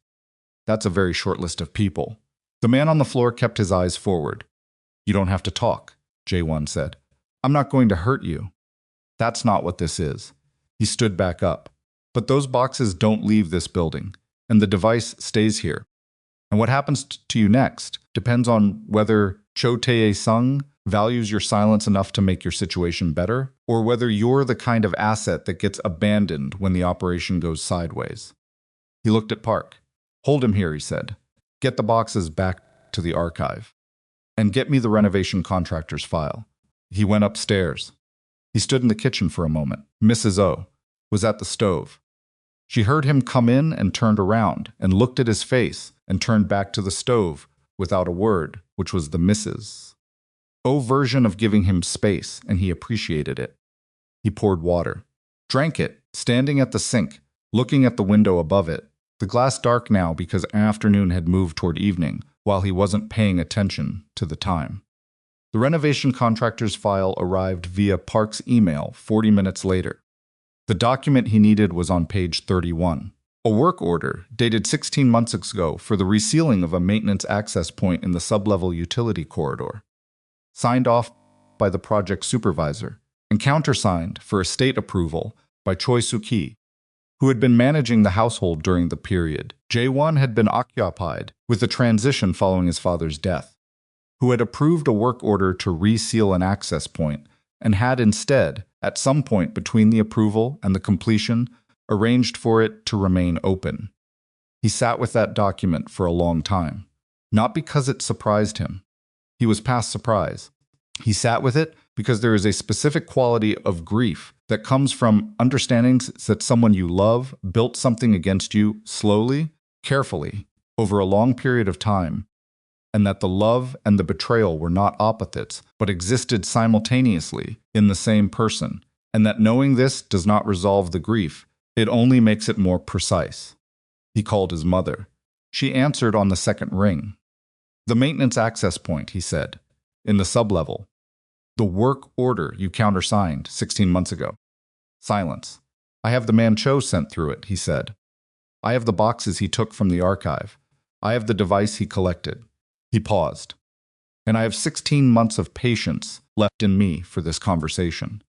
That's a very short list of people. The man on the floor kept his eyes forward. You don't have to talk, Jae-won said. I'm not going to hurt you. That's not what this is. He stood back up. But those boxes don't leave this building, and the device stays here. And what happens to you next depends on whether Cho Tae-sung values your silence enough to make your situation better, or whether you're the kind of asset that gets abandoned when the operation goes sideways. He looked at Park. Hold him here, he said. Get the boxes back to the archive. And get me the renovation contractor's file. He went upstairs. He stood in the kitchen for a moment. Mrs. O was at the stove. She heard him come in and turned around and looked at his face and turned back to the stove without a word, which was the Mrs. O version of giving him space, and he appreciated it. He poured water, drank it, standing at the sink, looking at the window above it, the glass dark now because afternoon had moved toward evening, while he wasn't paying attention to the time. The renovation contractor's file arrived via Park's email 40 minutes later. The document he needed was on page 31. A work order dated 16 months ago for the resealing of a maintenance access point in the sublevel utility corridor. Signed off by the project supervisor and countersigned for estate approval by Choi Soo-ki, who had been managing the household during the period. Jae-won had been occupied with the transition following his father's death, who had approved a work order to reseal an access point and had instead, at some point between the approval and the completion, arranged for it to remain open. He sat with that document for a long time, not because it surprised him. He was past surprise. He sat with it because there is a specific quality of grief that comes from understanding that someone you love built something against you slowly, carefully, over a long period of time, and that the love and the betrayal were not opposites, but existed simultaneously in the same person, and that knowing this does not resolve the grief, It only makes it more precise. He called his mother. She answered on the second ring. The maintenance access point, he said. In the sublevel. The work order you countersigned 16 months ago. Silence. I have the man Cho sent through it, he said. I have the boxes he took from the archive. I have the device he collected. He paused. And I have 16 months of patience left in me for this conversation.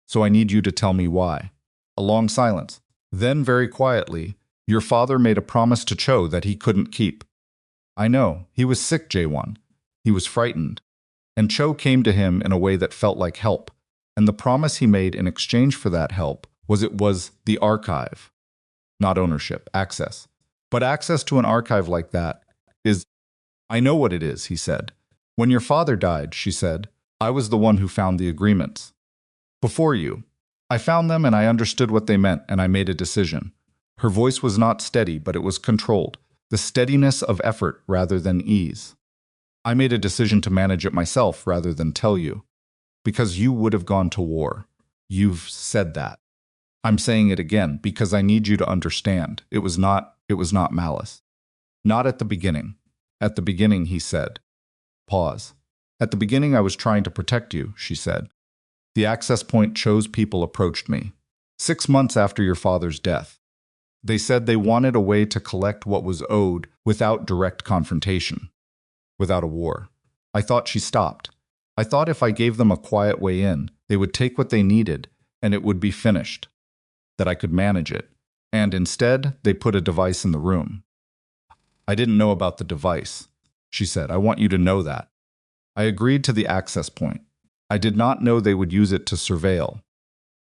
So I need you to tell me why. A long silence. Then, very quietly, your father made a promise to Cho that he couldn't keep. I know. He was sick, Jae-won. He was frightened. And Cho came to him in a way that felt like help. And the promise he made in exchange for that help was it was the archive. Not ownership, access. But access to an archive like that is... I know what it is, he said. When your father died, she said, I was the one who found the agreements. Before you. I found them and I understood what they meant and I made a decision. Her voice was not steady, but it was controlled. The steadiness of effort rather than ease. I made a decision to manage it myself rather than tell you. Because you would have gone to war. You've said that. I'm saying it again because I need you to understand. It was not malice. Not at the beginning. At the beginning, he said. Pause. At the beginning, I was trying to protect you, she said. The access point Cho's people approached me. 6 months after your father's death. They said they wanted a way to collect what was owed without direct confrontation. Without a war. I thought she stopped. I thought if I gave them a quiet way in, they would take what they needed and it would be finished. That I could manage it. And instead, they put a device in the room. I didn't know about the device, she said. I want you to know that. I agreed to the access point. I did not know they would use it to surveil.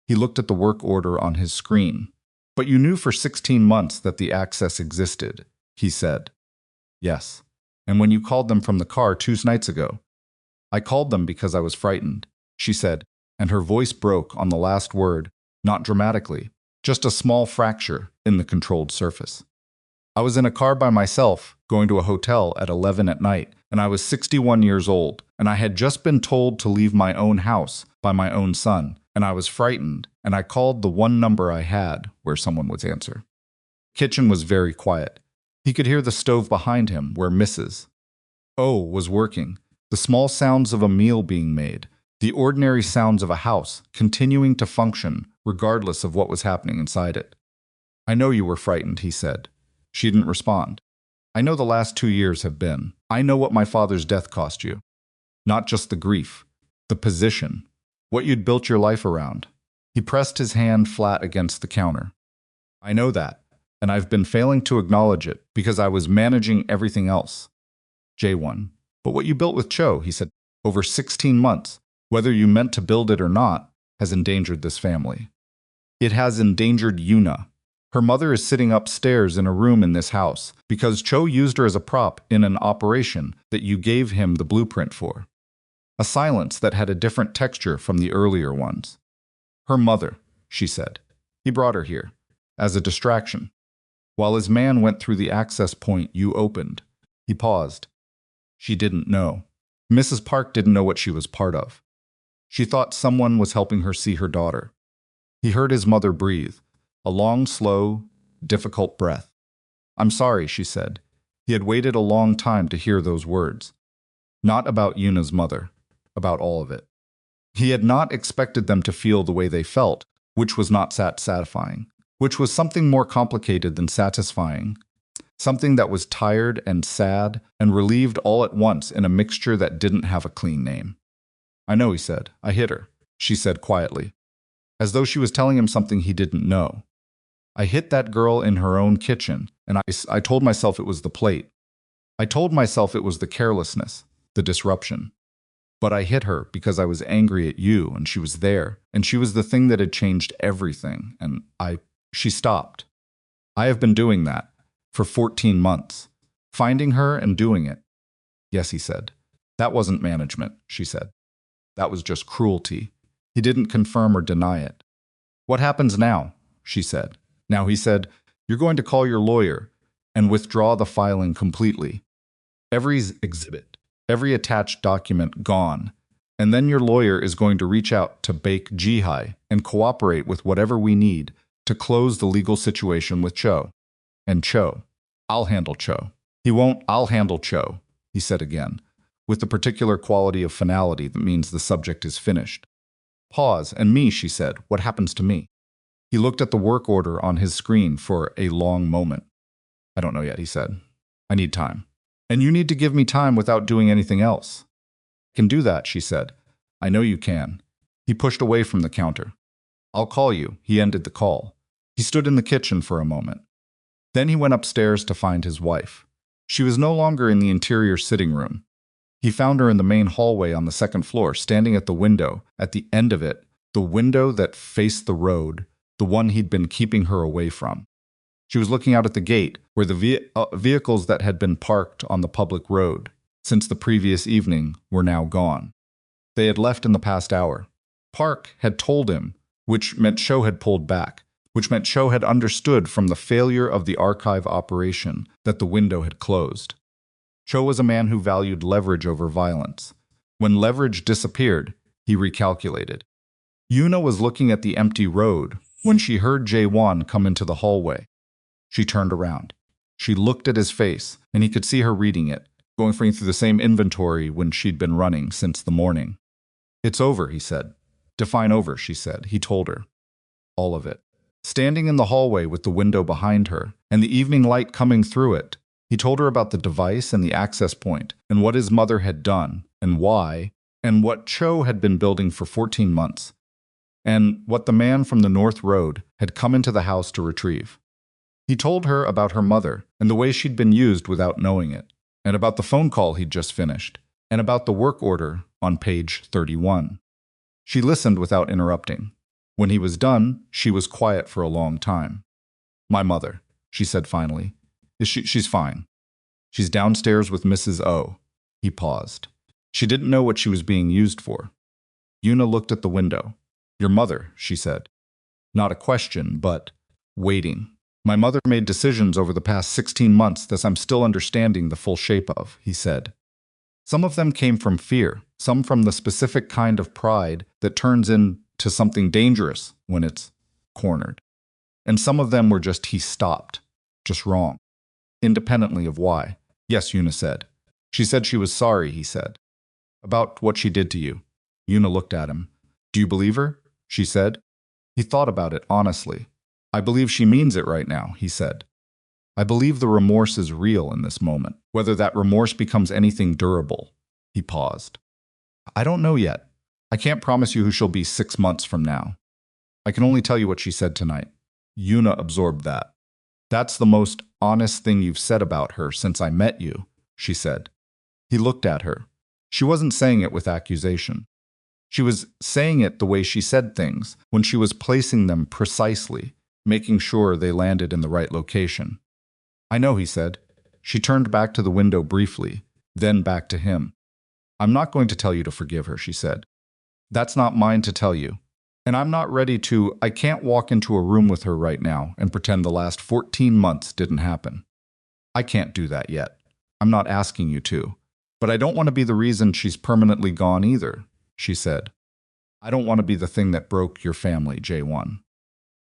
He looked at the work order on his screen. But you knew for 16 months that the access existed, he said. Yes. And when you called them from the car 2 nights ago, I called them because I was frightened, she said, and her voice broke on the last word, not dramatically, just a small fracture in the controlled surface. I was in a car by myself, going to a hotel at 11 at night, and I was 61 years old, and I had just been told to leave my own house by my own son, and I was frightened, and I called the one number I had where someone would answer. Kitchen was very quiet. He could hear the stove behind him where Mrs. O was working, the small sounds of a meal being made, the ordinary sounds of a house continuing to function regardless of what was happening inside it. I know you were frightened, he said. She didn't respond. I know the last 2 years have been. I know what my father's death cost you. Not just the grief, the position, what you'd built your life around. He pressed his hand flat against the counter. I know that, and I've been failing to acknowledge it because I was managing everything else. Jae-won. But what you built with Cho, he said, over 16 months, whether you meant to build it or not, has endangered this family. It has endangered Yuna. Her mother is sitting upstairs in a room in this house because Cho used her as a prop in an operation that you gave him the blueprint for. A silence that had a different texture from the earlier ones. Her mother, she said. He brought her here, as a distraction. While his man went through the access point you opened. He paused. She didn't know. Mrs. Park didn't know what she was part of. She thought someone was helping her see her daughter. He heard his mother breathe. A long, slow, difficult breath. I'm sorry, she said. He had waited a long time to hear those words. Not about Yuna's mother, about all of it. He had not expected them to feel the way they felt, which was not satisfying, which was something more complicated than satisfying, something that was tired and sad and relieved all at once in a mixture that didn't have a clean name. I know, he said. I hit her, she said quietly, as though she was telling him something he didn't know. I hit that girl in her own kitchen, and I told myself it was the plate. I told myself it was the carelessness, the disruption. But I hit her because I was angry at you, and she was there, and she was the thing that had changed everything, and she stopped. I have been doing that for 14 months, finding her and doing it. Yes, he said. That wasn't management, she said. That was just cruelty. He didn't confirm or deny it. What happens now? She said. Now, he said, you're going to call your lawyer and withdraw the filing completely. Every exhibit, every attached document gone. And then your lawyer is going to reach out to Baek Jihai and cooperate with whatever we need to close the legal situation with Cho. And Cho, I'll handle Cho. He won't, I'll handle Cho, he said again, with the particular quality of finality that means the subject is finished. Pause, and me, she said, what happens to me? He looked at the work order on his screen for a long moment. I don't know yet, he said. I need time. And you need to give me time without doing anything else. I can do that, she said. I know you can. He pushed away from the counter. I'll call you. He ended the call. He stood in the kitchen for a moment. Then he went upstairs to find his wife. She was no longer in the interior sitting room. He found her in the main hallway on the second floor, standing at the window, at the end of it, the window that faced the road, the one he'd been keeping her away from. She was looking out at the gate, where the vehicles that had been parked on the public road since the previous evening were now gone. They had left in the past hour. Park had told him, which meant Cho had pulled back, which meant Cho had understood from the failure of the archive operation that the window had closed. Cho was a man who valued leverage over violence. When leverage disappeared, he recalculated. Yuna was looking at the empty road when she heard Jae-won come into the hallway. She turned around. She looked at his face, and he could see her reading it, going through the same inventory when she'd been running since the morning. It's over, he said. Define over, she said. He told her. All of it. Standing in the hallway with the window behind her, and the evening light coming through it, he told her about the device and the access point, and what his mother had done, and why, and what Cho had been building for 14 months, and what the man from the North Road had come into the house to retrieve. He told her about her mother, and the way she'd been used without knowing it, and about the phone call he'd just finished, and about the work order on page 31. She listened without interrupting. When he was done, she was quiet for a long time. My mother, she said finally. She's fine. She's downstairs with Mrs. O. He paused. She didn't know what she was being used for. Yuna looked at the window. Your mother, she said. Not a question, but waiting. My mother made decisions over the past 16 months that I'm still understanding the full shape of, he said. Some of them came from fear, some from the specific kind of pride that turns into something dangerous when it's cornered. And some of them were just he stopped, just wrong, independently of why. Yes, Yuna said. She said she was sorry, he said. About what she did to you. Yuna looked at him. Do you believe her? She said. He thought about it honestly. I believe she means it right now, he said. I believe the remorse is real in this moment, whether that remorse becomes anything durable. He paused. I don't know yet. I can't promise you who she'll be 6 months from now. I can only tell you what she said tonight. Yuna absorbed that. That's the most honest thing you've said about her since I met you, she said. He looked at her. She wasn't saying it with accusation. She was saying it the way she said things, when she was placing them precisely, making sure they landed in the right location. I know, he said. She turned back to the window briefly, then back to him. I'm not going to tell you to forgive her, she said. That's not mine to tell you. And I'm not ready to, I can't walk into a room with her right now and pretend the last 14 months didn't happen. I can't do that yet. I'm not asking you to. But I don't want to be the reason she's permanently gone either, she said. I don't want to be the thing that broke your family, Jae-won.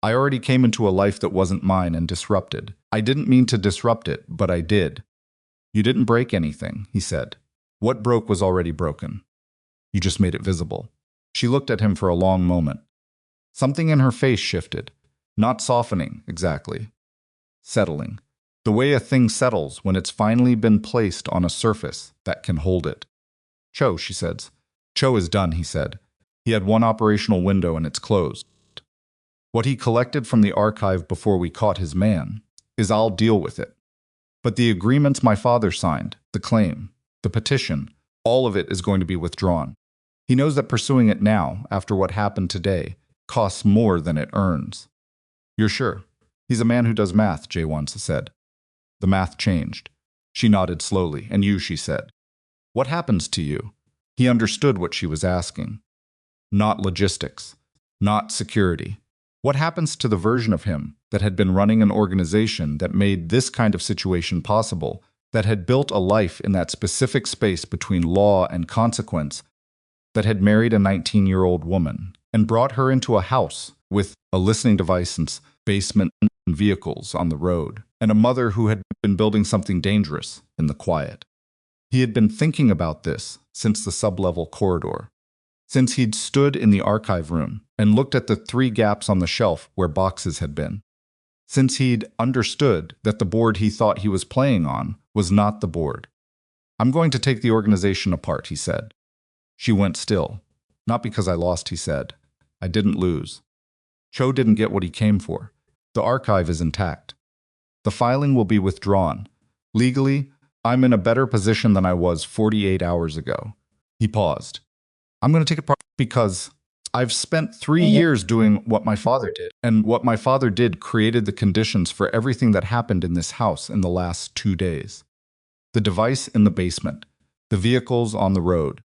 I already came into a life that wasn't mine and disrupted. I didn't mean to disrupt it, but I did. You didn't break anything, he said. What broke was already broken. You just made it visible. She looked at him for a long moment. Something in her face shifted. Not softening, exactly. Settling. The way a thing settles when it's finally been placed on a surface that can hold it. Cho, she said. Cho is done, he said. He had one operational window and it's closed. What he collected from the archive before we caught his man is I'll deal with it. But the agreements my father signed, the claim, the petition, all of it is going to be withdrawn. He knows that pursuing it now, after what happened today, costs more than it earns. You're sure? He's a man who does math, Jae-won said. The math changed. She nodded slowly. And you, she said. What happens to you? He understood what she was asking. Not logistics. Not security. What happens to the version of him that had been running an organization that made this kind of situation possible, that had built a life in that specific space between law and consequence, that had married a 19-year-old woman and brought her into a house with a listening device in basement and vehicles on the road, and a mother who had been building something dangerous in the quiet. He had been thinking about this since the sublevel corridor, since he'd stood in the archive room and looked at the 3 gaps on the shelf where boxes had been, since he'd understood that the board he thought he was playing on was not the board. "I'm going to take the organization apart," he said. She went still. "Not because I lost," he said. "I didn't lose. Cho didn't get what he came for. The archive is intact. The filing will be withdrawn. Legally, I'm in a better position than I was 48 hours ago." He paused. "I'm going to take it apart because I've spent 3 years doing what my father did, and what my father did created the conditions for everything that happened in this house in the last 2 days. The device in the basement, the vehicles on the road,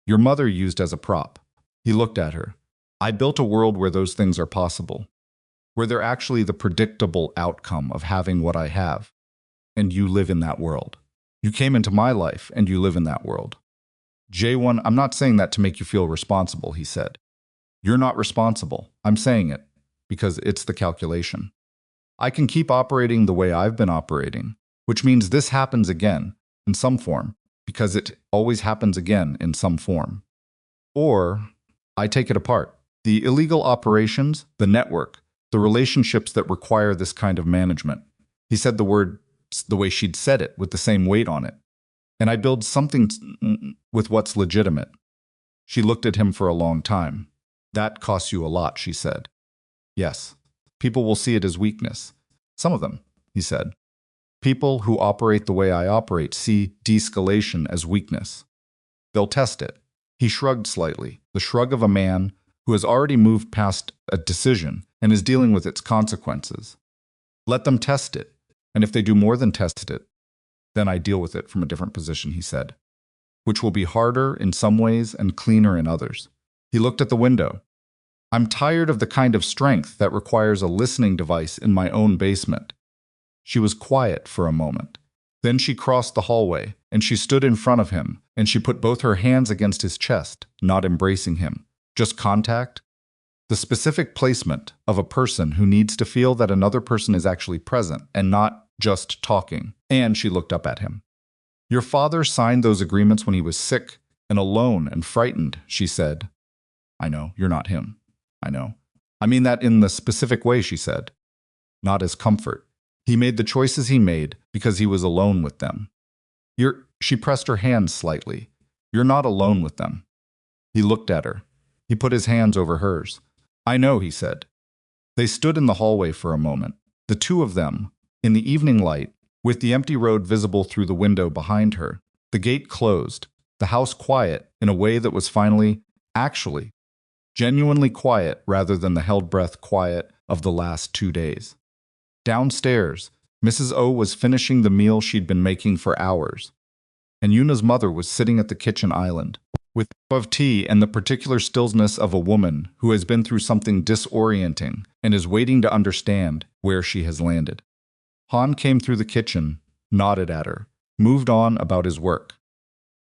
your mother used as a prop." He looked at her. "I built a world where those things are possible, where they're actually the predictable outcome of having what I have. And you live in that world. You came into my life, and you live in that world." "Jae-won, I'm not saying that to make you feel responsible," he said. "You're not responsible. I'm saying it because it's the calculation. I can keep operating the way I've been operating, which means this happens again in some form, because it always happens again in some form. Or I take it apart. The illegal operations, the network, the relationships that require this kind of management." He said the word the way she'd said it, with the same weight on it. "And I build something with what's legitimate." She looked at him for a long time. "That costs you a lot," she said. "Yes. People will see it as weakness. Some of them," he said. "People who operate the way I operate see de-escalation as weakness. They'll test it." He shrugged slightly, the shrug of a man who has already moved past a decision and is dealing with its consequences. "Let them test it, and if they do more than test it, then I deal with it from a different position," he said, "which will be harder in some ways and cleaner in others." He looked at the window. "I'm tired of the kind of strength that requires a listening device in my own basement." She was quiet for a moment. Then she crossed the hallway, and she stood in front of him, and she put both her hands against his chest, not embracing him. Just contact. The specific placement of a person who needs to feel that another person is actually present and not just talking. And she looked up at him. "Your father signed those agreements when he was sick and alone and frightened," she said. "I know, you're not him. I know. I mean that in the specific way," she said. "Not as comfort. He made the choices he made because he was alone with them. She pressed her hands slightly. "You're not alone with them." He looked at her. He put his hands over hers. "I know," he said. They stood in the hallway for a moment, the two of them, in the evening light, with the empty road visible through the window behind her, the gate closed, the house quiet in a way that was finally, actually, genuinely quiet rather than the held breath quiet of the last 2 days. Downstairs, Mrs. O was finishing the meal she'd been making for hours, and Yuna's mother was sitting at the kitchen island, with a cup of tea and the particular stillness of a woman who has been through something disorienting and is waiting to understand where she has landed. Han came through the kitchen, nodded at her, moved on about his work.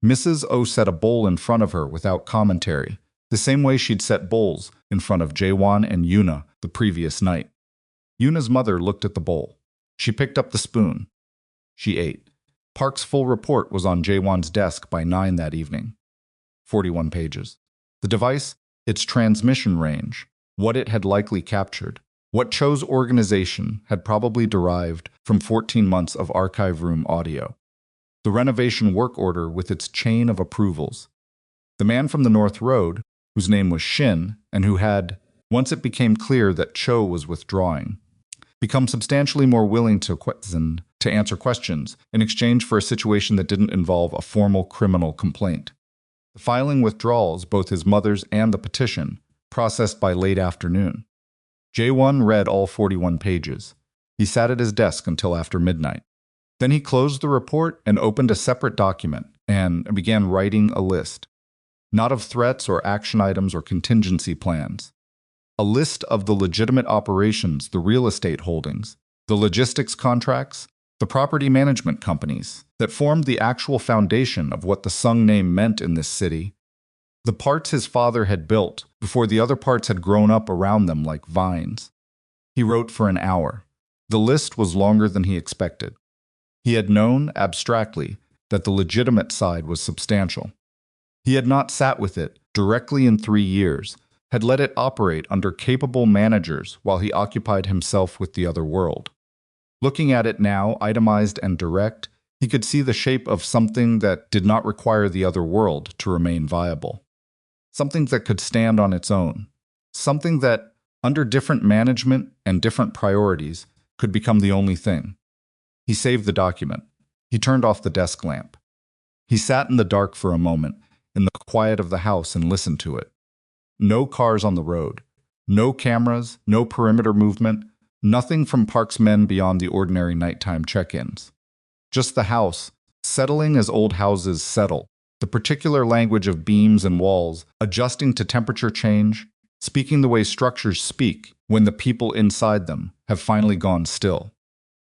Mrs. O set a bowl in front of her without commentary, the same way she'd set bowls in front of Jae-won and Yuna the previous night. Yuna's mother looked at the bowl. She picked up the spoon. She ate. Park's full report was on Jae-won's desk by 9 that evening. 41 pages. The device, its transmission range, what it had likely captured, what Cho's organization had probably derived from 14 months of archive room audio. The renovation work order with its chain of approvals. The man from the North Road, whose name was Shin, and who had, once it became clear that Cho was withdrawing, become substantially more willing to answer questions in exchange for a situation that didn't involve a formal criminal complaint. The filing withdrawals, both his mother's and the petition, processed by late afternoon. Jae-won read all 41 pages. He sat at his desk until after midnight. Then he closed the report and opened a separate document and began writing a list. Not of threats or action items or contingency plans. A list of the legitimate operations, the real estate holdings, the logistics contracts, the property management companies that formed the actual foundation of what the Sung name meant in this city, the parts his father had built before the other parts had grown up around them like vines. He wrote for an hour. The list was longer than he expected. He had known, abstractly, that the legitimate side was substantial. He had not sat with it directly in 3 years, had let it operate under capable managers while he occupied himself with the other world. Looking at it now, itemized and direct, he could see the shape of something that did not require the other world to remain viable. Something that could stand on its own. Something that, under different management and different priorities, could become the only thing. He saved the document. He turned off the desk lamp. He sat in the dark for a moment, in the quiet of the house, and listened to it. No cars on the road. No cameras, no perimeter movement, nothing from Park's men beyond the ordinary nighttime check-ins. Just the house, settling as old houses settle, the particular language of beams and walls, adjusting to temperature change, speaking the way structures speak when the people inside them have finally gone still.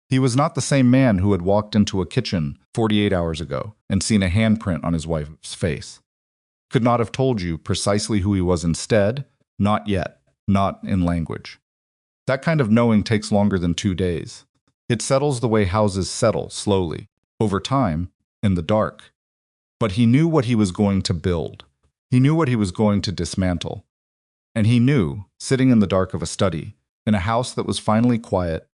He was not the same man who had walked into a kitchen 48 hours ago and seen a handprint on his wife's face. Could not have told you precisely who he was instead, not yet, not in language. That kind of knowing takes longer than 2 days. It settles the way houses settle, slowly, over time, in the dark. But he knew what he was going to build. He knew what he was going to dismantle. And he knew, sitting in the dark of a study, in a house that was finally quiet,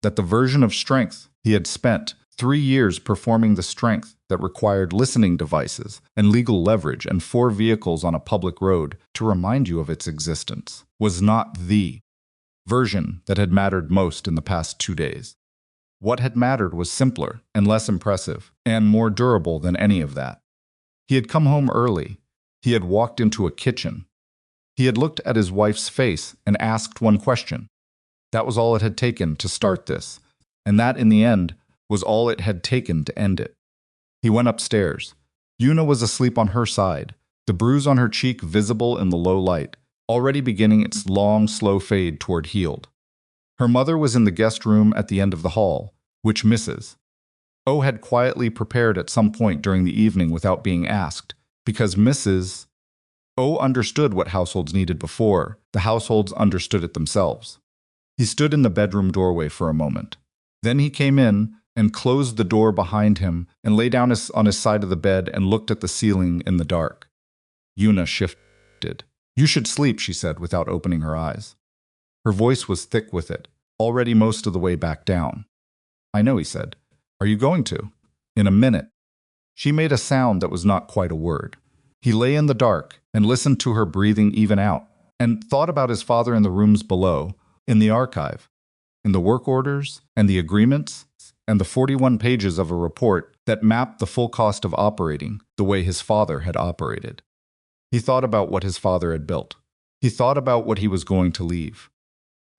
that the version of strength he had spent 3 years performing the strength that required listening devices and legal leverage and 4 vehicles on a public road to remind you of its existence was not the version that had mattered most in the past 2 days. What had mattered was simpler and less impressive and more durable than any of that. He had come home early. He had walked into a kitchen. He had looked at his wife's face and asked one question. That was all it had taken to start this, and that, in the end, was all it had taken to end it. He went upstairs. Yuna was asleep on her side, the bruise on her cheek visible in the low light, already beginning its long, slow fade toward healed. Her mother was in the guest room at the end of the hall, which Mrs. O had quietly prepared at some point during the evening without being asked, because Mrs. O understood what households needed before the households understood it themselves. He stood in the bedroom doorway for a moment. Then he came in and closed the door behind him and lay down on his side of the bed and looked at the ceiling in the dark. Yuna shifted. "You should sleep," she said without opening her eyes. Her voice was thick with it, already most of the way back down. "I know," he said. "Are you going to?" "In a minute." She made a sound that was not quite a word. He lay in the dark and listened to her breathing even out, and thought about his father in the rooms below, in the archive, in the work orders and the agreements, and the 41 pages of a report that mapped the full cost of operating the way his father had operated. He thought about what his father had built. He thought about what he was going to leave.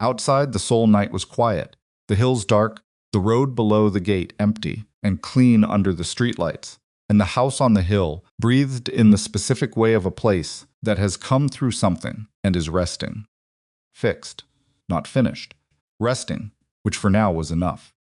Outside, the Seoul night was quiet, the hills dark, the road below the gate empty and clean under the streetlights, and the house on the hill breathed in the specific way of a place that has come through something and is resting. Fixed, not finished. Resting, which for now was enough.